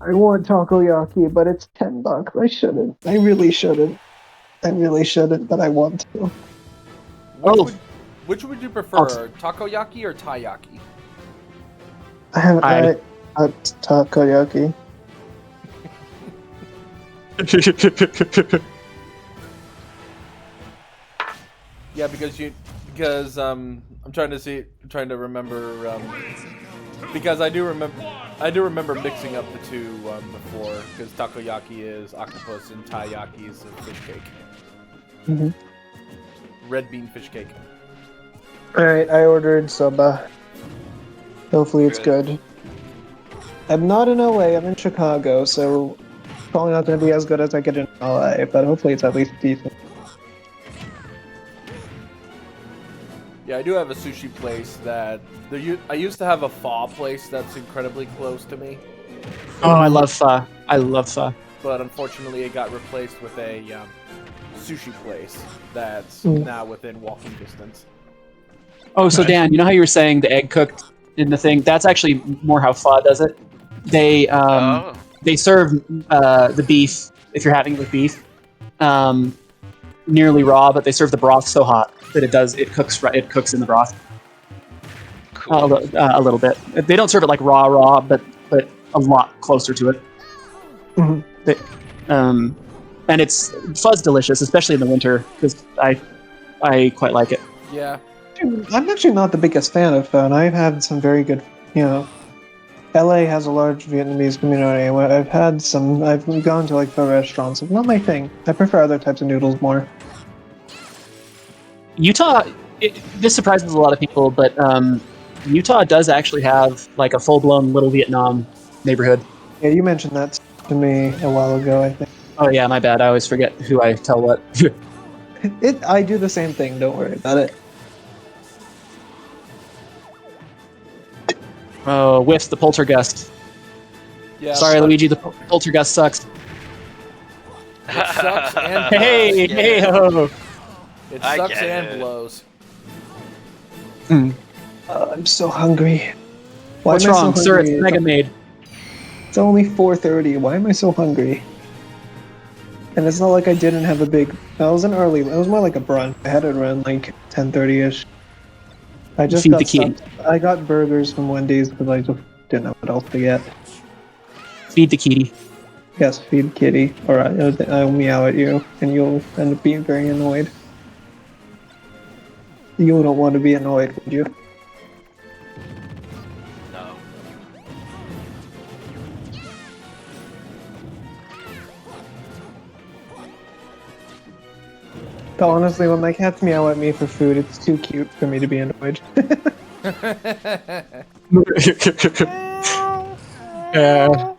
I want takoyaki, but it's $10. I shouldn't. I really shouldn't. But I want to. Which would you prefer, takoyaki or taiyaki? I haven't had takoyaki. Yeah, because I'm trying to remember because I do remember mixing up the two before, because takoyaki is octopus and taiyaki is a fish cake. Mm-hmm. Red bean fish cake. Alright, I ordered soba. Hopefully it's good. I'm not in LA, I'm in Chicago, so probably not going to be as good as I get in LA, but hopefully it's at least decent. Yeah, I do have a sushi place that I used to have a pho place that's incredibly close to me. Oh, I love pho. I love pho. But unfortunately, it got replaced with a sushi place that's now within walking distance. Oh, so Dan, you know how you were saying the egg cooked in the thing? That's actually more how pho does it. They serve the beef, if you're having it with beef, nearly raw, but they serve the broth so hot that it cooks in the broth. Cool. A little bit. They don't serve it like raw, but a lot closer to it. Mm-hmm. And pho's delicious, especially in the winter, because I quite like it. Yeah. I'm actually not the biggest fan of pho, and I've had some very good, LA has a large Vietnamese community. I've gone to like pho restaurants. It's not my thing. I prefer other types of noodles more. Utah, this surprises a lot of people, but Utah does actually have like a full-blown Little Vietnam neighborhood. Yeah, you mentioned that to me a while ago, I think. Oh yeah, my bad. I always forget who I tell what. I do the same thing. Don't worry about it. Oh, whiffs the poltergeist. Yeah. Sorry, Luigi. The poltergeist sucks. It sucks and Hey, hey ho! It I sucks get and it. blows. I'm so hungry. Why What's am I so wrong, sir? It's hungry? Mega Maid. It's only 4:30. Why am I so hungry? And it's not like I didn't have a big. That was an early. It was more like a brunch. I had it around like 10:30ish. I just Feed got the kitty. I got burgers from Wendy's because I just didn't know what else to get. Feed the kitty. Yes, feed kitty, or I'll meow at you, and you'll end up being very annoyed. You wouldn't want to be annoyed, would you? No. But honestly, when my cats meow at me for food, it's too cute for me to be annoyed. Yeah.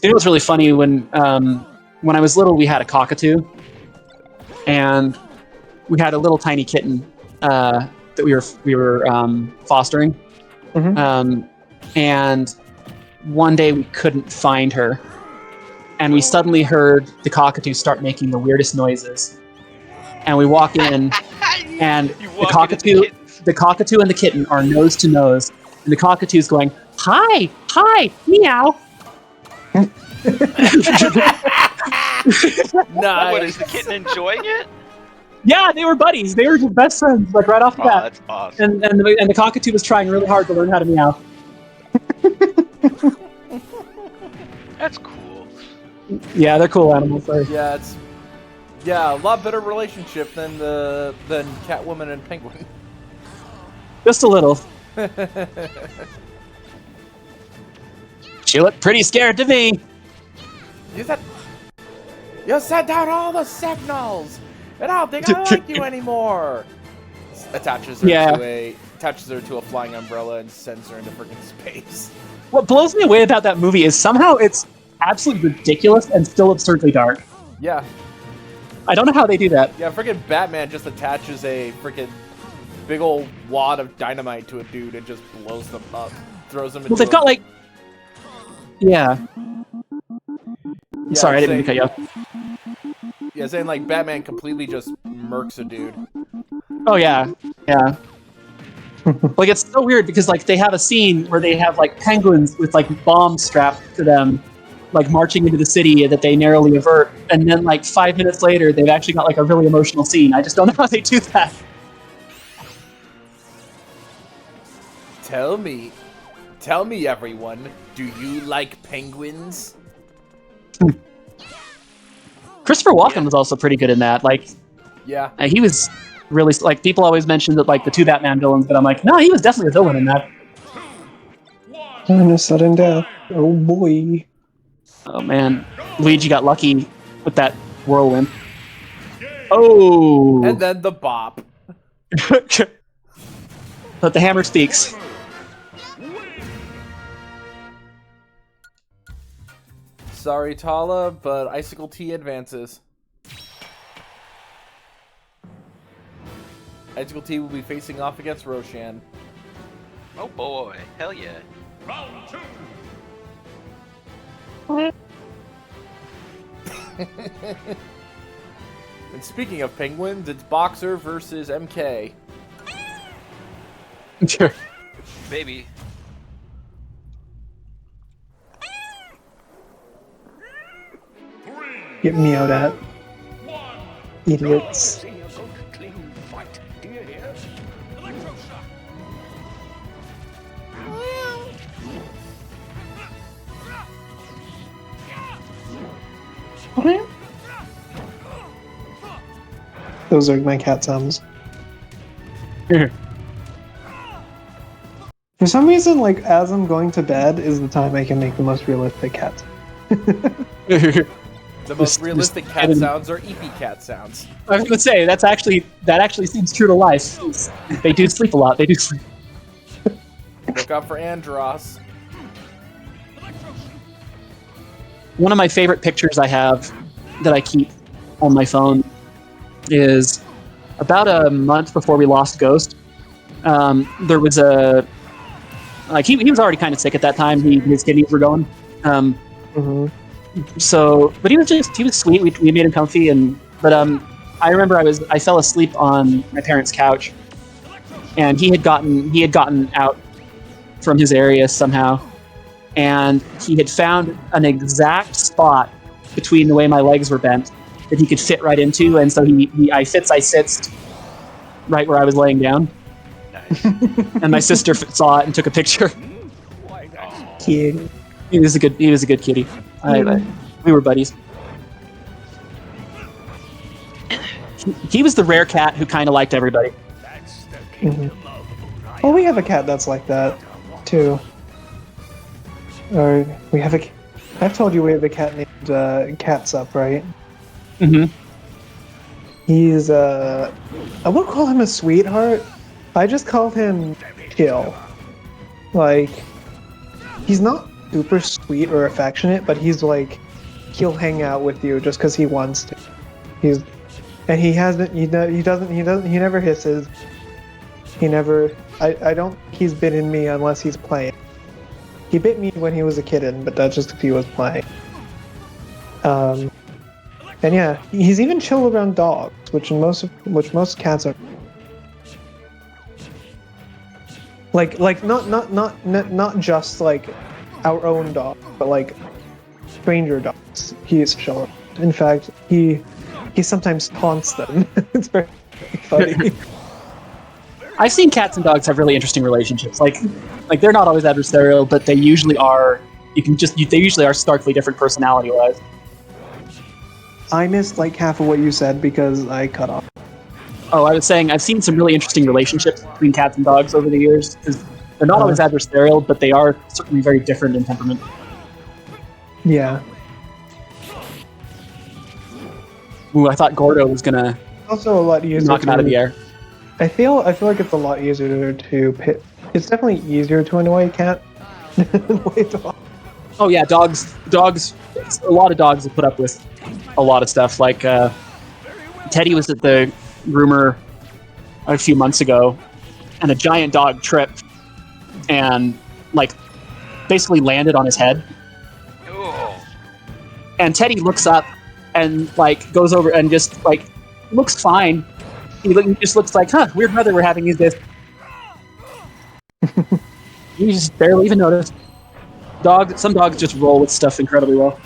It was really funny when I was little. We had a cockatoo, and we had a little tiny kitten that we were fostering. Mhm. And one day we couldn't find her, and we suddenly heard the cockatoo start making the weirdest noises. And we walk in, and the cockatoo and the kitten are nose to nose, and the cockatoo's going, "Hi, hi, meow." Nice. What, is the kitten enjoying it? Yeah, they were buddies. They were just best friends, like right off the Oh, bat. that's awesome. And the cockatoo was trying really hard to learn how to meow. That's cool. Yeah, they're cool animals. Sorry. Yeah, it's a lot better relationship than Catwoman and Penguin. Just a little. She looked pretty scared to me. You sent out all the signals, and I don't think I like you anymore. Attaches her to a flying umbrella and sends her into freaking space. What blows me away about that movie is somehow it's absolutely ridiculous and still absurdly dark. Yeah. I don't know how they do that. Yeah, freaking Batman just attaches a freaking big old wad of dynamite to a dude and just blows them up. Throws them into Well, they've got like... Yeah. Sorry, I didn't mean to cut you off. Yeah, saying like Batman completely just murks a dude. Oh, yeah. Yeah. Like, it's so weird because, like, they have a scene where they have, like, penguins with, like, bombs strapped to them, like, marching into the city that they narrowly avert. And then, like, 5 minutes later, they've actually got, like, a really emotional scene. I just don't know how they do that. Tell me, everyone, do you like penguins? Christopher Walken was also pretty good in that. Like, Yeah. he was really, like, people always mention that, like, the two Batman villains, but I'm like, no, he was definitely a villain in that. And a sudden death. Oh boy. Oh, man. Luigi got lucky with that whirlwind. Oh! And then the bop. But the hammer speaks. Sorry, Tala, but Icicle T advances. Icicle T will be facing off against Roshan. Oh boy, hell yeah. Round 2. And speaking of penguins, it's Boxer versus MK. Sure. Baby. Get meowed at. Idiots. Those are my cat sounds. For some reason, like, as I'm going to bed is the time I can make the most realistic cat. The most realistic cat sounds are EP cat sounds. I was gonna say that actually seems true to life. They do sleep a lot. They do sleep. Look out for Andros. One of my favorite pictures I have that I keep on my phone is about a month before we lost Ghost. There was a he was already kind of sick at that time. His kidneys were going. So, but he was sweet. We made him comfy, but I remember I fell asleep on my parents' couch, and he had gotten out from his area somehow, and he had found an exact spot between the way my legs were bent that he could fit right into, and so I sitsed right where I was laying down. Nice. And my sister saw it and took a picture. Cute. He was a good kitty. We were buddies. he was the rare cat who kind of liked everybody. Well, we have a cat that's like that too. Or we have a. I've told you we have a cat named Cat's Up, right? Mm-hmm. He's I won't call him a sweetheart. I just call him chill. Like, he's not super sweet or affectionate, but he's like, he'll hang out with you just because he wants to. And he hasn't. He never hisses. He never. I don't. He's bitten me unless he's playing. He bit me when he was a kitten, but that's just if he was playing. And yeah, he's even chill around dogs, which most cats are. Like not just like our own dog, but like stranger dogs. He is chill. In fact, he sometimes taunts them. It's very funny. I've seen cats and dogs have really interesting relationships. Like they're not always adversarial, but they usually are. They usually are starkly different personality-wise. I missed like half of what you said because I cut off. Oh, I was saying I've seen some really interesting relationships between cats and dogs over the years. Because they're not always adversarial, but they are certainly very different in temperament. Yeah. Ooh, I thought Gordo was gonna Also a lot easier. knock him out of the air. I feel like it's a lot easier to pit. It's definitely easier to annoy a cat than annoy a dog. Oh yeah, dogs. A lot of dogs have put up with a lot of stuff. Like Teddy was at the groomer a few months ago, and a giant dog tripped and like basically landed on his head. Oh. And Teddy looks up and like goes over and just like looks fine. He just looks like, huh, weird weather we're having these days. You just barely even notice. Some dogs just roll with stuff incredibly well.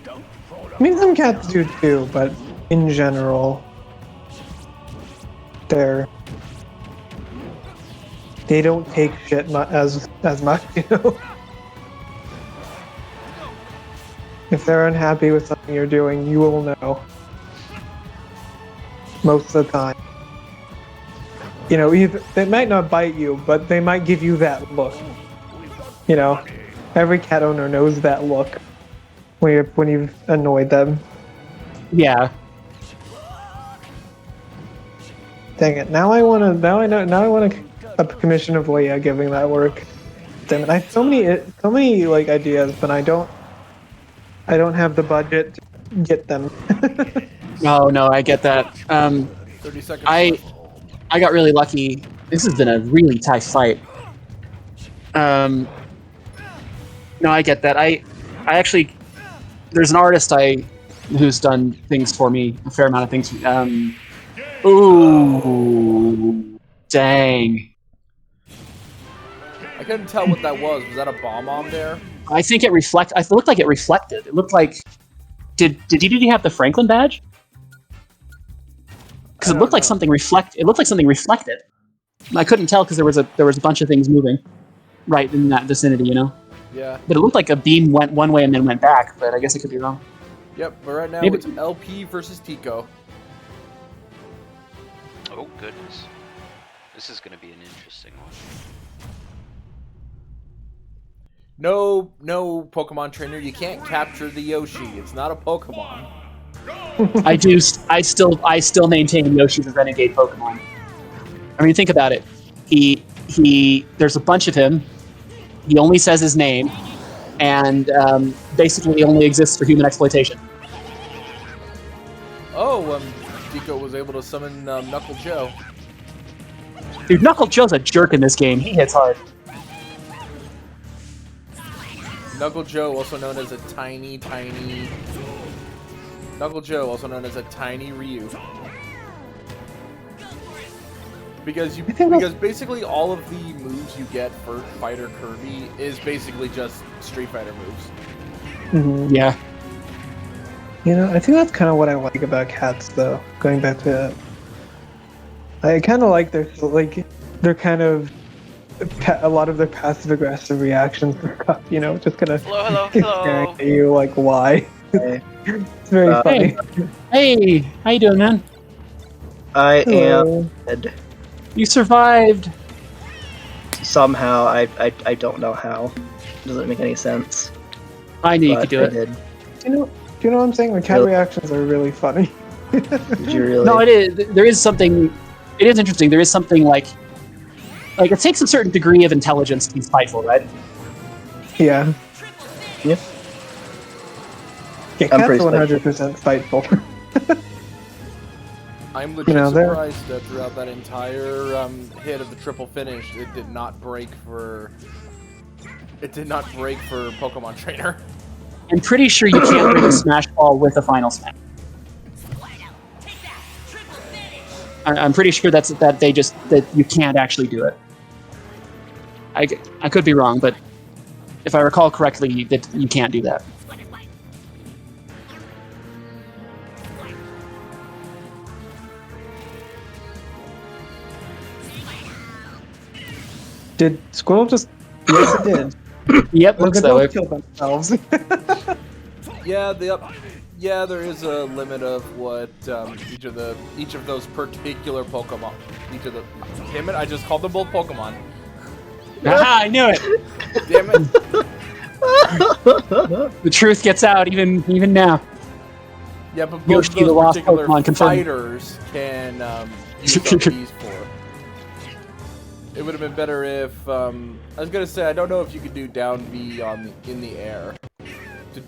I mean, some cats do too, but in general, they don't take shit as much, you know. If they're unhappy with something you're doing, you will know. Most of the time. You know, they might not bite you, but they might give you that look. You know, every cat owner knows that look when you've annoyed them. Yeah. Dang it! Now I want a commission of Leia giving that work. Damn it! I have so many like ideas, but I don't have the budget to get them. No, I get that. 30 seconds. I got really lucky. This has been a really tight fight. No, I get that. I actually, there's an artist who's done things for me, a fair amount of things. Ooh, dang. I couldn't tell what that was. Was that a bomb on there? I think it looked like it reflected. It looked like. Did DDD have the Franklin badge? Because it looked like something reflected. It looked like something reflected. I couldn't tell because there was a bunch of things moving, right in that vicinity, you know. Yeah. But it looked like a beam went one way and then went back. But I guess I could be wrong. Yep. But right now Maybe. it's LP versus Tico. Oh goodness. This is going to be an interesting one. No, Pokemon trainer, you can't capture the Yoshi. It's not a Pokemon. I still maintain Yoshi's a renegade Pokemon. I mean, think about it. There's a bunch of him. He only says his name, and basically only exists for human exploitation. Oh, Tico was able to summon Knuckle Joe. Dude, Knuckle Joe's a jerk in this game. He hits hard. Knuckle Joe, also known as a tiny Knuckle Joe, also known as a tiny Ryu. Because basically all of the moves you get for Fighter Kirby is basically just Street Fighter moves. Mm-hmm. Yeah. You know, I think that's kind of what I like about cats, though. Going back to, I kind of like they're kind of a lot of their passive aggressive reactions. You know, just kind of Hello. staring at you like, why? It's very funny. Hey, how you doing, man? I Hello. am dead. You survived. Somehow. I don't know how. Doesn't make any sense. I knew you But could do I it. did. Do you know what I'm saying? The cat Really? reactions are really funny. Did you really? No, it is. There is something. It is interesting. There is something like it takes a certain degree of intelligence to be spiteful, right? Yeah. Yep. Yeah, I'm cats pretty are 100% spiteful. I'm legit they're- surprised that throughout that entire hit of the triple finish, it did not break for. It did not break for Pokemon Trainer. I'm pretty sure you can't bring a Smash Ball with a Final Smash. I'm pretty sure that you can't actually do it. I could be wrong, but if I recall correctly, that you can't do that. Did Squirtle just... Yes, it did. Yep, Look looks at that those way. kill themselves. Yeah, there is a limit of what each of those particular Pokemon. Damn it! I just called them both Pokemon. Aha, I knew it. Damn it! The truth gets out even now. Yeah, but both Yoshi, of the those lost particular Pokemon, confirmed. fighters can use these for. It would have been better if I was gonna say I don't know if you could do down B in the air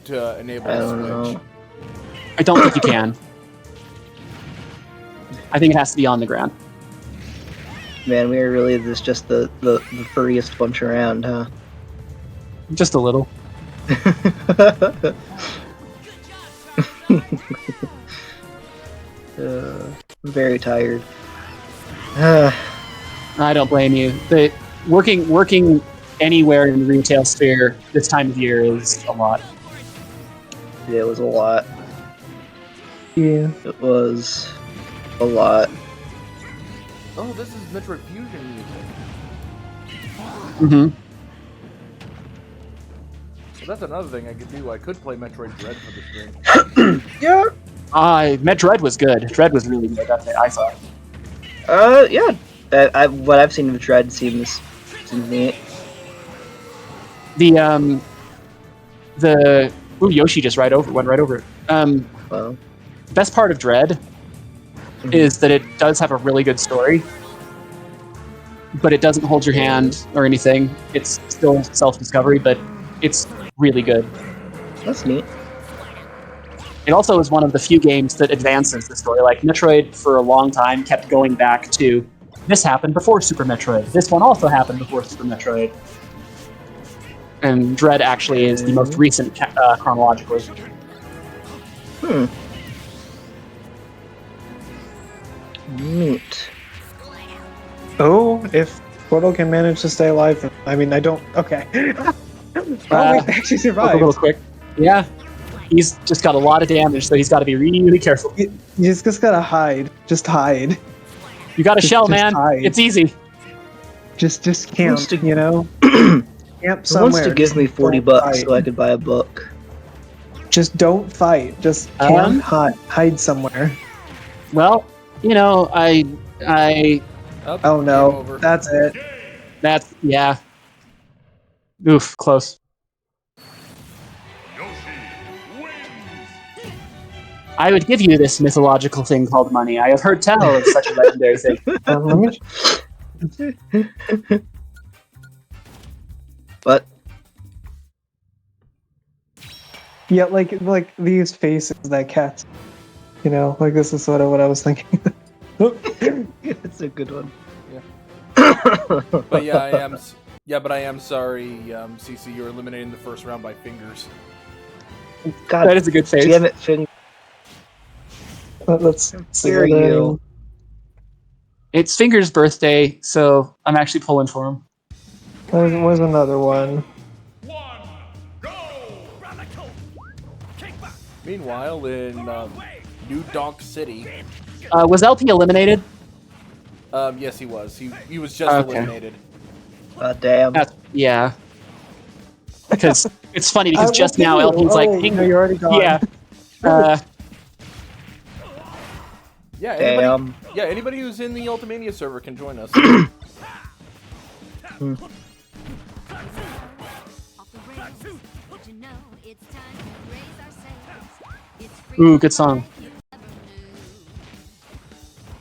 to enable I the don't switch. know. I don't think you can. I think it has to be on the ground. Man, we are really just the furriest bunch around, huh? Just a little. I'm very tired. I don't blame you. The working anywhere in the retail sphere this time of year is a lot. Yeah, it was a lot. Yeah. It was a lot. Oh, this is Metroid Fusion music. Mm-hmm. So that's another thing I could do. I could play Metroid Dread for the stream. Yeah. Dread was good. Dread was really good. That's it. I thought. Yeah. What I've seen of Dread seems neat. Ooh, Yoshi just went right over it. Well, Best part of Dread is that it does have a really good story, but it doesn't hold your hand or anything. It's still self-discovery, but it's really good. that's neat. It also is one of the few games that advances the story. Like, Metroid, for a long time, kept going back to, this happened before Super Metroid. This one also happened before Super Metroid. And Dread actually is the most recent chronologically. Neat. Oh, if Squirtle can manage to stay alive, I mean, I don't... Okay. Oh, wait, actually A survived. little quick. Yeah. He's just got a lot of damage, so he's got to be really careful. You just gotta hide. Just hide. You got a shell, just man. hide. It's easy. Just camp, wants to- you know? Camp Who somewhere. wants to give me Just 40 don't bucks fight. so I could buy a book? Just don't fight. Just camp, hide somewhere. Well, you know, I Oh Game no, over. that's it. that's yeah. Oof, close. Yoshi wins. I would give you this mythological thing called money. I have heard tell of such a legendary thing. Let me... But Yeah, like these faces that cats. You know, like this is sort of what I was thinking. it's a good one. But yeah, I am. But I am sorry, CC. You're eliminating the first round by fingers. God That is a good face. damn it, Finn. Let's see. Where are you? It's Finger's birthday, so I'm actually pulling for him. Where's another one? Meanwhile, in New Donk City, Was LP eliminated? yes, he was. He was just Okay. eliminated. Damn. Yeah. Because it's funny because just Look at now you. LP's Oh, like, wait, "Ping-" no, you're already gone. yeah. Yeah, anybody, Damn. yeah, anybody who's in the Ultimania server can join us. Off the rails. But you know it's time to raise our sails. It's free. Ooh, good song.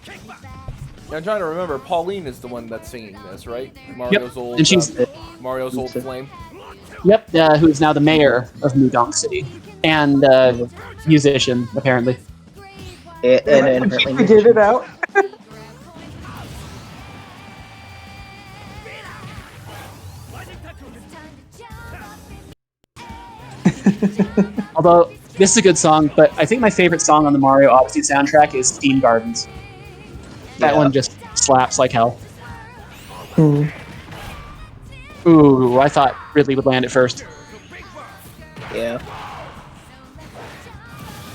Yeah, I'm trying to remember. Pauline is the one that's singing this, right? Mario's old. And she's Mario's old flame. Yep, who's now the mayor of New Donk City and musician apparently. And We apparently figured it out. Although this is a good song, but I think my favorite song on the Mario Odyssey soundtrack is Steam Gardens. That Yeah. one just slaps like hell. Hmm. Ooh, I thought Ridley would land it first. Yeah.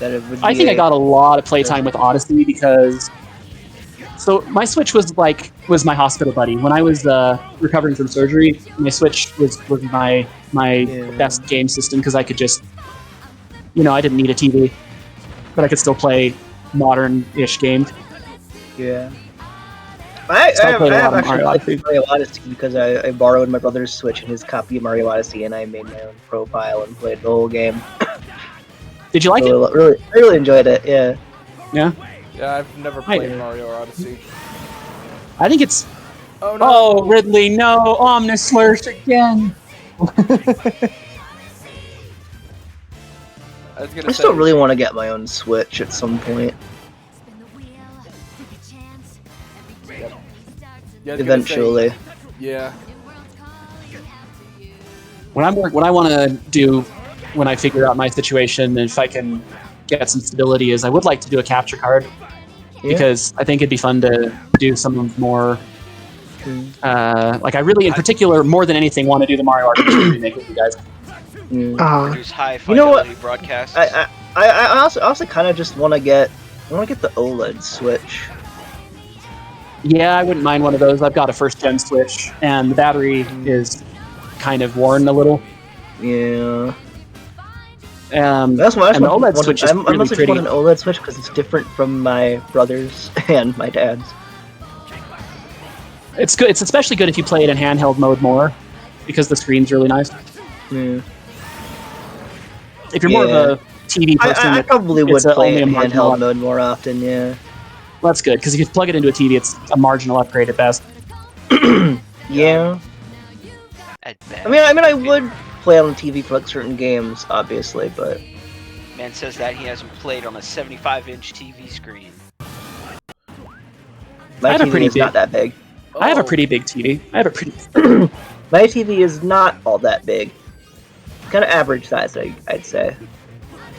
That it would I be think I a- got a lot of playtime with Odyssey because. So my Switch was my hospital buddy. When I was recovering from surgery, my Switch was my best game system because I could just, I didn't need a TV, but I could still play modern-ish games. Yeah. I So I have played a lot of actually Mario played Odyssey. Mario Odyssey because I borrowed my brother's Switch and his copy of Mario Odyssey, and I made my own profile and played the whole game. Did you like it? I really enjoyed it. Yeah. Yeah. Yeah, I've never I played did. Mario Odyssey. I think it's. Oh no! Oh, Ridley, no! Omnislurch again! I was gonna I say. still really want to get my own Switch at some point. Spin the wheel. Take a chance. Every Yep. day starts a Yeah, I was gonna say, Eventually. yeah. new world's calling out to you. What I want to do when I figure out my situation and if I can get some stability is I would like to do a capture card because I think it'd be fun to do some more. Like I really, in particular, more than anything, want to do the Mario RPG remake with you guys. Produce high You know what? fidelity broadcasts. I also kind of just want to get the OLED Switch. Yeah, I wouldn't mind one of those. I've got a first gen Switch, and the battery is kind of worn a little. Yeah. And That's why the OLED Switch is I really mostly pretty. want an OLED Switch because it's different from my brother's and my dad's. It's good. It's especially good if you play it in handheld mode more, because the screen's really nice. Yeah. If you're more of a TV person, I probably would it's play only it a in marginal handheld mode more often. Yeah. Well, that's good because if you plug it into a TV, it's a marginal upgrade at best. Yeah. At best. I mean, I would play on the TV for like certain games, obviously, but Man says that he hasn't played on a 75-inch TV screen. my I have a TV pretty is big- not that big. I have a Oh. pretty big TV. My TV is not all that big. Kind of average size, I'd say.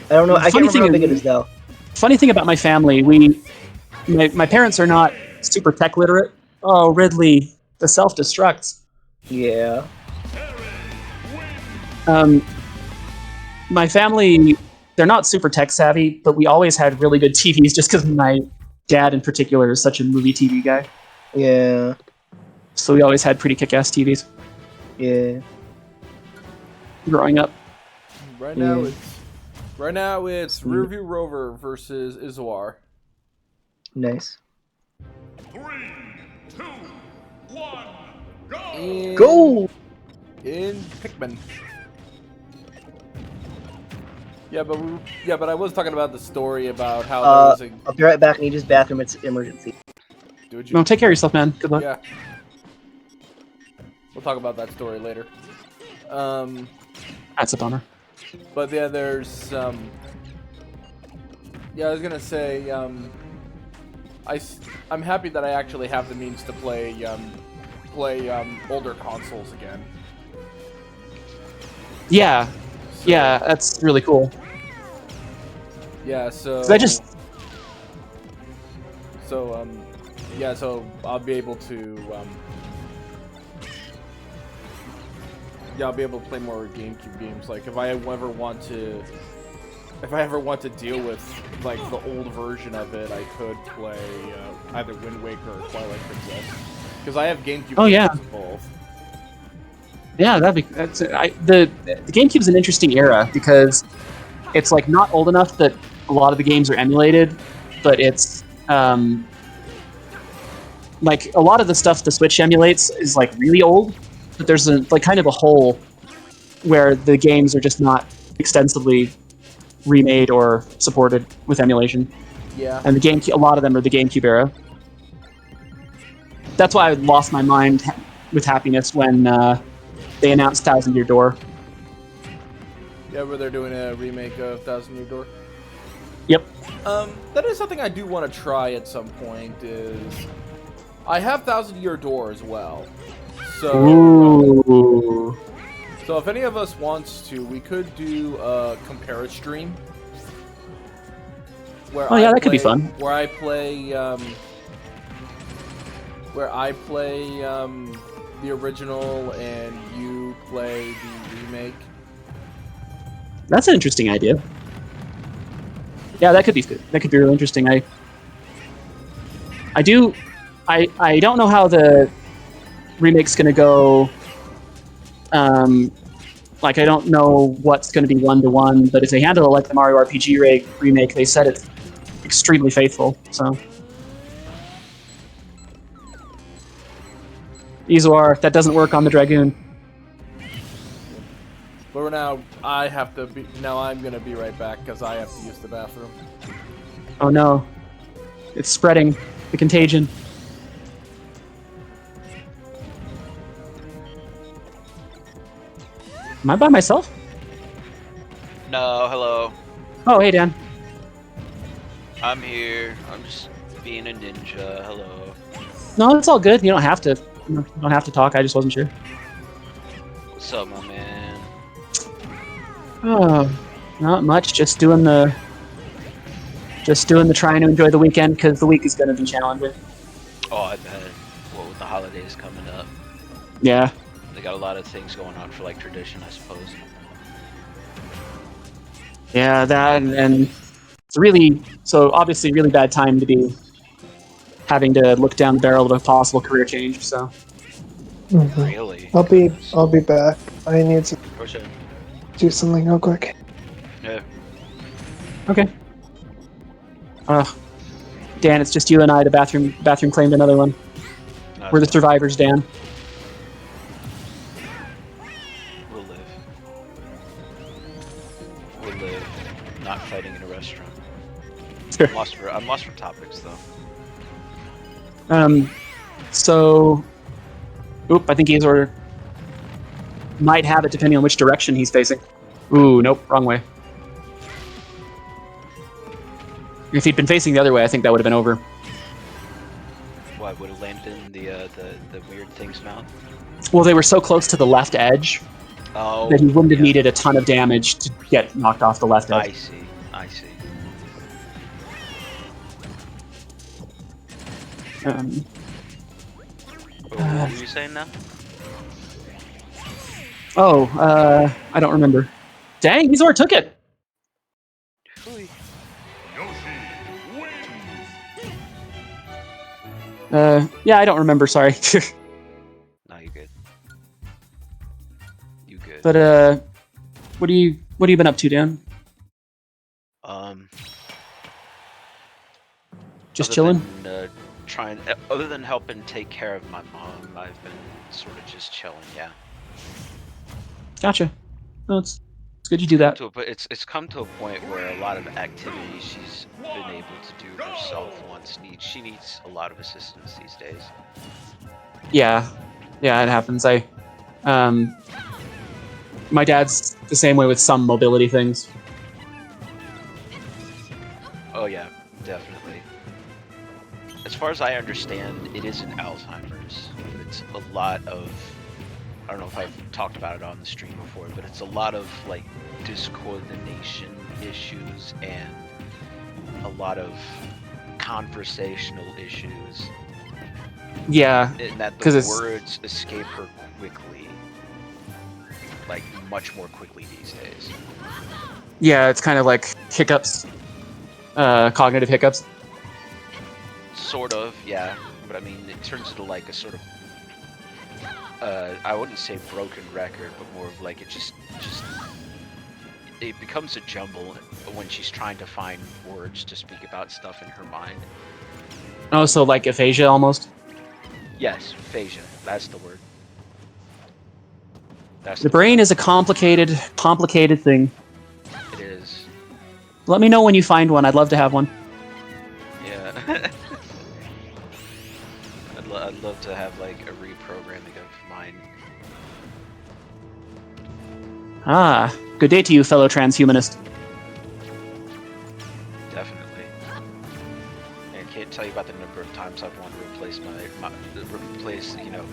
I don't know. I Funny can't remember thing how big is- it is though. Funny thing about my family, my parents are not super tech literate. Oh, Ridley, the self-destructs. Yeah. My family, they're not super tech savvy, but we always had really good TVs just because my dad in particular is such a movie TV guy. Yeah. So we always had pretty kick-ass TVs Yeah. growing up. Right now it's Rearview Rover versus Izuar. Nice. 3, 2, 1, go! Go! In Pikmin. But I was talking about the story about how there was a I'll be right back. I need his bathroom. It's emergency. do what you No, take care of yourself, man. Good luck. Yeah. We'll talk about that story later. That's a bummer. But yeah, there's I was gonna say I'm happy that I actually have the means to play older consoles again. Yeah, yeah, that's really cool. Yeah, so 'Cause I just so I'll be able to I'll be able to play more GameCube games. Like if I ever want to deal with like the old version of it, I could play either Wind Waker or Twilight Princess because I have GameCube Oh, yeah. games of both. Yeah, the GameCube's an interesting era because it's like not old enough that a lot of the games are emulated, but it's like a lot of the stuff the Switch emulates is like really old, but there's kind of a hole where the games are just not extensively remade or supported with emulation. Yeah. And a lot of them are the GameCube era. That's why I lost my mind with happiness when they announced Thousand Year Door. Yeah, where they're doing a remake of Thousand Year Door. Yep. That is something I do want to try at some point. Is I have Thousand Year Door as well. So. Ooh. So if any of us wants to, we could do a compare stream. Where that could be fun. Where I play, the original and you play the remake. That's an interesting idea. Yeah, that could be good. That could be really interesting. I don't know how the remake's gonna go. Like, I don't know what's going to be 1-to-1, but if they handle it like the Mario RPG remake, they said it's extremely faithful, so. Izuar, that doesn't work on the Dragoon. But now, I'm going to be right back, because I have to use the bathroom. Oh no. It's spreading. The contagion. Am I by myself? No, hello. Oh, hey, Dan. I'm here. I'm just being a ninja. Hello. No, it's all good. You don't have to. You don't have to talk. I just wasn't sure. What's up, my man? Oh, not much. Just doing the trying to enjoy the weekend because the week is going to be challenging. Oh, I bet. Well, with the holidays coming up. Yeah. They got a lot of things going on for like tradition, I suppose. Yeah, that and it's obviously really bad time to be having to look down the barrel of a possible career change. So. Mm-hmm. Really? I'll be back. I need to do something real quick. Yeah. Okay. Dan, it's just you and I. The bathroom claimed another one. We're the survivors, Dan. We'll live. Not fighting in a restaurant. Sure. I'm lost for topics though. So, I think Azor might have it depending on which direction he's facing. Ooh, nope, wrong way. If he'd been facing the other way, I think that would have been over. Why would have landed in the weird thing's mouth? Well, they were so close to the left edge that he wouldn't have needed a ton of damage to get knocked off the left edge. I see. What were you saying now? I don't remember. Dang, Azor took it! Yeah, I don't remember, sorry. No, you good. You good. But, what have you been up to, Dan? Just chilling? Other than helping take care of my mom, I've been sort of just chilling, yeah. Gotcha. Well, it's good you do that. But it's come to a point where a lot of activities she's been able to do herself she needs a lot of assistance these days. Yeah, it happens. My dad's the same way with some mobility things. Oh yeah, definitely. As far as I understand, it isn't Alzheimer's. It's a lot of, I don't know if I've talked about it on the stream before, but it's a lot of like discoordination issues and a lot of conversational issues. Yeah, and that the words escape her quickly, like much more quickly these days. Yeah, it's kind of like hiccups, cognitive hiccups. Sort of, yeah. But I mean, it turns into like a sort of, I wouldn't say broken record, but more of like it just it becomes a jumble when she's trying to find words to speak about stuff in her mind. Oh, so like aphasia almost? Yes, aphasia. That's the word. That's The brain is a complicated thing. It is. Let me know when you find one. I'd love to have one. Yeah. I'd love to have like a reprogramming of mine. Ah, good day to you, fellow transhumanist. Definitely. I can't tell you about the number of times I've wanted to replace replace, you know,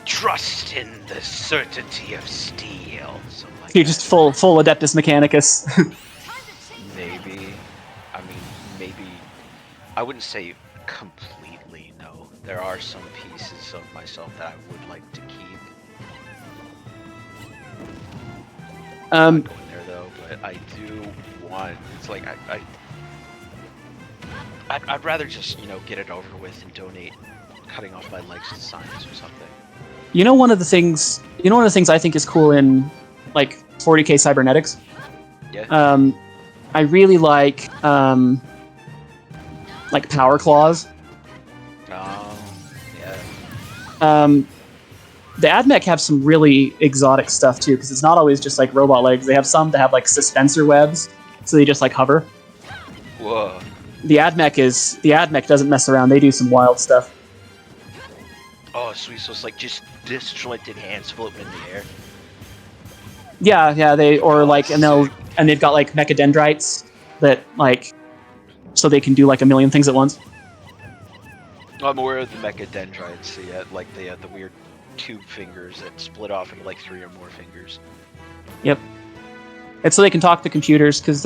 trust in the certainty of steel. Like You're just full Adeptus Mechanicus. Maybe. I mean, maybe. I wouldn't say completely no. There are some pieces of myself that I would like to keep. Not going there though, but I do want. It's like I'd rather just, you know, get it over with and donate cutting off my legs to science or something. You know, one of the things I think is cool in like 40K cybernetics. Yeah. I really like power claws. Oh, yeah. The AdMech have some really exotic stuff too, because it's not always just like robot legs. They have some that have like suspensor webs, so they just like hover. Whoa. The AdMech doesn't mess around. They do some wild stuff. Oh, sweet. So it's like just disjointed hands floating in the air. Yeah, and they've got like mechadendrites that like, so they can do like a million things at once. I'm aware of the mechadendrites. Yeah, like the weird tube fingers that split off into like 3 or more fingers. Yep. It's so they can talk to computers, because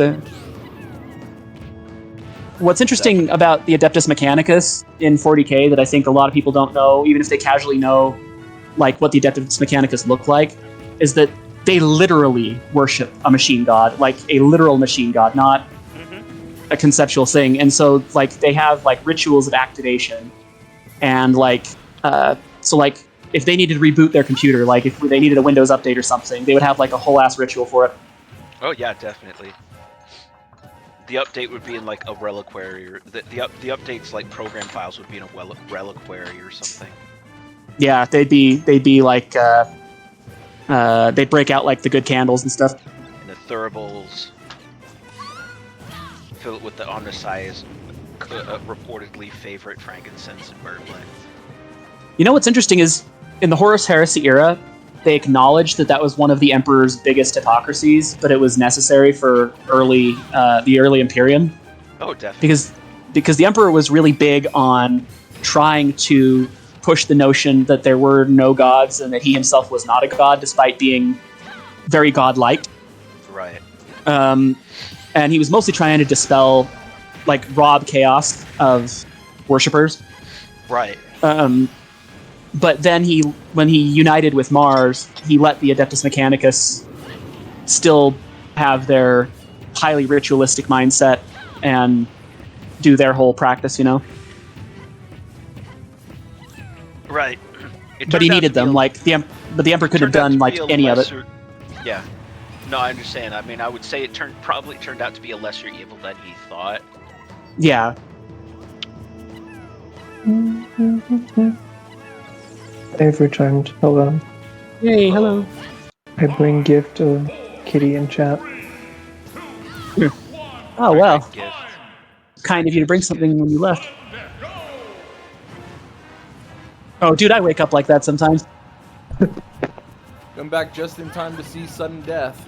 what's interesting about the Adeptus Mechanicus in 40K that I think a lot of people don't know, even if they casually know like what the Adeptus Mechanicus look like, is that they literally worship a machine god, like a literal machine god, not a conceptual thing. And so like they have like rituals of activation, and like so like if they needed to reboot their computer, like if they needed a Windows update or something, they would have like a whole ass ritual for it. Oh yeah, definitely. The update would be in like a reliquary, or the updates like program files would be in a reliquary or something. Yeah, they'd be like they'd break out like the good candles and stuff. And the thuribles, fill it with the Omnisci's reportedly favorite frankincense and birdland. You know what's interesting is, in the Horus Heresy era, they acknowledged that was one of the Emperor's biggest hypocrisies, but it was necessary for the early Imperium. Oh, definitely. Because the Emperor was really big on trying to push the notion that there were no gods and that he himself was not a god, despite being very godlike. Right. And he was mostly trying to dispel, like, rob chaos of worshippers. Right. But then when he united with Mars, he let the Adeptus Mechanicus still have their highly ritualistic mindset and do their whole practice, you know? Right. But he needed them, but the Emperor couldn't have done like any of it. Yeah. No, I understand. I mean, I would say it probably turned out to be a lesser evil than he thought. Yeah. I've returned. Hold on. Hey, hello. I bring gift of Kitty in chat. Oh, well. Gift. Kind of you to bring something when you left. Oh, dude, I wake up like that sometimes. Come back just in time to see sudden death.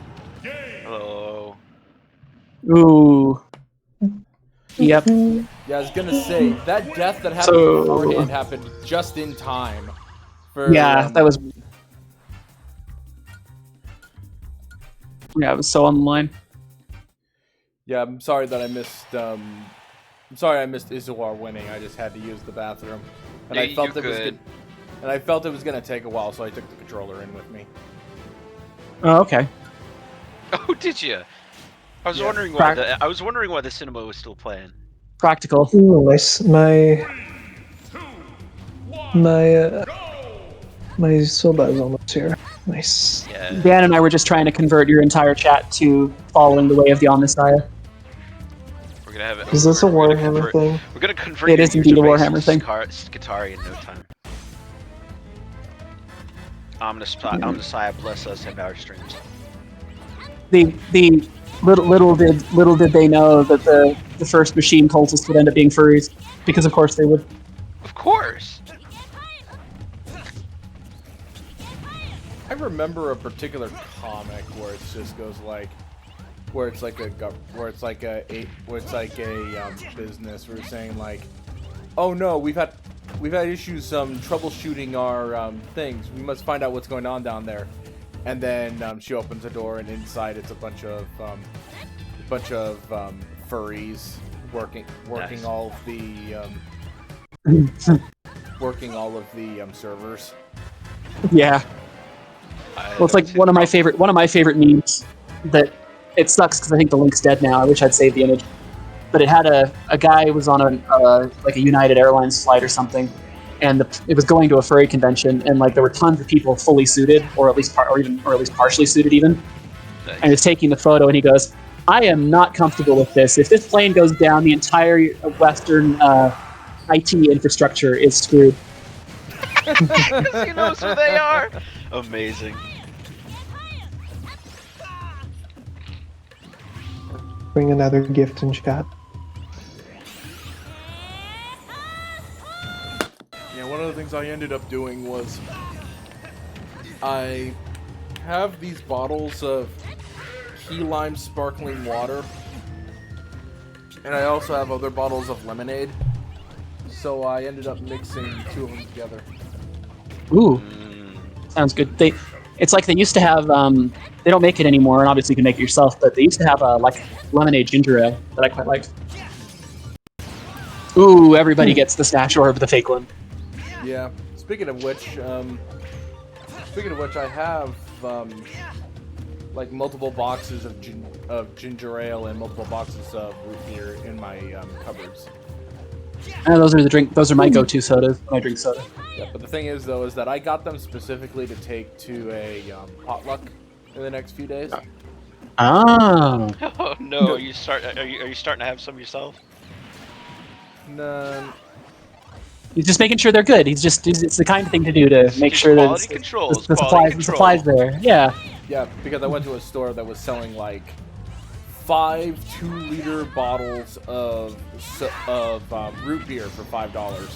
Hello. Ooh. Yep. Yeah, I was gonna say, that death that happened beforehand happened just in time. Yeah, that was... Yeah, it was so on the line. Yeah, I'm sorry that I missed, I'm sorry I missed Izuar winning. I just had to use the bathroom. And I felt it was good. And I felt it was gonna take a while, so I took the controller in with me. Oh, okay. Oh, did you? I was wondering why the cinema was still playing. Practical. Ooh, my soba is almost here. Nice. Yeah. Dan and I were just trying to convert your entire chat to following the way of the Omnissiah. We're gonna have it. Is this a we're gonna Warhammer convert- thing? We're gonna convert It your is indeed user a base Warhammer to thing. Skitarii in no time. Omnissiah bless us and our streams. The little did they know that the first machine cultists would end up being furries, because of course they would. Of course. I remember a particular comic where it just goes like, where it's like a business. We're saying like, oh no, we've had issues troubleshooting our things. We must find out what's going on down there. And then she opens the door, and inside it's a bunch of furries working Nice. all of the servers. Yeah. Well, it's like one of my favorite memes. That it sucks because I think the link's dead now. I wish I'd saved the image, but it had a guy who was on a United Airlines flight or something, and it was going to a furry convention, and like there were tons of people fully suited, or at least partially suited even. Nice. And he's taking the photo, and he goes, "I am not comfortable with this. If this plane goes down, the entire Western IT infrastructure is screwed." Because he knows who they are. Amazing. Bring another gift in chat. Yeah, one of the things I ended up doing was I have these bottles of key lime sparkling water, and I also have other bottles of lemonade. So I ended up mixing two of them together. Ooh, sounds good. It's like they used to have. They don't make it anymore, and obviously you can make it yourself. But they used to have like lemonade ginger ale that I quite liked. Ooh, everybody gets the stash orb, the fake one. Yeah. Speaking of which, I have like multiple boxes of ginger ale and multiple boxes of root beer in my cupboards. Those are my go-to sodas when I drink soda. Yeah, but the thing is, though, is that I got them specifically to take to a potluck in the next few days. Oh. Oh no! Are you starting to have some yourself? No. He's just making sure they're good. It's the kind of thing to do to make sure that the supplies there. Yeah. Yeah, because I went to a store that was selling like 5 2-liter bottles of root beer for $5.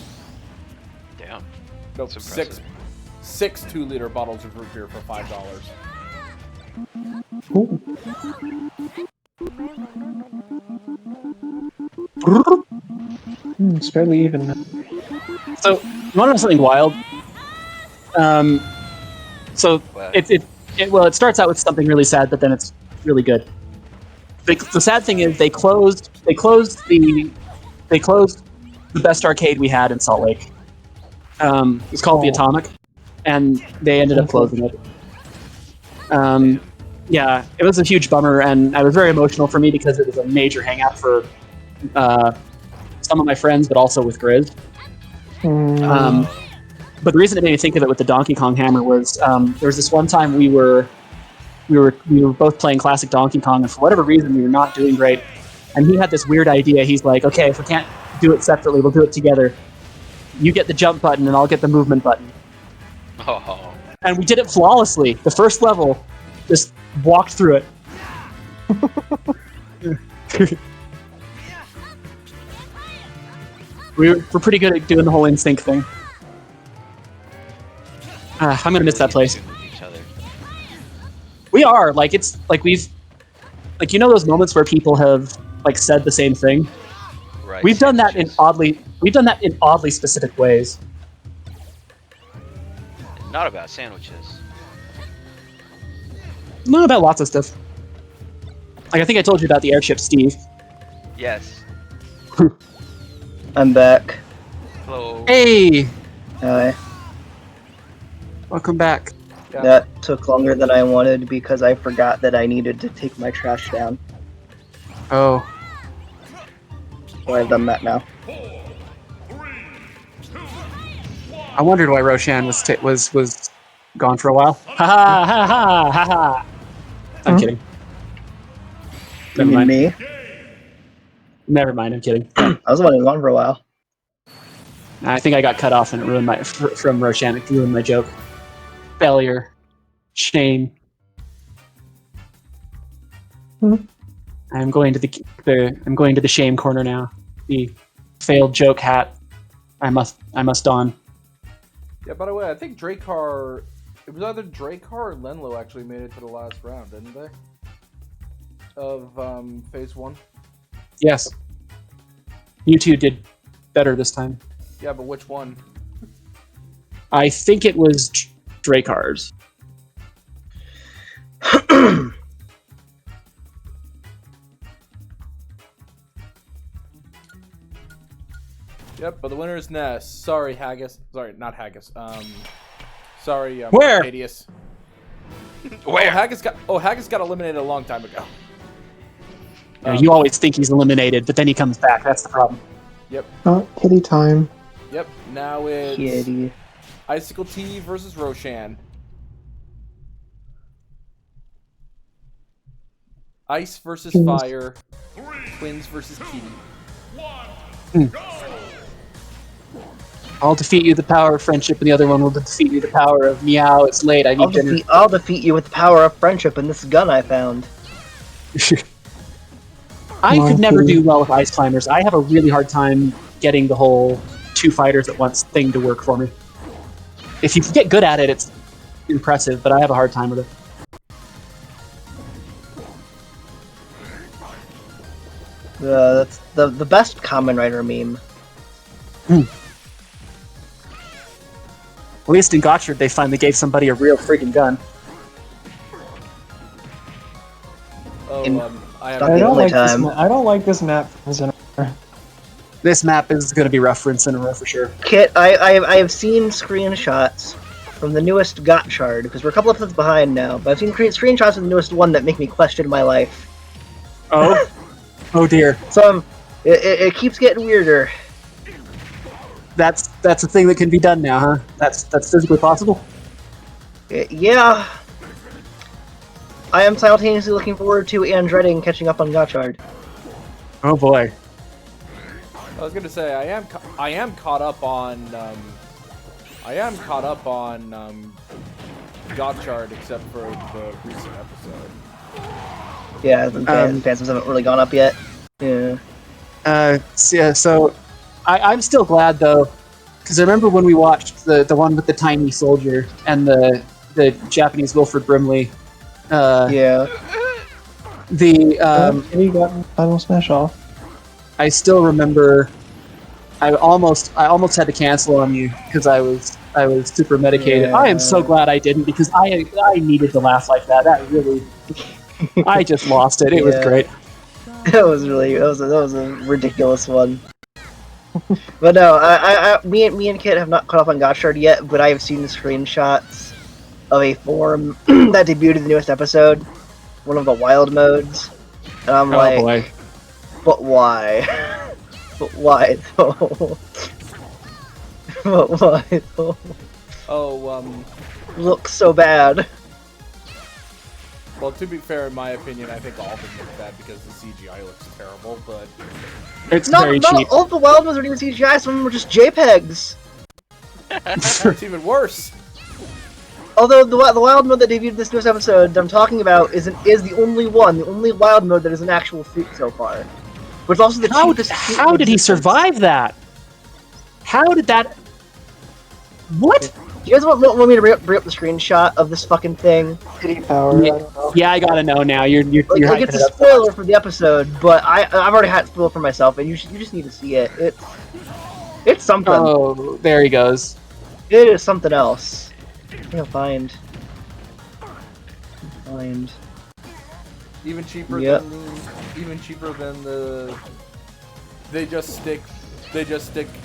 Damn. Nope, That's six impressive. 2-liter bottles of root beer for $5. It's fairly even. So, you want to know something wild? So it starts out with something really sad, but then it's really good. The sad thing is they closed the best arcade we had in Salt Lake. It's called the Atomic, and they ended up closing it. Yeah, it was a huge bummer, and it was very emotional for me because it was a major hangout for some of my friends, but also with Grizz. But the reason it made me think of it with the Donkey Kong Hammer was there was this one time we were both playing classic Donkey Kong, and for whatever reason we were not doing great. And he had this weird idea. He's like, "Okay, if we can't do it separately, we'll do it together. You get the jump button, and I'll get the movement button." Oh. And we did it flawlessly. The first level, just walked through it. We're pretty good at doing the whole in sync thing. I'm gonna miss that place. We are it's like we've those moments where people have said the same thing. Right. We've done that in oddly specific ways. Not about sandwiches. Not about lots of stuff. I think I told you about the airship Steve. Yes. I'm back. Hello. Hey, Hi. welcome back. Yeah. That took longer than I wanted because I forgot that I needed to take my trash down. Oh. So I've done that now. I wondered why Roshan was Gone for a while. Ha ha ha ha ha ha. I'm kidding. You Never mean mind. me? Never mind. I'm kidding. I was the one who was on for a while. I think I got cut off and it ruined my from Roshan. It ruined my joke. Failure. Shame. I'm going to the shame corner now. The failed joke hat. I must don. Yeah, by the way, I think Dracar... It was either Dracar or Lenlo actually made it to the last round, didn't they? Of Phase 1. Yes. You two did better this time. Yeah, but which one? I think it was Dracar's. Yep, but the winner is Ness. Sorry, Haggis. Sorry, not Haggis. Sorry, Where? Arcadius. Where? Haggis got eliminated a long time ago. You always think he's eliminated, but then he comes back. That's the problem. Yep. Oh, kitty time. Yep. Now it's Kitty. Icicle T versus Roshan. Ice versus Fire. Twins versus Kitty. I'll defeat you with the power of friendship, and the other one will defeat you with the power of meow. It's late. I need dinner. I'll defeat you with the power of friendship and this gun I found. I could never do well with ice climbers. I have a really hard time getting the whole 2 fighters at once thing to work for me. If you get good at it, it's impressive, but I have a hard time with it. That's the best Kamen Rider meme. At least in Gotchard, they finally gave somebody a real freaking gun. Oh, I don't like this map from Incineroar. This map is going to be rough for Incineroar for sure. Kit, I have seen screenshots from the newest Gotchard, because we're a couple episodes behind now, but I've seen screenshots of the newest one that make me question my life. Oh? Oh dear. So, it keeps getting weirder. That's a thing that can be done now, huh? That's physically possible? Yeah. I am simultaneously looking forward to and dreading catching up on Gotchard. Oh boy. I was gonna say I am caught up on Gotchard except for the recent episode. Yeah, the Phantoms haven't really gone up yet. Yeah. So I'm still glad though, because I remember when we watched the one with the tiny soldier and the Japanese Wilfred Brimley. Yeah. Kitty got final smash off. I still remember. I almost had to cancel on you because I was super medicated. Yeah. I am so glad I didn't because I needed to laugh like that. That really, I just lost it. It was great. That was a ridiculous one. But no, me and Kit have not caught up on Gotchard yet, but I have seen the screenshots of a form that debuted in the newest episode, one of the wild modes, and I'm like, boy. But why? But why though? But why though? Oh, looks so bad. Well, to be fair, in my opinion, I think all of them look bad because the CGI looks terrible, but... It's very cheap. Not all of the wild ones are even CGI, some of them were just JPEGs. That's even worse. Although the wild mode that debuted this newest episode that I'm talking about is the only wild mode that is an actual feat so far. But it's also the cheapest. How did he survive that? How did that... What? Do you guys want me to bring up the screenshot of this fucking thing? Kitty power. Yeah, I gotta know now. You're like it's a spoiler for the episode, but I've already had it spoiled for myself, and you just need to see it. It's something. Oh, there he goes. It is something else. I think I'll find. Even cheaper than the. They just stick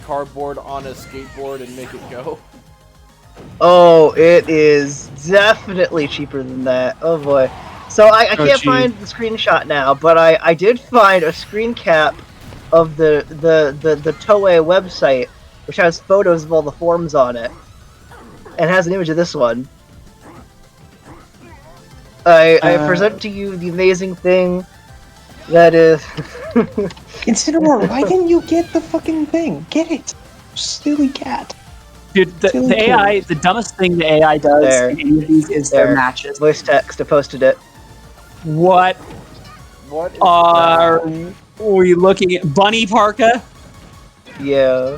cardboard on a skateboard and make it go. Oh, it is definitely cheaper than that. Oh boy. So I can't find the screenshot now, but I did find a screen cap of the Toei website, which has photos of all the forms on it, and has an image of this one. I present to you the amazing thing that is. Incineroar, why didn't you get the fucking thing? Get it! Silly cat. Dude, the AI, the dumbest thing the AI does There. in any of these is their matches. Voice text, I posted it. What What is are we looking at? Bunny Parka? Yeah.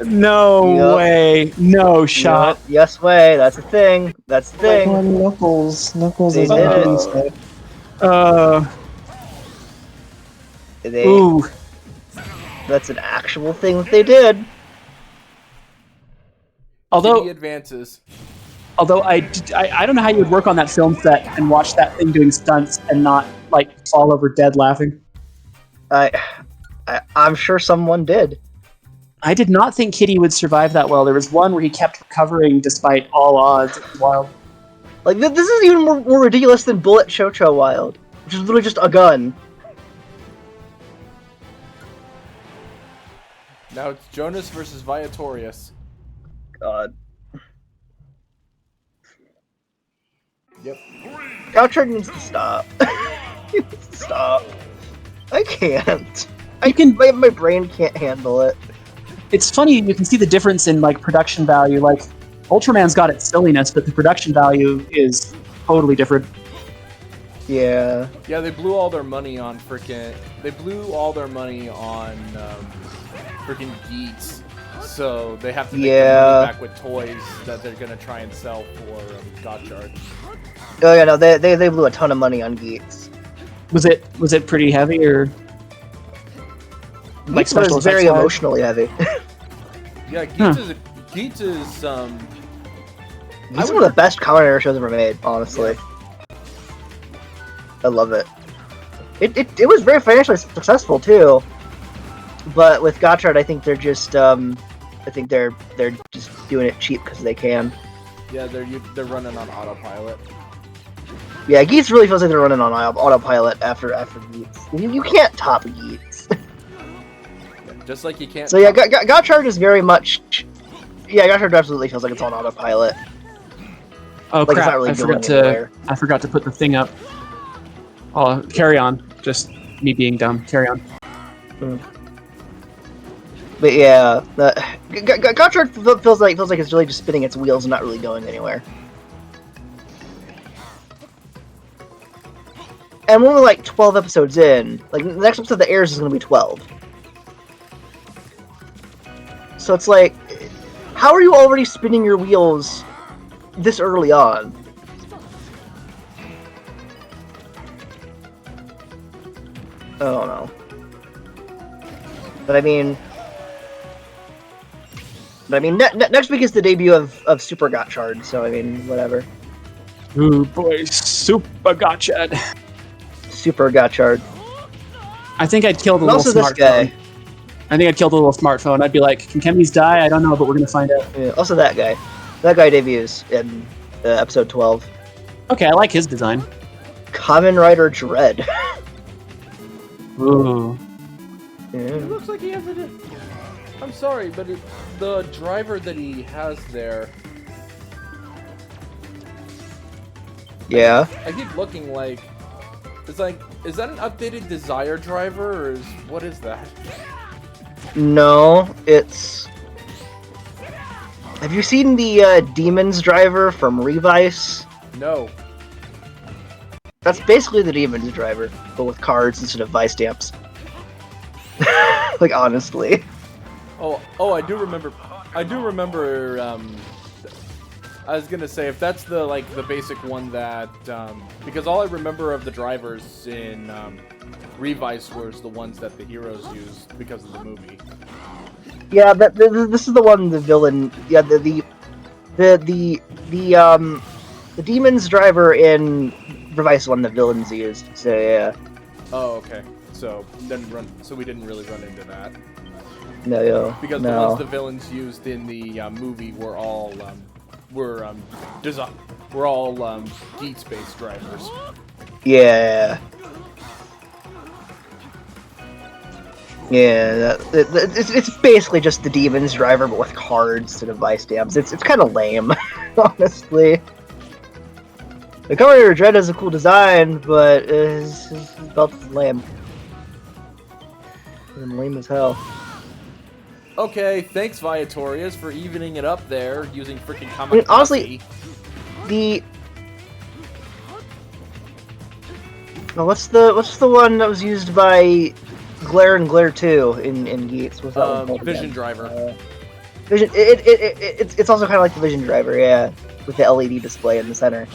No Yup. way. No shot. Yep. Yes way, that's the thing. That's the thing. Come on, Knuckles. Knuckles They is did it. what he said. Ooh. That's an actual thing that they did. Although Kitty advances. Although I don't know how you would work on that film set and watch that thing doing stunts and not like fall over dead laughing. I'm sure someone did. I did not think Kitty would survive that well. There was one where he kept recovering despite all odds. It was wild. Like this is even more ridiculous than Bullet Chocho Wild, which is literally just a gun. Now it's Jonas versus Viatorius. God. Yep. Gouchard needs to stop. He needs to stop. I can't. My brain can't handle it. It's funny, you can see the difference in like production value. Like Ultraman's got its silliness, but the production value is totally different. Yeah. Yeah, they blew all their money on freaking. They blew all their money on freaking Geats. So they have to make their money back with toys that they're gonna try and sell for Gotchard. Oh yeah, no, they blew a ton of money on Geats. Was it pretty heavy or? Geats was very emotionally heavy. Yeah, Geats is Geats is one of the best Kamen Rider shows ever made, honestly. Yeah. I love it. It was very financially successful too. But with Gotchard, I think they're just they're just doing it cheap because they can. Yeah, they're running on autopilot. Yeah, Geats really feels like they're running on autopilot after Geats. You can't top Geats. Just like you can't. So yeah, Gotchard is very much. Yeah, Gotchard absolutely feels like it's on autopilot. Oh like crap! It's not really I forgot to put the thing up. Oh, carry on. Just me being dumb. Carry on. But yeah, Gotchard feels like it's really just spinning its wheels and not really going anywhere. And we're only like 12 episodes in. Like the next episode that airs is going to be 12. So it's like, how are you already spinning your wheels this early on? I don't know. But I mean, next week is the debut of Super Gotchard, so I mean, whatever. Ooh boy, Super Gotchard. Super Gotchard. I think I'd kill the little also smartphone. This guy. I think I'd kill the little smartphone. I'd be like, can Chemies die? I don't know, but we're gonna find out. Yeah, also that guy. That guy debuts in episode 12. Okay, I like his design. Kamen Rider Dread. Ooh. Yeah. It looks like he has a. I'm sorry, but the driver that he has there. Yeah. I keep looking like. It's like, is that an updated Desire driver, or what is that? No, it's. Have you seen the Demons driver from Revice? No. That's basically the Demons driver, but with cards instead of Vice stamps. Like honestly. Oh, I do remember. I was gonna say, if that's the basic one that because all I remember of the drivers in Revice was the ones that the heroes used because of the movie. Yeah, this is the one the villain. Yeah, the Demons driver in Revice one the villains used. So yeah. Oh, okay. So we didn't really run into that. No, yo. Because the ones the villains used in the movie were all Geats-based drivers. Yeah. Yeah, it's basically just the Demons driver, but with cards instead of Vice stamps. It's kind of lame. Honestly. The Commander Dread has a cool design, but his belt is lame. And lame as hell. Okay, thanks Viatorius for evening it up there using freaking Kamikaze. I mean, honestly, what's the one that was used by Glare and Glare 2 in Geats? What's that one called Vision again? Driver. Vision. It's also kind of like the Vision Driver, yeah, with the LED display in the center.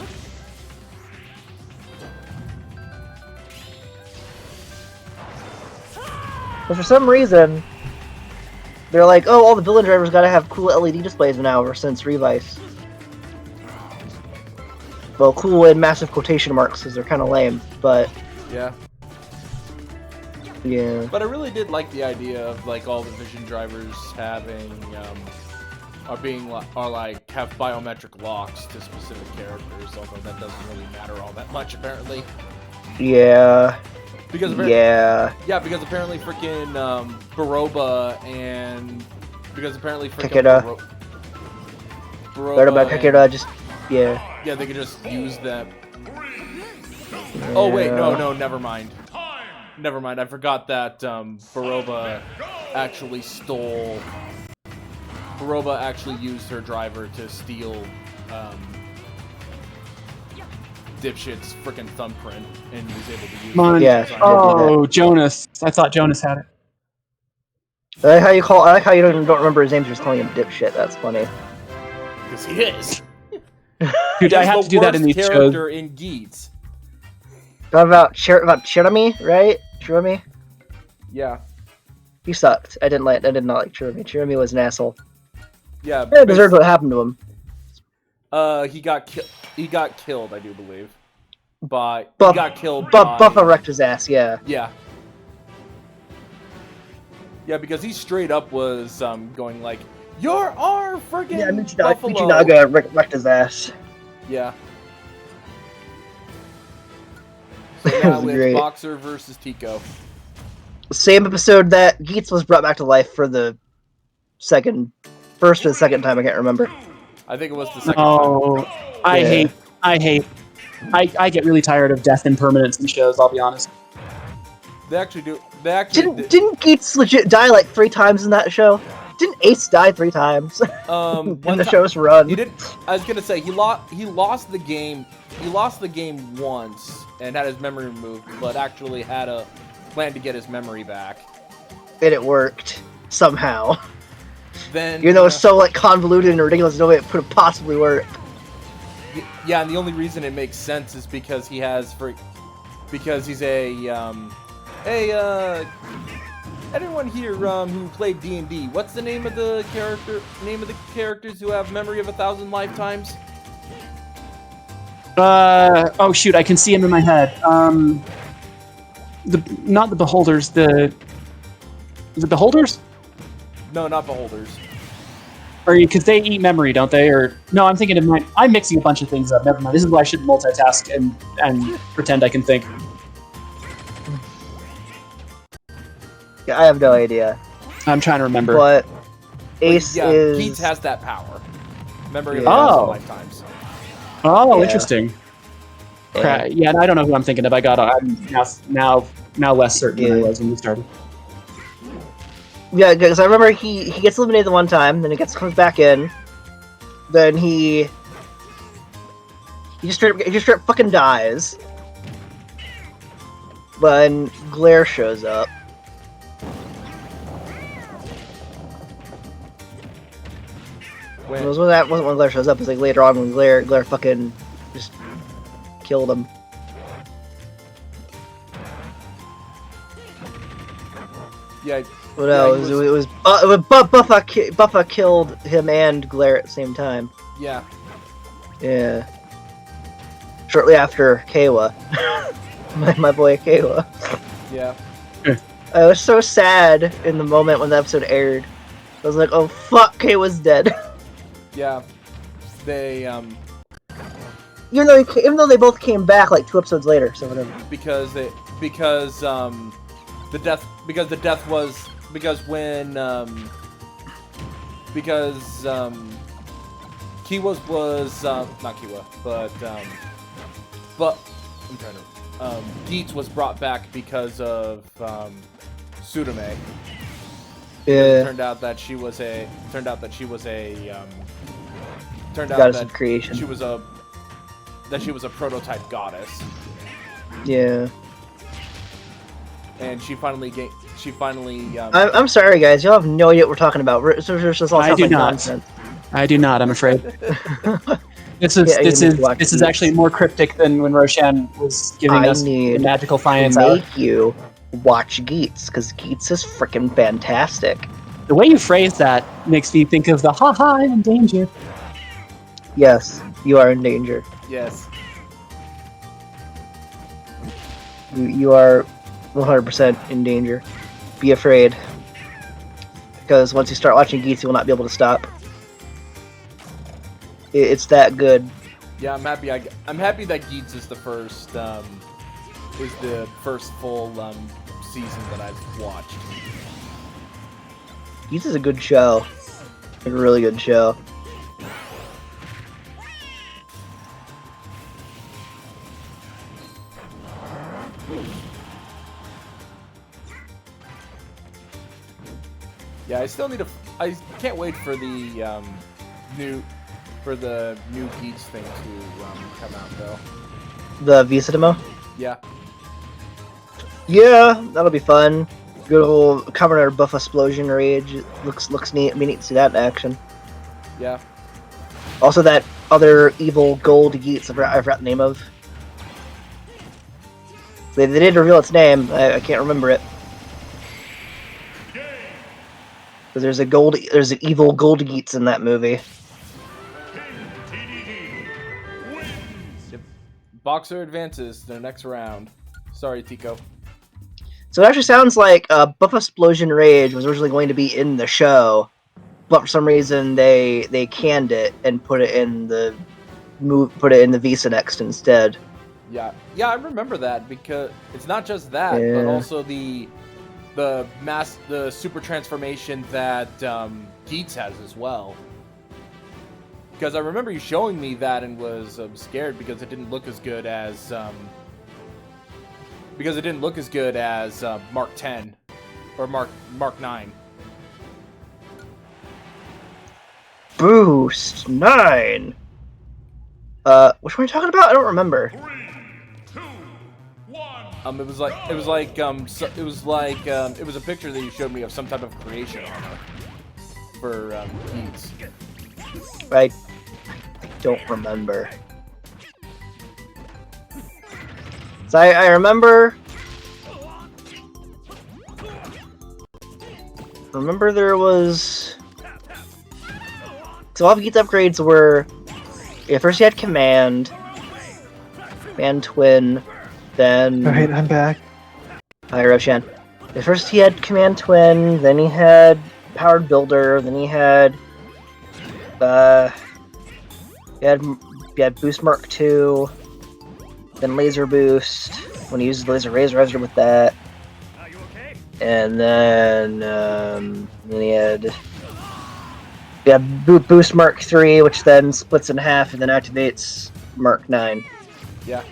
But for some reason, they're like, oh, all the villain drivers gotta have cool LED displays now ever since Revice. Well, cool in massive quotation marks because they're kind of lame, but Yeah. yeah. But I really did like the idea of like all the Vision drivers having are like have biometric locks to specific characters, although that doesn't really matter all that much apparently. Yeah. Because because apparently freaking Baroba and because apparently freaking Takeda. Baroba Takeda just yeah, they could just use them. Oh wait, no, never mind. Never mind, I forgot that Baroba actually used her driver to steal Dipshit's freaking thumbprint and was able to use it. Yeah. Oh, Jonas. I thought Jonas had it. I like how you don't remember his name, you're just calling him Dipshit. That's funny. Because he is. Dude, I have to do that in these shows. Character in Geats. About Chirami, right? Chirami? Yeah. He sucked. I did not like Chirami. Chirami was an asshole. Yeah. He deserved what happened to him. He got killed, I do believe. He got killed by... Buffa wrecked his ass, yeah. Yeah. Yeah, because he straight up was going like, "You're our friggin' Buffalo." Michinaga wrecked his ass. Yeah. So now was it's great. Boxer versus Tico. Same episode that Geats was brought back to life for the first or the second time, I can't remember. I think it was the second Oh, time. I get really tired of death and permanence in shows, I'll be honest. They actually do. They actually Didn't Geats legit die like 3 times in that show? Didn't Ace die 3 times in the show's run? He did. I was gonna say he lost the game. He lost the game once and had his memory removed, but actually had a plan to get his memory back. And it worked somehow. Then even though it's so like convoluted and ridiculous, no way it could possibly work. Yeah, and the only reason it makes sense is because he has because he's a anyone here who played D&D, what's the name of the characters who have memory of 1,000 lifetimes? Oh shoot, I can see him in my head. Not the Beholders, is it Beholders? No, not Beholders. Or because they eat memory, don't they? Or no, I'm thinking of mine. I'm mixing a bunch of things up. Never mind. This is why I should multitask and pretend I can think. Yeah, I have no idea. I'm trying to remember. But Ace is... Geats has that power. Memory of Yeah. 1,000 lifetimes. Oh, Yeah. interesting. Yeah, and I don't know who I'm thinking of. I'm now less certain than I was when we started. Yeah, because I remember he gets eliminated the one time, then he comes back in, then he just straight fucking dies. When Glare shows up. It wasn't when Glare shows up, it's like later on when Glare fucking just killed him. Yeah. Well, no, it was Buffa killed him and Glare at the same time. Yeah. Yeah. Shortly after Kawa. my boy Kawa. Yeah. I was so sad in the moment when the episode aired. I was like, oh fuck, Kawa's dead. Yeah. They even though they both came back like 2 episodes later, so whatever. because the death was Kiwa's was not Kiwa, but I'm trying to. Geets was brought back because of Tsurume. Yeah. Turned out that she was a Goddess of creation. She was a prototype goddess. Yeah. And she finally I'm sorry, guys. Y'all have no idea what we're talking about. This all I sounds do like not. nonsense. I do not. I'm afraid. This is actually more cryptic than when Roshan was giving us the magical science hour. Make you watch Geets, because Geets is freaking fantastic. The way you phrase that makes me think of the "ha-ha, I'm in danger." Yes, you are in danger. Yes. You are 100% in danger. Be afraid. Because once you start watching Geets, you will not be able to stop. It's that good. Yeah, I'm happy. I'm happy that Geets is the first full season that I've watched. Geets is a good show. A really good show. Yeah, I still need to. I can't wait for the new Geets thing to come out though. The Visa demo? Yeah. Yeah, that'll be fun. Good old Covenant or Buff Explosion Rage. It looks neat. It'd be neat to see that in action. Yeah. Also, that other evil gold Geets I forgot the name of. They did reveal its name. I can't remember it. Because there's an evil gold Geets in that movie. Yep. Boxer advances to the next round. Sorry, Tico. So it actually sounds like Buff Explosion Rage was originally going to be in the show, but for some reason they canned it and put it in the Visa Next instead. Yeah, I remember that because it's not just that, but also the super transformation that Geets has as well. Because I remember you showing me that and was scared because it didn't look as good as Mark 10 or Mark 9. Boost 9. Which one are you talking about? I don't remember. 3, 2, 1. It was a picture that you showed me of some type of creation armor for Geets. I don't remember. So I remember there was. So all the Geets upgrades were. Yeah, first you had Command Twin, then. Alright, I'm back. Hi, Roshan. At first he had Command Twin, then he had Powered Builder, then he had. He had Boost Mark 2, then Laser Boost, when he used the Laser Razor with that. And then he had Boost Mark 3, which then splits in half and then activates Mark 9. Yeah.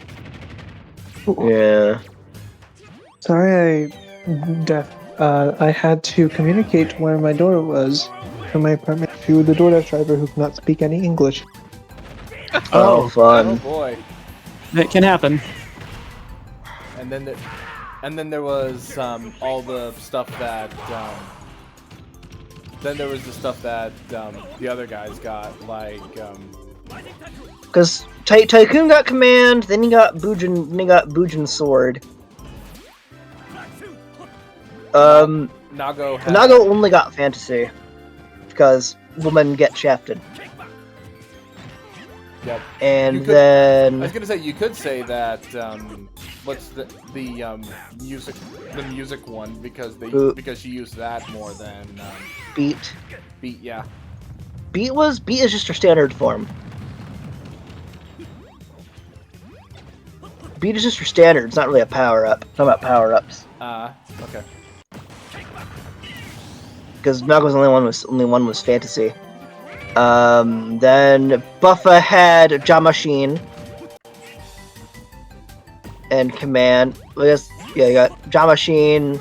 Yeah. Sorry, I had to communicate where my door was from my apartment to the DoorDash driver who cannot speak any English. Oh, fun. Oh boy. It can happen. And then there was all the stuff that the other guys got, like because Tycoon got Command, then he got Bujin's sword. Nago only got Fantasy because women get shafted. Yep. And then I was gonna say you could say that what's the music one because she used that more than Beat. Beat, yeah. Beat is just her standard form. Beat is just her standard. It's not really a power up. It's not about power ups. Okay. Because Nago's only one was Fantasy. Then Buffa had Jamashine and Command. I guess, yeah, you got Jamashine.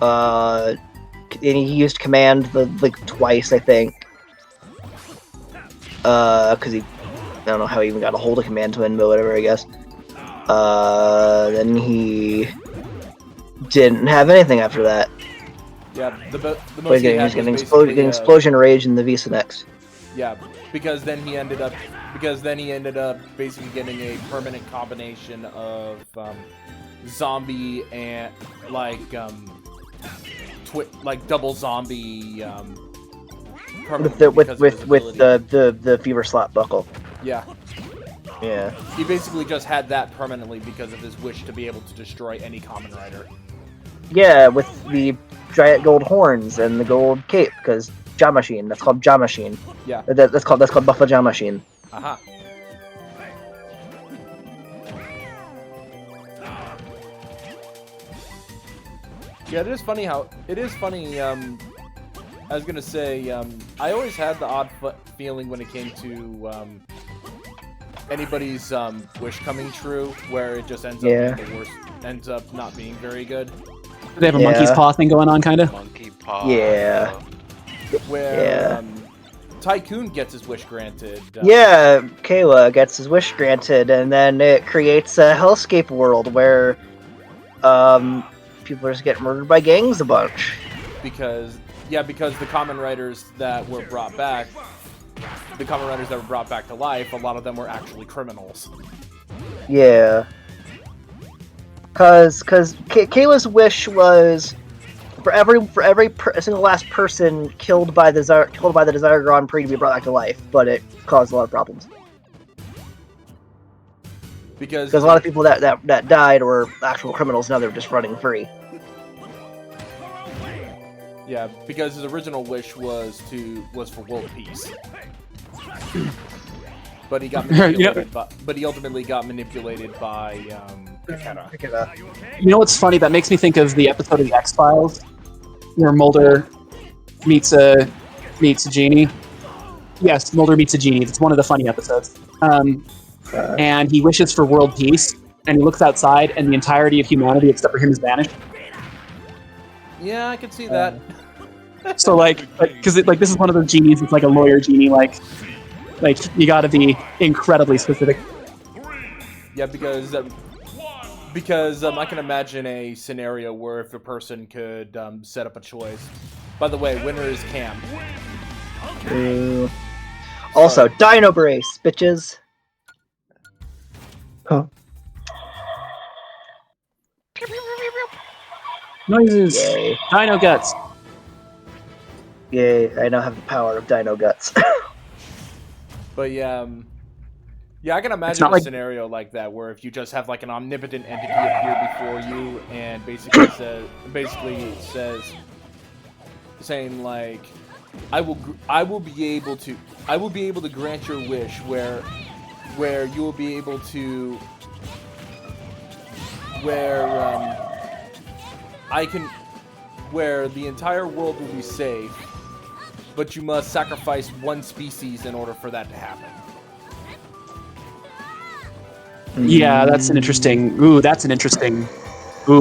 And he used Command like twice, I think. Because I don't know how he even got a hold of Command Twin, but whatever, I guess. Then he didn't have anything after that. Yeah, the But most he's he had getting was basically, getting Explosion Rage in the Visa next. Yeah, because then he ended up basically getting a permanent combination of zombie and like double zombie With the Fever Slot buckle. Yeah. Yeah. He basically just had that permanently because of his wish to be able to destroy any Common Rider. Yeah, with the giant gold horns and the gold cape, because Jamashine. That's called Jamashine. Yeah. That's called Buffa Jamashine. Aha. Yeah, it is funny. I was gonna say, I always had the odd feeling when it came to anybody's wish coming true, where it just ends up being the worst, ends up not being very good. They have a monkey's paw thing going on, kind of. Monkey paw. Yeah. Where Tycoon gets his wish granted. Yeah, Kayla gets his wish granted, and then it creates a hellscape world where people just get murdered by gangs a bunch. Because the Common Riders that were brought back, to life, a lot of them were actually criminals. Yeah. Cause Kayla's wish was for every single last person killed by the Desire Grand Prix to be brought back to life, but it caused a lot of problems. Because a lot of people that died were actual criminals, now they're just running free. Yeah, because his original wish was for world peace. But he got manipulated but he ultimately got manipulated by Takeda. You know what's funny? That makes me think of the episode of the X-Files where Mulder meets a genie. Yes, Mulder meets a genie. It's one of the funny episodes. And he wishes for world peace, and he looks outside, and the entirety of humanity except for him is vanished. Yeah, I can see that. So because this is one of those genies. It's like a lawyer genie. Like you got to be incredibly specific. Yeah, because I can imagine a scenario where if a person could set up a choice. By the way, winner is Cam. Also, Dino Brace, bitches. Huh. Noises. Yay. Dino guts. Yay, I now have the power of Dino Guts. But yeah, I can imagine a scenario like that where if you just have like an omnipotent entity appear before you and basically says, saying like, I will be able to grant your wish where you will be able to where the entire world will be safe, but you must sacrifice one species in order for that to happen. Yeah, that's an interesting. Ooh,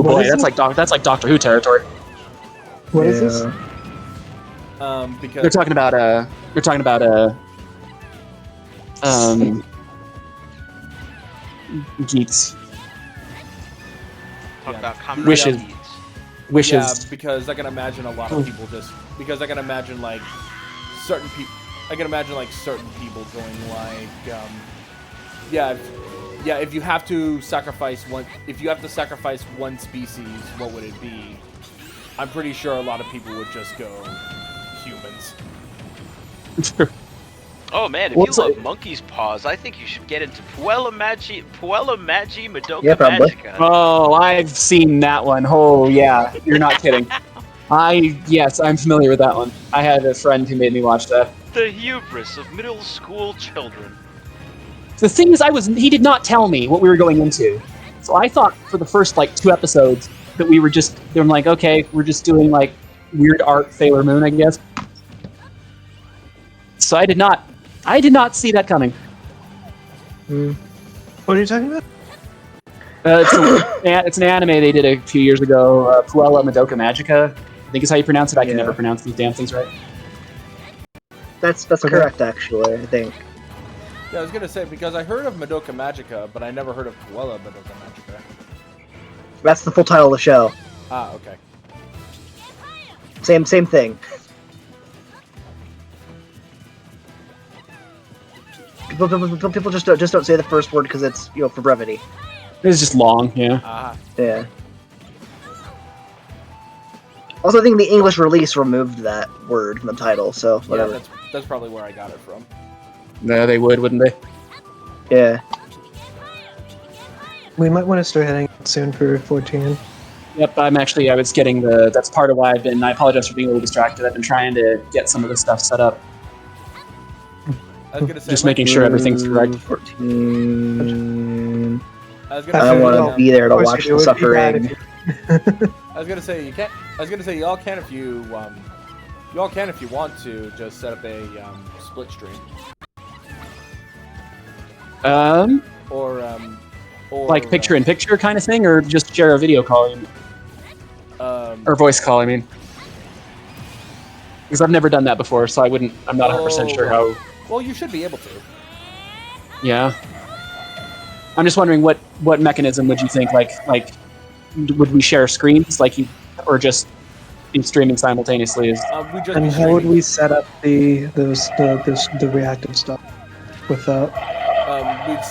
boy, that's like Doctor Who territory. What is this? Because they're talking about geeks. Talk about common wishes. needs. Wishes. Yeah, because I can imagine a lot of people I can imagine certain people going like, if you have to sacrifice one species, what would it be? I'm pretty sure a lot of people would just go humans. Oh man, if you love monkey's paws, I think you should get into Puella Magi Madoka Magica. Oh, I've seen that one. Oh yeah, you're not kidding. Yes, I'm familiar with that one. I had a friend who made me watch that. The hubris of middle school children. The thing is, he did not tell me what we were going into. So I thought for the first 2 episodes that we were just doing okay, we're just doing weird art Sailor Moon, I guess. So I did not see that coming. What are you talking about? It's an anime they did a few years ago. Puella Madoka Magica, I think is how you pronounce it. I can never pronounce these damn things right. That's correct, actually. I think. Yeah, I was gonna say because I heard of Madoka Magica, but I never heard of Puella Madoka Magica. That's the full title of the show. Ah, okay. Same thing. People just don't say the first word because it's for brevity. It's just long, yeah. Yeah. Also, I think the English release removed that word from the title, so whatever. Yeah, that's probably where I got it from. No, they would, wouldn't they? Yeah. We might want to start heading out soon for 14. Yep, I was getting that's part of why I apologize for being a little distracted. I've been trying to get some of this stuff set up. I was gonna say, just making sure everything's correct. 14. I don't want to be there to watch the suffering. I was gonna say you can't. I was gonna say y'all can if you want to just set up a split stream. Or like picture in picture kind of thing, or just share a video call, or voice call. I mean, because I've never done that before, so I'm not 100% sure how. Well, you should be able to. Yeah. I'm just wondering what mechanism would you think like would we share screens or just be streaming simultaneously? And how would we set up the reactive stuff with that? We'd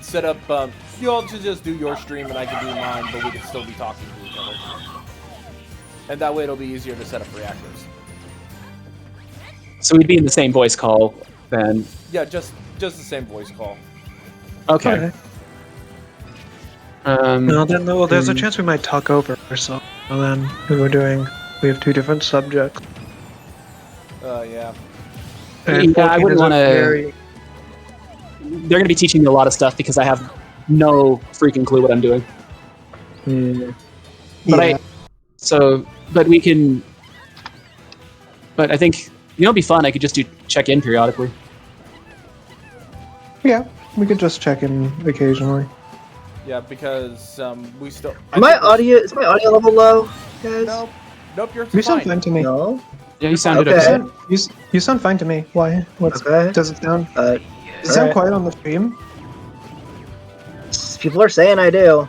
set up. You all should just do your stream and I can do mine, but we can still be talking to each other. And that way it'll be easier to set up reactors. So we'd be in the same voice call then. Yeah, just the same voice call. Okay. There's a chance we might talk over or so. And then we have two different subjects. Yeah. And I wouldn't want to. They're going to be teaching me a lot of stuff because I have no freaking clue what I'm doing. But but we can. But I think it'd be fun. I could just check in periodically. Yeah, we could just check in occasionally. Yeah, because we still. Is my audio level low, guys? Nope, you're fine. You sound fine to me. No. Yeah, you sounded okay. You sound fine to me. Why? Does it sound? Does it sound quiet on the stream? People are saying I do.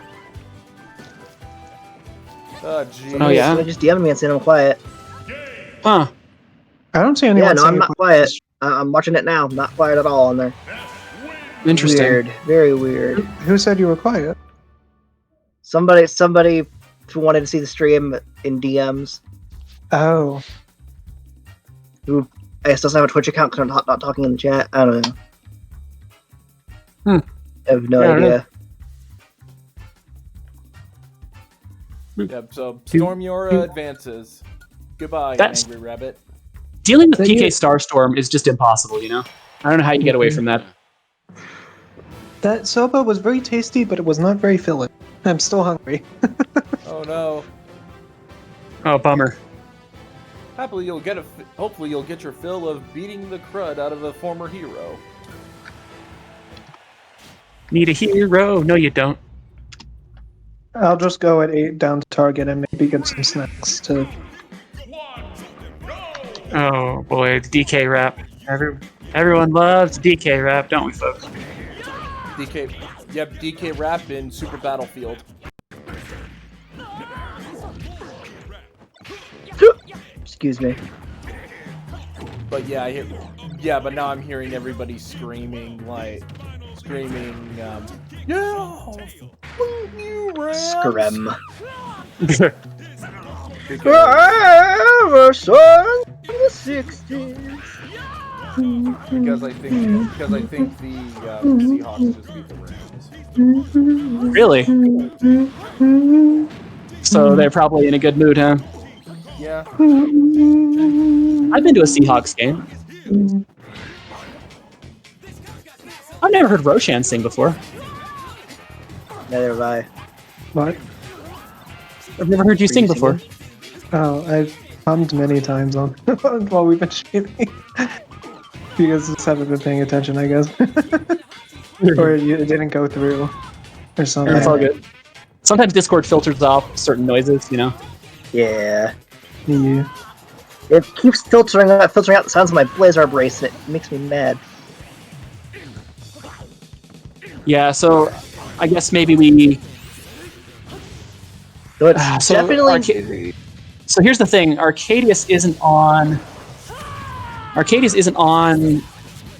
Oh, jeez. Oh, yeah? So just DM me and say I'm quiet. Huh. I don't see anyone. Yeah, no, I'm not quiet. I'm watching it now. I'm not quiet at all on there. Interesting. Weird. Very weird. Who said you were quiet? Somebody who wanted to see the stream in DMs. Oh. Who I guess doesn't have a Twitch account because I'm not talking in the chat. I don't know. I have no idea. Yep, so Storm Yora advances. Goodbye, Angry Rabbit. Dealing with PK Starstorm is just impossible, you know? I don't know how you get away from that. That soba was very tasty, but it was not very filling. I'm still hungry. Oh no. Oh, bummer. Hopefully you'll get your fill of beating the crud out of a former hero. Need a hero? No, you don't. I'll just go at 8 down to Target and maybe get some snacks to. Oh boy, the DK rap. Everyone loves DK rap, don't we, folks? DK rap in Super Battlefield. Excuse me. But yeah, but now I'm hearing everybody screaming, yeah, you Scrim. Forever son of the 60s. Because I think the Seahawks just beat the Rams. Really? So they're probably in a good mood, huh? Yeah. I've been to a Seahawks game. I've never heard Roshan sing before. Neither have I. What? I've never heard you sing before. Oh, I've hummed many times on while we've been streaming. You guys just haven't been paying attention, I guess. Or it didn't go through. Or something. It's all good. Sometimes Discord filters off certain noises, you know? Yeah. Yeah. It keeps filtering out the sounds of my Blazar bracelet. It makes me mad. Yeah, so I guess maybe we... So it's definitely... So here's the thing, Arcadius isn't on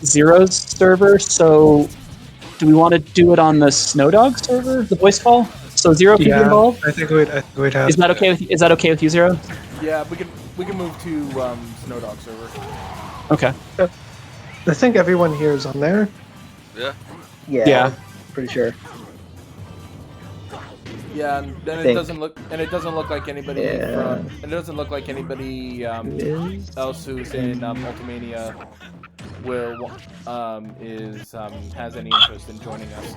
Zero's server, so do we want to do it on the Snowdog server, the voice call? So Zero can be involved? I think we'd have Is that okay with you, Zero? Yeah, we can move to Snowdog server. Okay. I think everyone here is on there. Yeah. Yeah. Pretty sure. Yeah, and then it doesn't look like anybody else who's in Ultimania has any interest in joining us.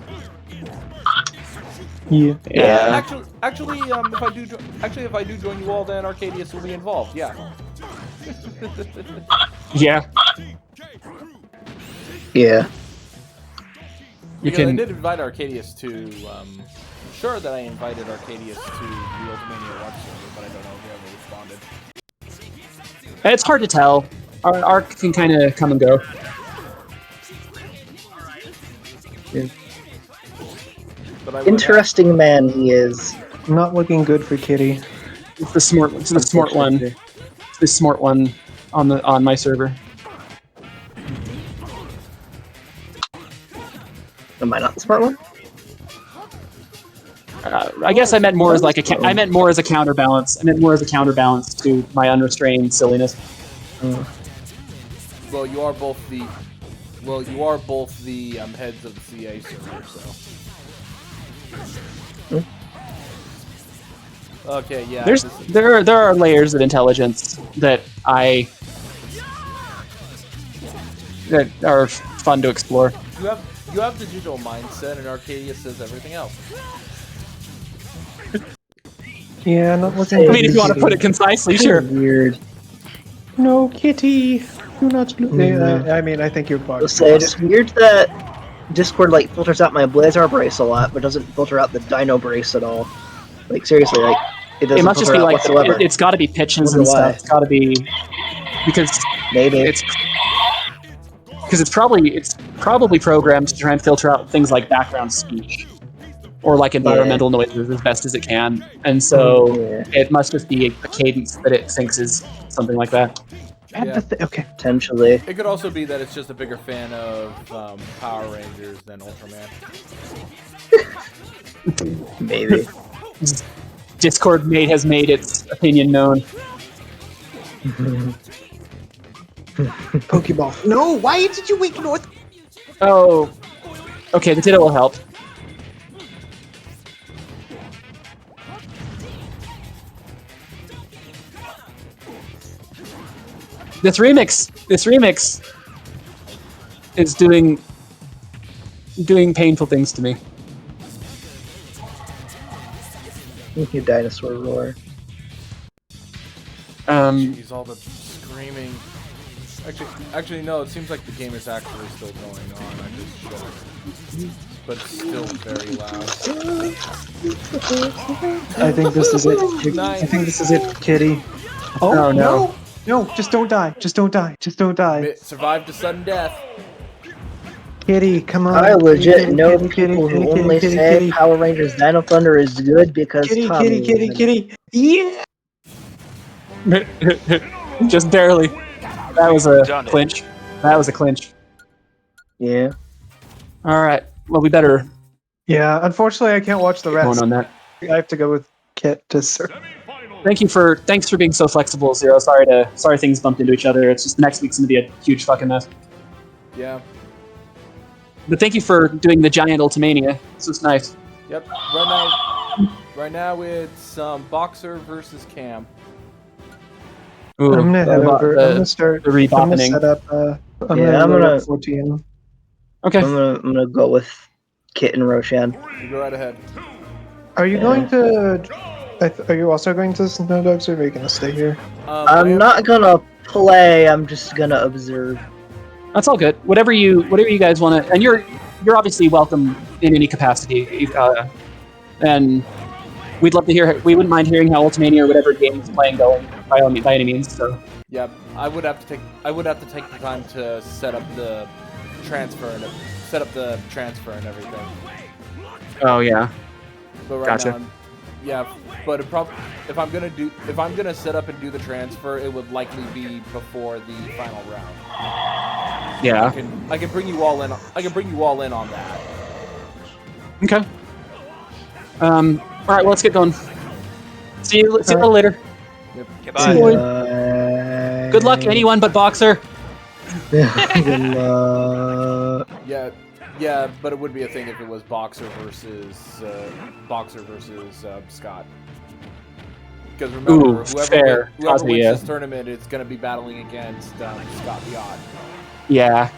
Yeah. Actually, if I do join you all, then Arcadius will be involved. Yeah. Yeah. Yeah. Because I did invite Arcadius to. Sure that I invited Arcadius to the Ultimania Watch server, but I don't know if he ever responded. It's hard to tell. Our arc can kind of come and go. Yeah. Interesting man he is. Not looking good for Kitty. It's the smart one. It's the smart one on my server. Am I not the smart one? I guess I meant more as like a counterbalance. I meant more as a counterbalance to my unrestrained silliness. Well, you are both the heads of the CA server, so. Okay, yeah. There are layers of intelligence that are fun to explore. You have the digital mindset, and Arcadius says everything else. Yeah, not looking. I mean, if you want to put it concisely, sure. Weird. No, Kitty. Do not. I mean, I think you're bugged. It's weird that Discord filters out my Blazar brace a lot, but doesn't filter out the Dino brace at all. Like seriously, it doesn't. It must just be whatsoever. it's got to be pitches and stuff. It's got to be because maybe it's probably programmed to try and filter out things like background speech or like environmental noises as best as it can, and so it must just be a cadence that it thinks is something like that. Yeah. Okay. Potentially. It could also be that it's just a bigger fan of Power Rangers than Ultraman. Maybe. Discord has made its opinion known. Pokeball. No, why did you wake North? Oh, okay. The Ditto will help. This remix is doing painful things to me. You dinosaur roar. Jeez, all the screaming. Actually, no. It seems like the game is actually still going on. I just shut it, but it's still very loud. I think this is it. Nice. I think this is it, Kitty. Oh no! No, just don't die. Just don't die. Just don't die. Survive to sudden death. Kitty, come on. I legit know people who only say Power Rangers Dino Thunder is good because Kitty. Yeah! Just barely. That was a clinch. That was a clinch. Yeah. Alright. Well, we better... Yeah, unfortunately I can't watch the rest. Going on that. I have to go with Kit to serve. Thanks for being so flexible, Zero. Sorry things bumped into each other. It's just the next week's gonna be a huge fucking mess. Yeah. But thank you for doing the giant Ultimania. This was nice. Yep. Right now it's Boxer versus Cam. Ooh, I'm gonna head over. I'm gonna start. The I'm gonna rebottoming. set up. I'm gonna load up 14. Okay. I'm gonna go with Kit and Roshan. You go right ahead. Are you going to? Are you also going to Snowdogs, or are you gonna stay here? I'm not gonna play. I'm just gonna observe. That's all good. Whatever you guys want to, and you're obviously welcome in any capacity, and we'd love to hear. We wouldn't mind hearing how Ultimania or whatever game is playing going by any means. So Yeah, I would have to take the time to set up the transfer and everything. oh yeah, But right Gotcha. now, yeah. But if I'm gonna set up and do the transfer, it would likely be before the final round. yeah. I can bring you all in. I can bring you all in on that. Okay. All right. Well, let's get going. See you a little later. Goodbye. Good luck, anyone but Boxer. Yeah, but it would be a thing if it was Boxer versus Scott. Because remember, whoever wins this tournament is going to be battling against Scott the Odd. Yeah.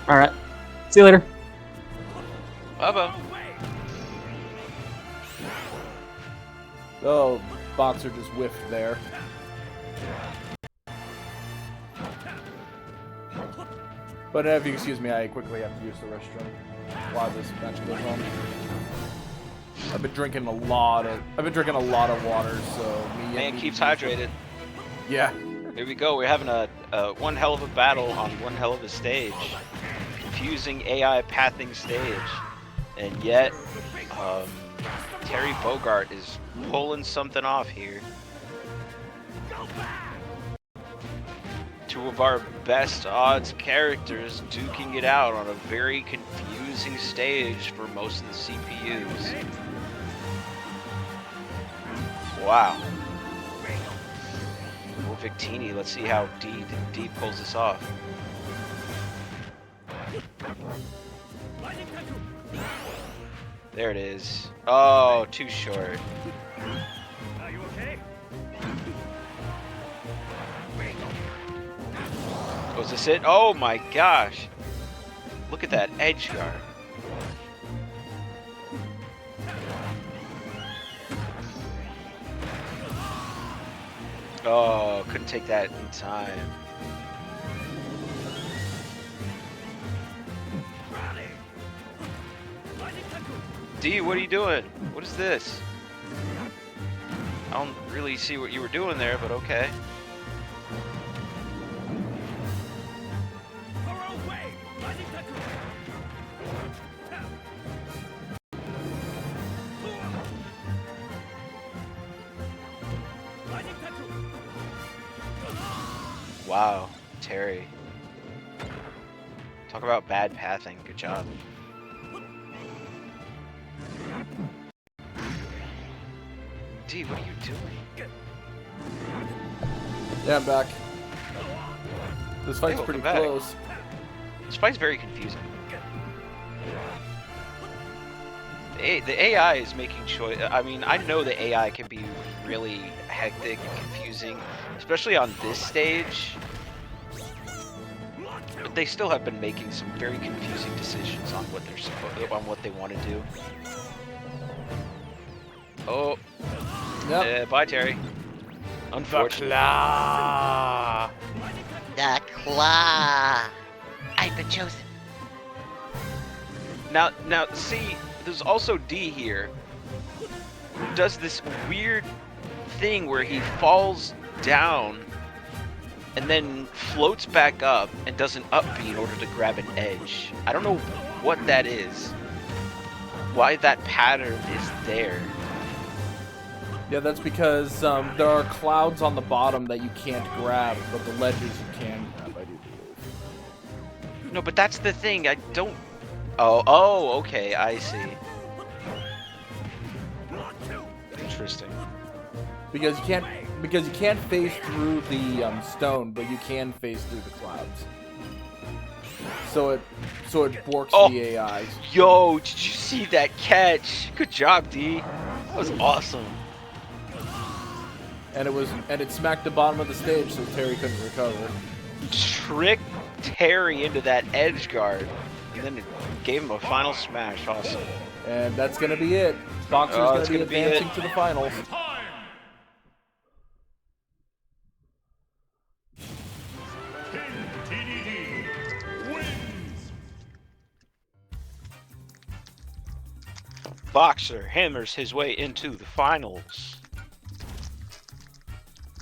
All right. See you later. Bye-bye. Oh, Boxer just whiffed there. But if you excuse me, I quickly have to use the restroom while this match goes on. I've been drinking a lot of water, so Man keeps hydrated. Yeah. Here we go. We're having a one hell of a battle on one hell of a stage. Confusing AI pathing stage. And yet, Terry Bogart is pulling something off here. Two of our best odds characters duking it out on a very confusing stage for most of the CPUs. Wow. Well, Victini, let's see how D pulls this off. There it is. Oh, too short. Are you okay? Was this it? Oh my gosh. Look at that edge guard. Oh, couldn't take that in time. D, what are you doing? What is this? I don't really see what you were doing there, but okay. Wow, Terry. Talk about bad pathing. Good job. D, what are you doing? Yeah, I'm back. This fight's Hey, pretty welcome back. close. This fight's very confusing. The AI is making choice. I mean, I know the AI can be really hectic and confusing, especially on this stage. But they still have been making some very confusing decisions on what they want to do. Oh, Yep. bye, Terry. Unfortunately. The claw. I've been chosen. Now, see, there's also D here, who does this weird thing where he falls down and then floats back up and does an up B in order to grab an edge. I don't know what that is. Why that pattern is there. Yeah, that's because there are clouds on the bottom that you can't grab, but the ledges you can grab, I do believe. No, but that's the thing. I don't. Oh, okay. I see. Interesting. Because you can't phase through the stone, but you can phase through the clouds. So it borks the AIs. Yo, did you see that catch? Good job, D. That was awesome. And it smacked the bottom of the stage, so Terry couldn't recover. Tricked Terry into that edge guard, and then it gave him a final smash. Awesome. And that's gonna be it. Boxer's gonna be advancing to the finals. TDD wins. boxer hammers his way into the finals.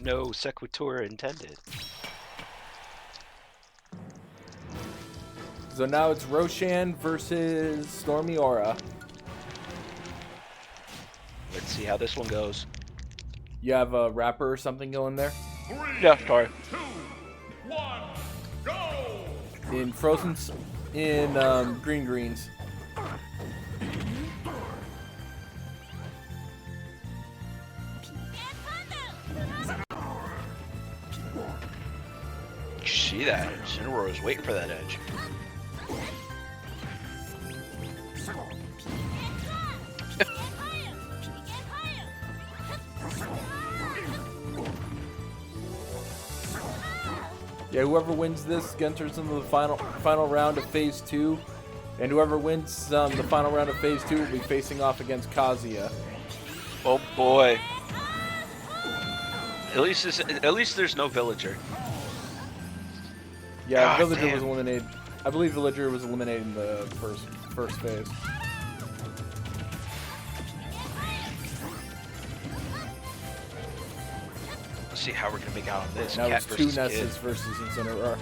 No sequitur intended. So now it's Roshan versus Stormy Aura. Let's see how this one goes. You have a rapper or something going there? Yeah, sorry. 2, 1, go! In Frozen... In Green Greens. You see that? Cinnamoroar is waiting for that edge. Yeah, whoever wins this enters into the final round of Phase 2. And whoever wins the final round of Phase 2 will be facing off against Kazuya. Oh boy. At least there's no villager. Yeah, God Villager damn. was eliminated. I believe Villager was eliminated in the first phase. Let's see how we're gonna make out on this. Now Cat it's two versus Nesses Kid. versus Incineroar.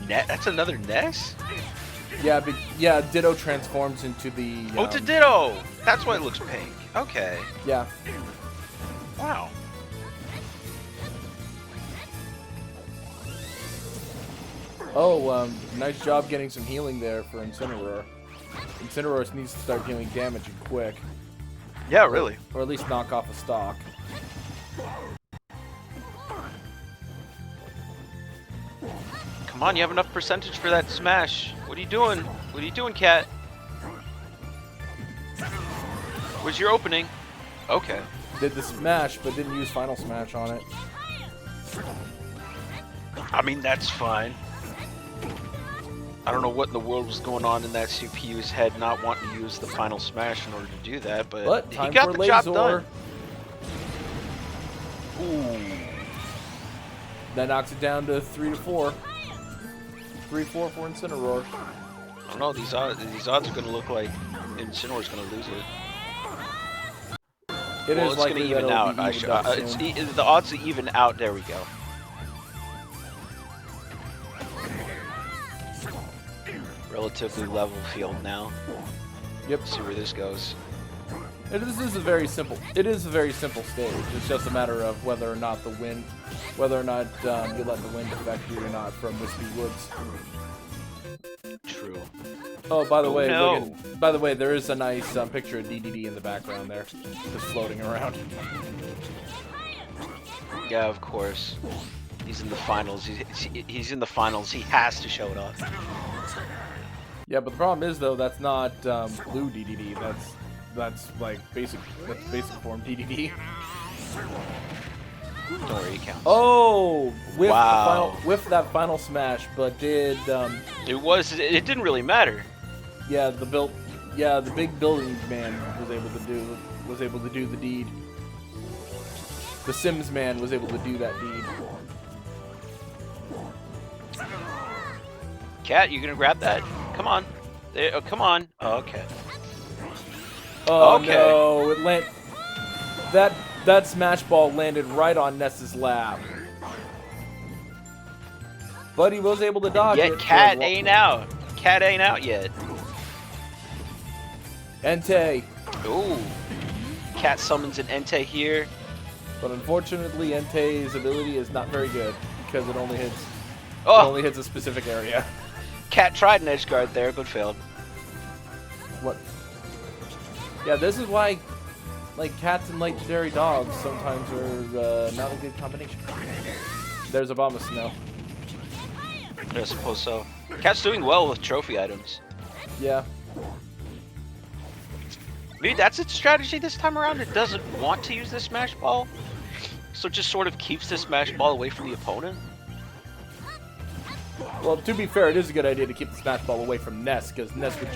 That's another Ness? Yeah, but yeah, Ditto transforms into the. Oh, it's a Ditto! That's why it looks pink. Okay. Yeah. Wow. Oh, nice job getting some healing there for Incineroar. Incineroar needs to start dealing damage and quick. Yeah, really. Or at least knock off a stock. Come on, you have enough percentage for that smash. What are you doing? What are you doing, Cat? Where's your opening? Okay. Did the smash, but didn't use final smash on it. I mean, that's fine. I don't know what in the world was going on in that CPU's head not wanting to use the final smash in order to do that, but he time got for the job Lazor. done. Ooh. That knocks it down to 3-4. 3-4 for Incineroar. I don't know, these odds are going to look like Incineroar's going to lose it. It Well, is it's likely going to even out. The odds to even out. There we go. Relatively level field now. Yep. See where this goes. This is a very simple. It is a very simple stage. It's just a matter of whether or not you let the wind affect you or not from Wispy Woods. True. Oh, by the way, no. by the way, there is a nice picture of DDD in the background there, just floating around. Yeah, of course. He's in the finals. He's in the finals. He has to show it off. Yeah, but the problem is though that's not blue DDD. That's like basic form DDD. Don't worry, it counts. Oh, Wow. Whiffed that final smash, but did It didn't really matter. yeah the big building man was able to do the deed. The Sims man was able to do that deed. Cat, you gonna grab that? Come on. Oh, come on. Oh, okay. Oh Okay. no! That smash ball landed right on Ness's lap, but he was able to dodge it. Yet Cat ain't out. Cat ain't out yet. Entei. Ooh. Cat summons an Entei here. But unfortunately, Entei's ability is not very good because it only hits a specific area. Cat tried an edge guard there, but failed. What? Yeah, this is why, like, cats and legendary dogs sometimes are not a good combination. There's Obama Snow. I suppose so. Cat's doing well with trophy items. Yeah. Maybe that's its strategy this time around. It doesn't want to use the smash ball, so it just sort of keeps the smash ball away from the opponent. Well, to be fair, it is a good idea to keep the smash ball away from Ness because Ness would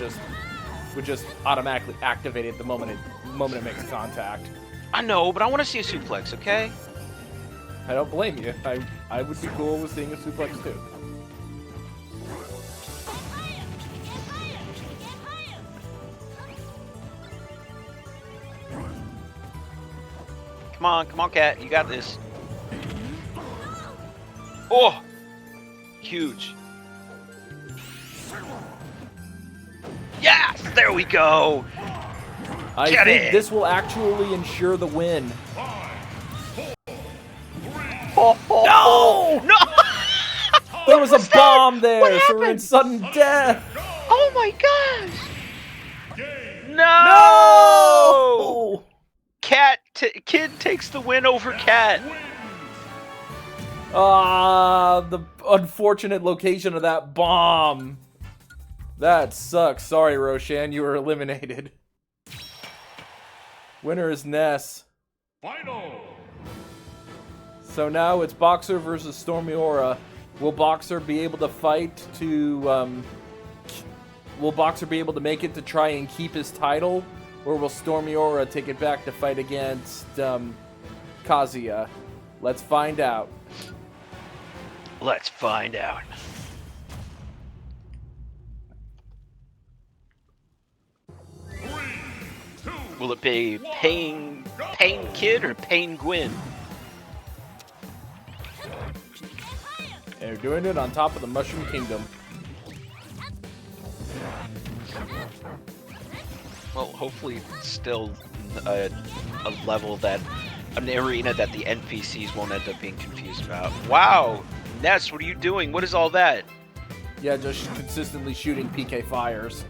just automatically activate it the moment it makes contact. I know, but I want to see a suplex, okay? I don't blame you. I would be cool with seeing a suplex too. Come on, Cat. You got this. Oh! Huge. Yes! There we go! I Get think it! this will actually ensure the win. No! No! There was a bomb there, so we're in sudden death. Oh my gosh! No! No! Kid takes the win over Cat. The unfortunate location of that bomb. That sucks. Sorry, Roshan, you were eliminated. Winner is Ness. Final. So now it's Boxer versus Stormiora. Will Boxer be able to fight to, will Boxer be able to make it to try and keep his title? Or will Stormiora take it back to fight against, Kazuya? Let's find out. Let's find out. Will it be Pain Kid or Pain Gwyn? They're doing it on top of the Mushroom Kingdom. Well, hopefully it's still a level that, an arena that the NPCs won't end up being confused about. Wow! Ness, what are you doing? What is all that? Yeah, just consistently shooting PK fires.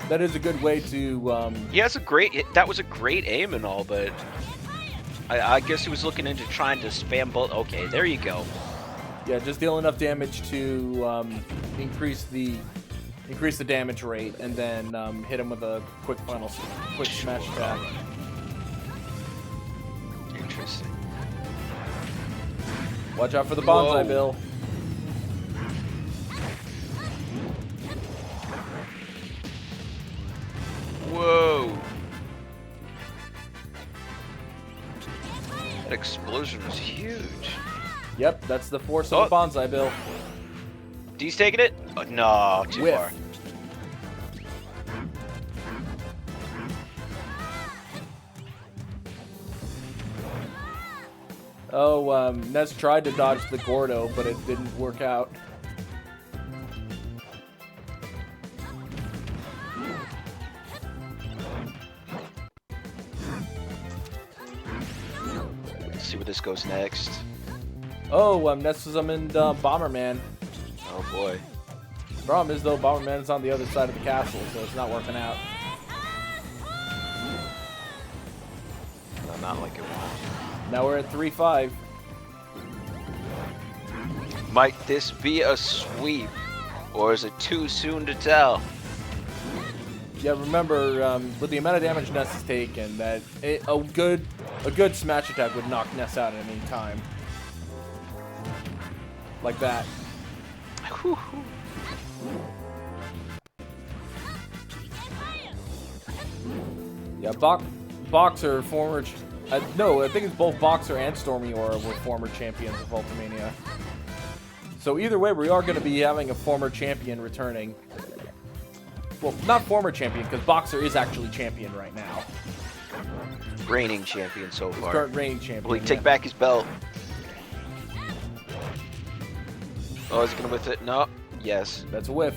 That is a good way to, Yeah, that was a great aim and all, but I guess he was looking into trying to spam both. Okay, there you go. Yeah, just deal enough damage to increase the damage rate, and then hit him with a quick smash attack. Interesting. Watch out for the bonsai, Whoa. Bill. Whoa! That explosion was huge. Yep, that's the force of the bonsai, Bill. D's taking it? Oh, no, too Whiff. far. Oh, Ness tried to dodge the Gordo, but it didn't work out. Let's see where this goes next. Oh, Ness summoned Bomberman. Oh boy. Problem is, though, Bomberman is on the other side of the castle, so it's not working out. No, not like it was. Now we're at 3-5. Might this be a sweep, or is it too soon to tell? Yeah, remember, with the amount of damage Ness has taken, that a good smash attack would knock Ness out at any time. Like that. Yeah, Boxer, former... no, I think it's both Boxer and Stormiora were former champions of Ultimania. So either way, we are going to be having a former champion returning. Well, not former champion, because Boxer is actually champion right now. Reigning champion so far. Current reigning champion. Will he take back his belt? Oh, is he gonna whiff it? No. Yes. That's a whiff.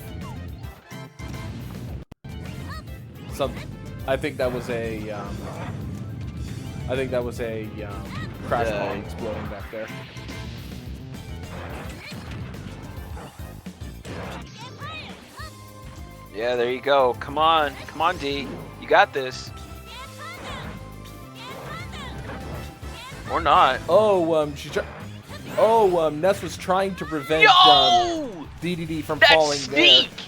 I think that was a. Crash bomb exploding back there. Yeah, there you go. Come on, D. You got this. Or not. Oh, Ness was trying to prevent DDD from falling sneak! there.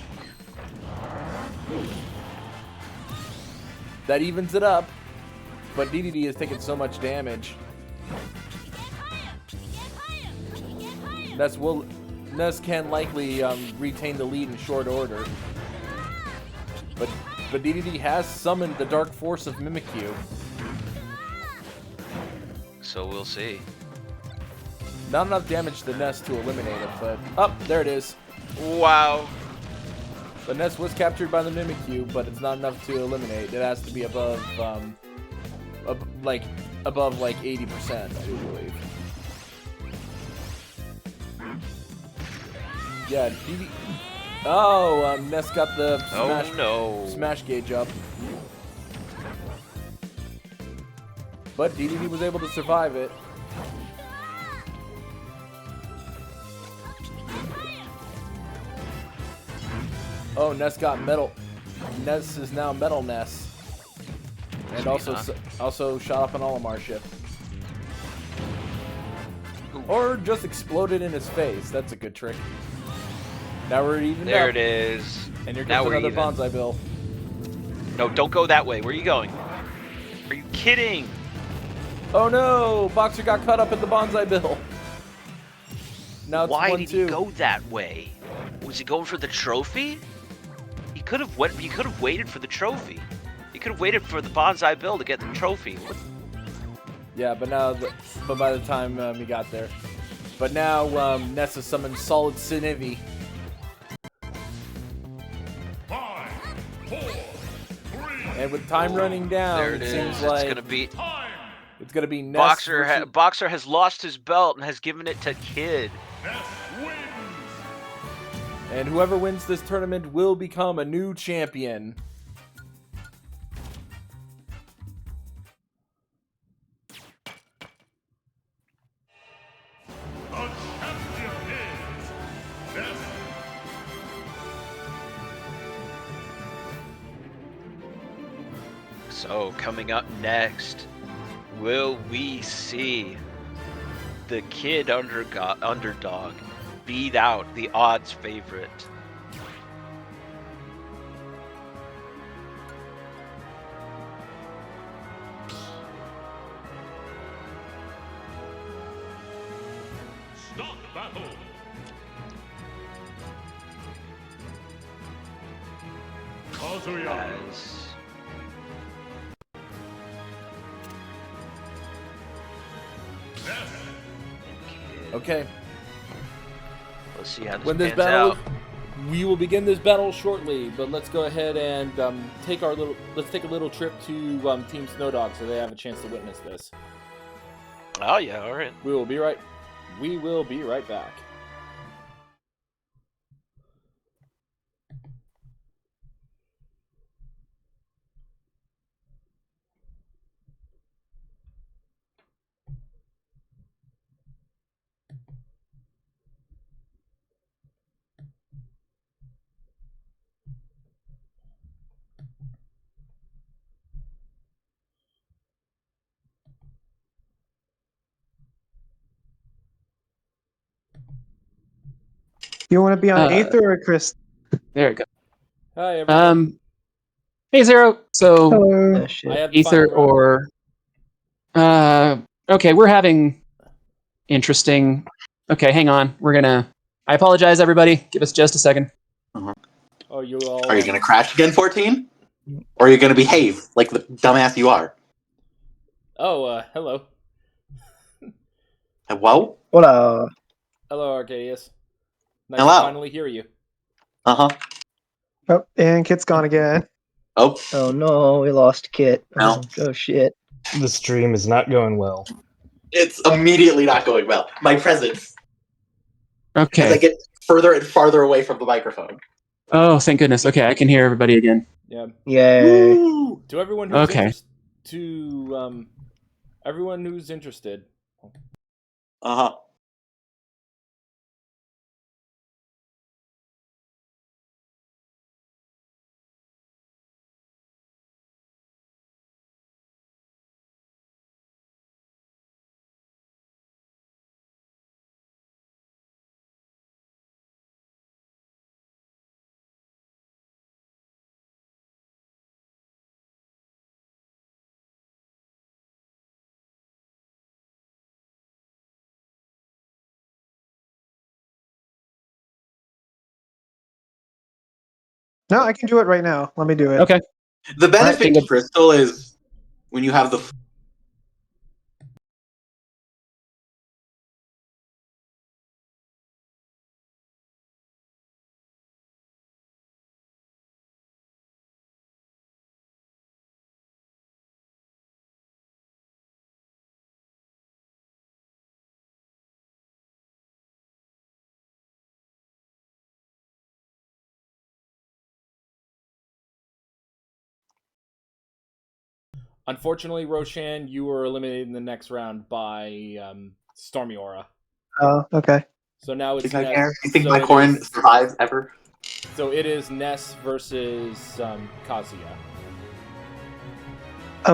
That evens it up, but DDD has taken so much damage. Ness can likely retain the lead in short order. But DDD has summoned the Dark Force of Mimikyu. So we'll see. Not enough damage to Ness to eliminate it, but... Oh, there it is. Wow. But Ness was captured by the Mimikyu, but it's not enough to eliminate. It has to be above like above like 80%, I do believe. Yeah, DD. Oh, Ness got the smash gauge up. But DDD was able to survive it. Oh, Ness got metal. Ness is now Metal Ness. And also shot up an Olimar ship. Or just exploded in his face. That's a good trick. Now we're even. There it is. And here comes another Bonsai Bill. No, don't go that way. Where are you going? Are you kidding? Oh no! Boxer got caught up in the Bonsai Bill. Now it's Why 1-2. did he go that way? Was he going for the trophy? He could have went. He could have waited for the trophy. He could have waited for the Bonsai Bill to get the trophy. Yeah, but now, but by the time he got there, but now Nessa summoned Solid Sinivi. 5, 4, 3. And with time running down, There it is. seems like It's gonna be Ness Boxer has lost his belt and has given it to Kid. And whoever wins this tournament will become a new champion. So coming up next, will we see the Kid underdog beat out the odds favorite? Stock battle. Kazuya. Okay. Let's see how this When this pans battle, out. we will begin this battle shortly. But let's go ahead and take a little trip to Team Snow Dog so they have a chance to witness this. Oh yeah, all right. We will be right back. You want to be on Aether or Chris? There we go. Hi, everyone. Hey Zero. So Hello. Ether or okay, we're having interesting. Okay, hang on. I apologize, everybody. Give us just a second. Oh, you all. Are you gonna crash again, 14? Or are you gonna behave like the dumbass you are? Oh, hello. Hello? Hello. Hello, Arcadius. Nice Hello. to finally hear you. Uh-huh. Oh, and Kit's gone again. Oh. Oh no, we lost Kit. No. Oh shit. The stream is not going well. It's immediately not going well. My presence. Okay. As I get further and farther away from the microphone. Oh, thank goodness. Okay, I can hear everybody again. Yeah. Yay. To everyone who's Okay. everyone who's interested. Uh-huh. No, I can do it right now. Let me do it. Okay. The benefit to Crystal is when you have the Unfortunately, Roshan, you were eliminated in the next round by Stormy Aura. Oh, okay. So now it's I Ness. care. You think so my it corn is- survives ever? So it is Ness versus Kazuya.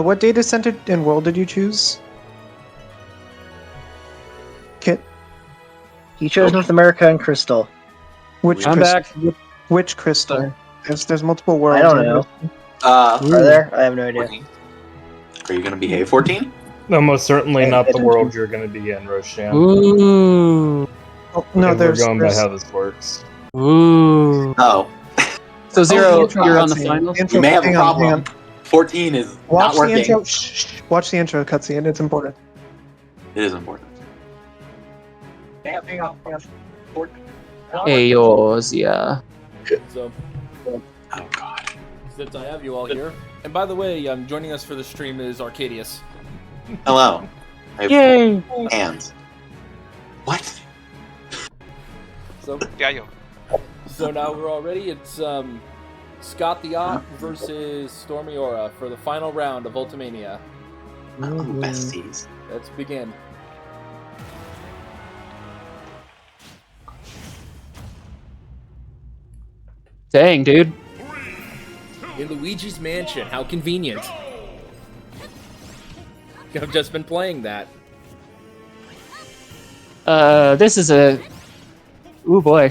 What data center and world did you choose? Kit? He chose North America and Crystal. Which I'm crystal? back. Which crystal? There's multiple worlds. I don't know. Are there? I have no idea. 14. Are you gonna behave, 14? No, most certainly Hey, not pay the attention. world you're going to be in, Roshan. Ooh. Oh, no, And there's. we're going by there's how this works. Ooh. Oh, So Zero, intro you're on the cutscene. finals? Intro- you may have a hang on, hang problem. on. 14 is Watch not the working. intro. Shh. Watch the intro cutscene. It's important. It is important. Hang on. Hey, yours, yeah. So Oh god. since I have you all here, and by the way, joining us for the stream is Arcadius. Hello. I have Yay! hands. What? So Yeah, yo. So now we're all ready. It's Scott the Op versus Stormy Aura for the final round of Ultimania. Oh, besties. Let's begin. Dang, dude. In Luigi's Mansion, how convenient. I've just been playing that. This is a... Ooh, boy.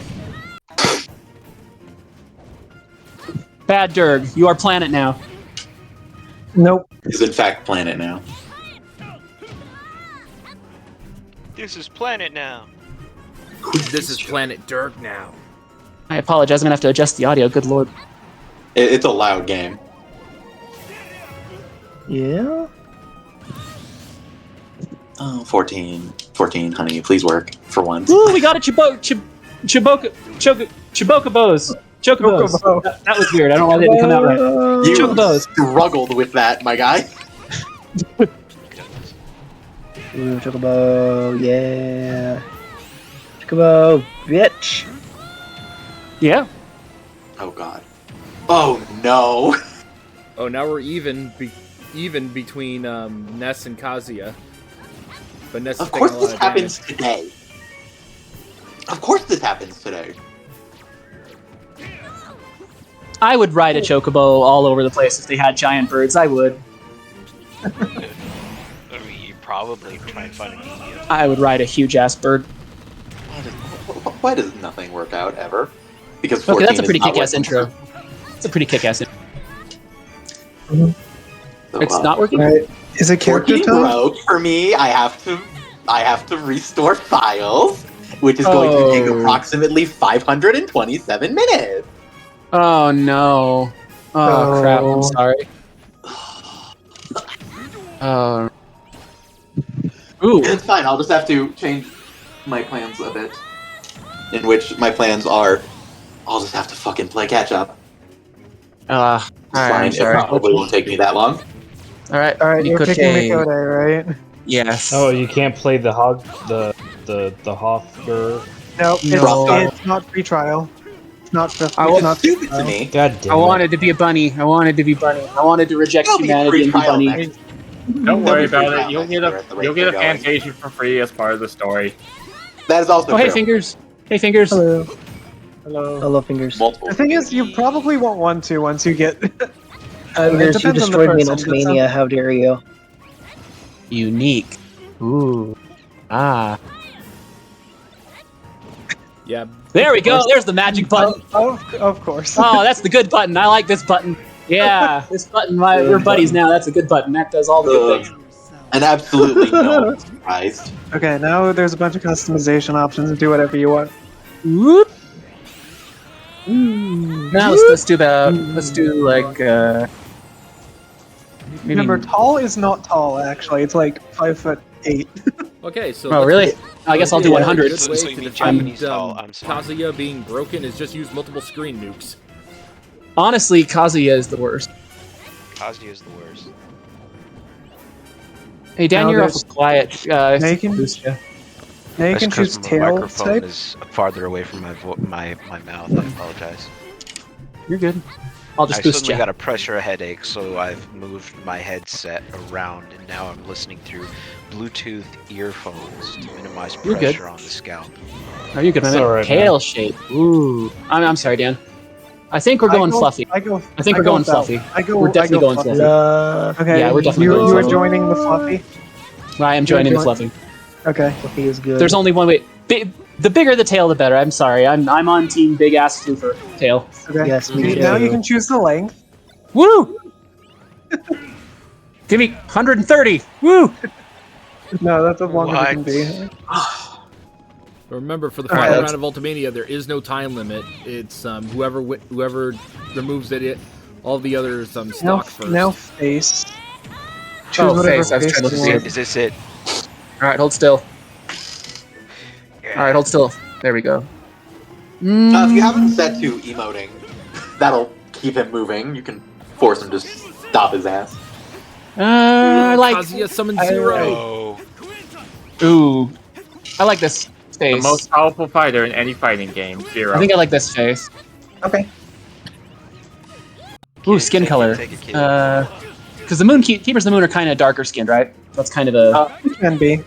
Bad Durg, you are planet now. Nope. Is in fact planet now. This is Planet now. This is Planet Dirk now. I apologize, I'm gonna have to adjust the audio, good lord. It's a loud game. Yeah? Oh, 14. 14, honey, please work for once. Ooh, we got a Chibokabos. Chocobos. Chocobo. That was weird, I don't know why they didn't come out right. You Chocobos. struggled with that, my guy. Ooh, Chocobo, yeah. Chocobo, bitch. Yeah. Oh god. Oh no. Oh, now we're even between Ness and Kazuya. But Ness is Of course taking a lot this of happens damage. today. Of course this happens today. I would ride a Chocobo all over the place if they had giant birds, I would. I mean, you probably try and find a medium. I would ride a huge-ass bird. Why does nothing work out ever? Because 14 Okay, that's a pretty is not kick-ass working. intro. It's a pretty kick-ass intro. So, It's not working? Right. Is it character 14 time? broke for me. I have to restore files, which is going to take Oh. approximately 527 minutes. Oh, no. Oh, crap, I'm sorry. Oh. Ooh. It's fine. I'll just have to change my plans a bit. In which my plans are, I'll just have to fucking play catch up. Alright, Fine. I'm It sorry. probably won't take me that long. Alright, You're picking Mikode, right? Yes. Oh, you can't play the Hog, the Hofger. Nope. No. It's not free trial. It's not. It's was not stupid to me. God damn I it. wanted to be a bunny. I wanted to be bunny. I wanted to reject There'll be humanity free and be trial bunny. next. Don't worry There'll be about free it. You'll trial get next year at the rate a they're going. Fantasia for free as part of the story. That is also Oh, hey, true. Fingers. Hey, Fingers. Hello. Hello, fingers. Multiple. The thing is, you probably won't want to once you get. Fingers, depends you on the destroyed me in person, but Ultimania, how dare you? Unique. Ooh. Ah. Yeah. There we go. There's the magic button. Of course. Oh, that's the good button. I like this button. Yeah, this button. We're buddies now. That's a good button. That does all the good things. And absolutely no one surprised. Okay, now there's a bunch of customization options and do whatever you want. Whoop. Now let's do like maybe. Remember, tall is not tall. Actually, it's like 5'8". Okay, so. Oh, really? I guess I'll do Yeah, 100. a good way So to you mean defeat, Japanese tall, I'm sorry. Kazuya being broken is just use multiple screen nukes. Honestly, Kazuya is the worst. Kazuya is the worst. Hey, Dan, Now you're there's- awful quiet. Now you can boost ya. Now you That's can 'cause choose my tail microphone type. is farther away from my mouth. I apologize. You're good. I'll just I boost suddenly you. got a pressure headache, so I've moved my headset around, and now I'm listening through Bluetooth earphones to minimize You're good. pressure on the scalp. Are you good, It's man? alright, Pale man. shape. Ooh. I'm sorry, Dan. I think we're I going go- fluffy. I go. I think I we're go going fell. fluffy. I go. We're definitely I go going fluffy. Okay. Yeah, we're definitely you, going you are fluffy. joining the fluffy. I am joining the fluffy. Okay. Fluffy is good. There's only one way. The bigger the tail, the better. I'm sorry. I'm on team big ass floofer tail. Okay. Yes, me Now too. you can choose the length. Woo! Give me 130. Woo! No, that's as long as it can What? be. Remember, for the All right, final that's- round of Ultimania, there is no time limit. It's whoever removes it, all the others stock Now, first. now face. Choose Oh, whatever face. I was trying to you see want. Is this it? All right, hold still. All right, hold still. There we go. If you haven't set to emoting, that'll keep him moving. You can force him to stop his ass. I like. Kazuya summon Zero. Oh. Ooh, I like this The face. most powerful fighter in any fighting game, Zero. I think I like this face. Okay. Ooh, skin color. Take a kid. Because the moon keepers of the moon are kind of darker skinned, right? That's kind of a It can be.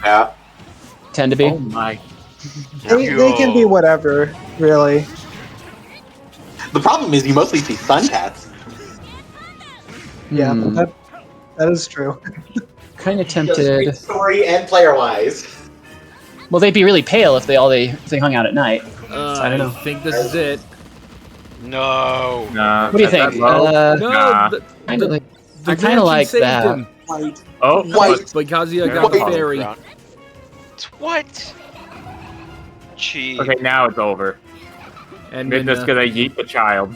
Yeah. tend to be. Oh my. They can be whatever, really. The problem is you mostly see sun cats. Yeah, Hmm. that is true. Kind of tempted. Story and player-wise. Well, they'd be really pale if they hung out at night. I don't know. I think this is it. No. Nah, What do you at that think? low, No, nah. the, Kind of the, like. the I kind Banshee of like saved that. him, Oh, White. but Kazuya got the White. fairy. What? Cheap. Okay, now it's over. And They're then, just gonna yeet the child.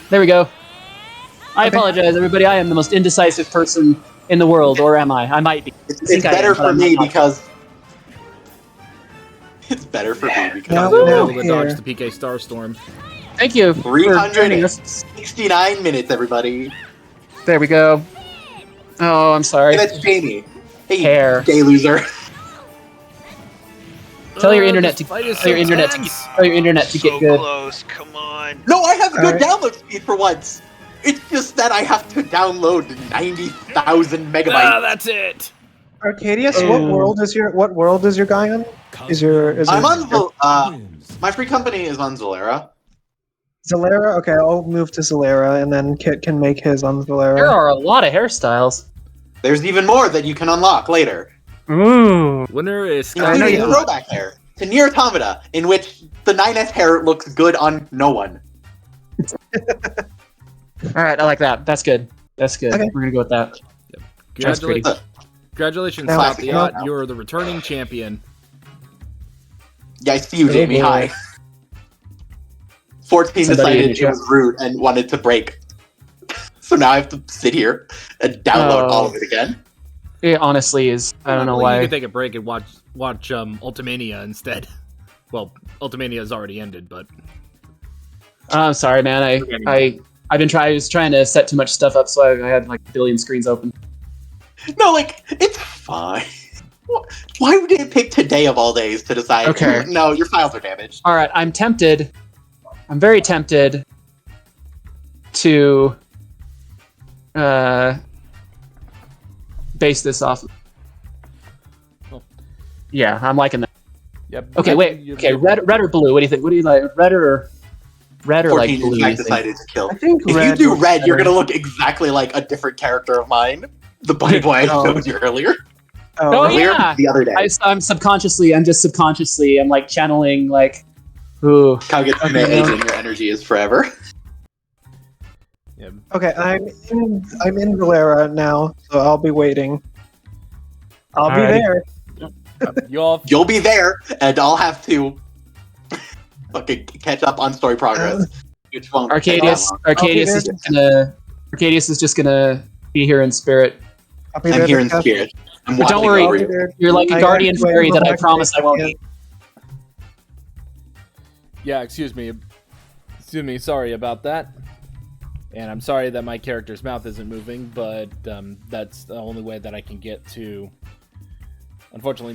There we go. I apologize, everybody. I am the most indecisive person in the world, or am I? I might be. It's better for me because... It's better for me because... Now- Kazuya was now able to dodge here. the PK Starstorm. Thank you for joining us. 369 minutes, everybody. There we go. Oh, I'm sorry. Hey, that's Jamie. Hey, Hair. gay loser. Tell your internet to this fight is tell your so internet to tense. tell your internet to So get good. close. Come on. No, I have good Alright. download speed for once. It's just that I have to download 90,000 megabytes. Ah, that's it. Arcadius, what world is your guy on? I'm on wins. my free company is on Zolera. Zalera? Okay, I'll move to Zalera, and then Kit can make his on There Zalera. are a lot of hairstyles. There's even more that you can unlock later, Ooh. Winner is including you- throwback hair to Nier Automata, in which the 9S hair looks good on no one. All right, I like that. That's good. That's good. Okay. We're gonna go with that. That's pretty. Congratulations, Now- South the Yacht. now- You're the returning champion. Yeah, I see you, Oh, Jamie. boy. Hi. 14 Somebody in decided the it was rude and wanted to break. So now I have to sit here and download Oh. all of it again. It honestly is. I don't know Well, why. You could take a break and watch Ultimania instead. Well, Ultimania has already ended, but I'm sorry, man. I was trying to set too much stuff up, so I had like a billion screens open. No, like, it's fine. Why would it pick today of all days to decide, Okay. no, your files are damaged? All right, I'm tempted. I'm very tempted to base this off. Yeah, I'm liking that. yep. Okay, wait. Okay, red or blue? What do you think? What do you like? Red or 14 like in blue? fact you think? decided to kill. I think If you red do was red, you're better. gonna look exactly like a different character of mine. The bunny boy I Oh. showed you earlier. Oh, Earlier? yeah. The other day. I'm just subconsciously, I'm like channeling like, ooh. Kagetsune Okay, agent, your energy is forever. Yep. Okay, I'm in Zalera now, so I'll be waiting. I'll be Alrighty. there. You'll be there, and I'll have to fucking catch up on story progress. Which won't take that Arcadius long. Arcadius is just gonna be here in spirit. I'll be I'm there here to in catch- spirit. I'm But don't watching worry, over I'll be you. there. You're like a I guardian actually fairy go that I back promise I and- won't eat. Yeah, excuse me. Excuse me, sorry about that. And I'm sorry that my character's mouth isn't moving, but that's the only way that I can get to, unfortunately,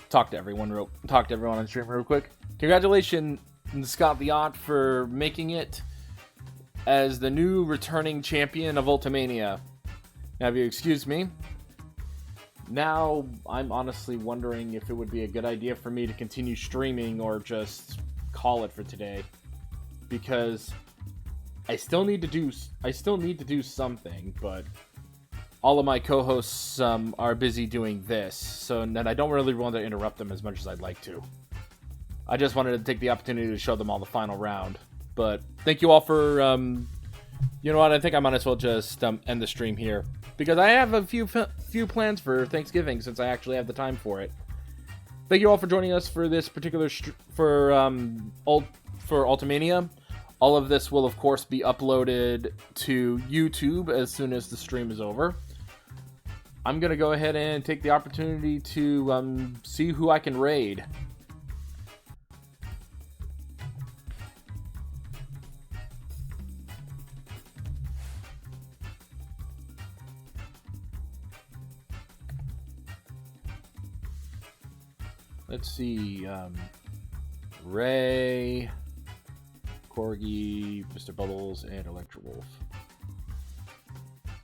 talk to everyone on stream real quick. Congratulations, Scott the Yacht, for making it as the new returning champion of Ultimania. Now, if you excuse me, now I'm honestly wondering if it would be a good idea for me to continue streaming or just call it for today, because I still need to do something, but all of my co-hosts are busy doing this, so then I don't really want to interrupt them as much as I'd like to. I just wanted to take the opportunity to show them all the final round. But thank you all for, you know what, I think I might as well just end the stream here, because I have a few plans for Thanksgiving since I actually have the time for it. Thank you all for joining us for this particular for Ultimania. All of this will, of course, be uploaded to YouTube as soon as the stream is over. I'm going to go ahead and take the opportunity to see who I can raid. Let's see. Ray, Corgi, Mr. Bubbles, and Electro Wolf.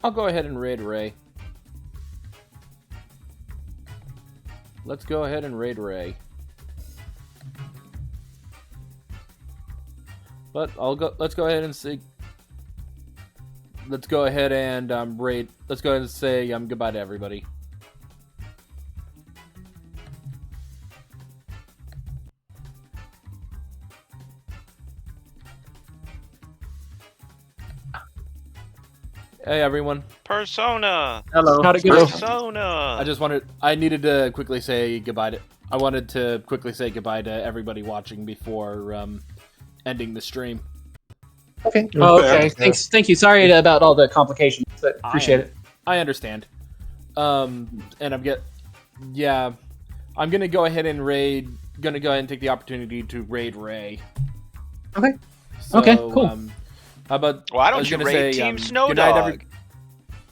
I'll go ahead and raid Ray. Let's go ahead and raid Ray. But let's go ahead and see. Let's go ahead and raid. Let's go ahead and say goodbye to everybody. Hey everyone. Persona. Hello. How'd it go? Persona. I needed to quickly say goodbye to. I wanted to quickly say goodbye to everybody watching before ending the stream. Okay. Oh, okay. Thank you. Sorry about all the complications, but appreciate it. I understand. And I'm gonna go ahead and raid. Gonna go ahead and take the opportunity to raid Ray. Okay. So, okay. Cool. How about? Why don't you raid Team Snow Dog?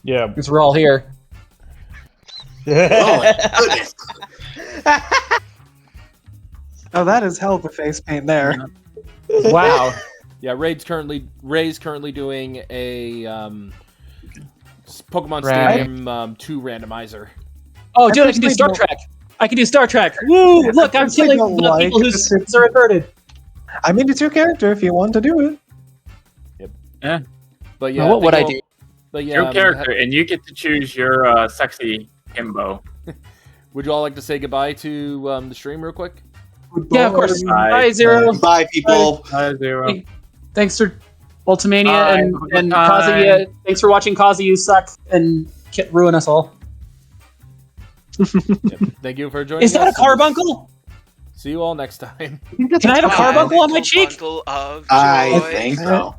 Yeah, because we're all here. Oh, that is hell of a face paint there. Wow. Yeah, Ray's currently doing a Pokemon Right. Stadium 2 randomizer. Oh, dude, I can do Star Trek. I can do Star Trek. Woo! Look, I'm killing the people whose sins are inverted. I mean, it's your character if you want to do it. Yep. Yeah. But yeah, now, what would I do? But yeah, Your character, and you get to choose your sexy himbo. Would you all like to say goodbye to the stream real quick? Yeah, of course. Bye. Bye, Zero. Bye, people. Bye, Zero. Thanks for Ultimania Bye. and Bye. Kazuya. Thanks for watching Kazuya. You suck and ruin us all. Yep. Thank you for joining us. Is that a carbuncle? See you all next time. Can I have a carbuncle on my cheek? Of I joy. think so.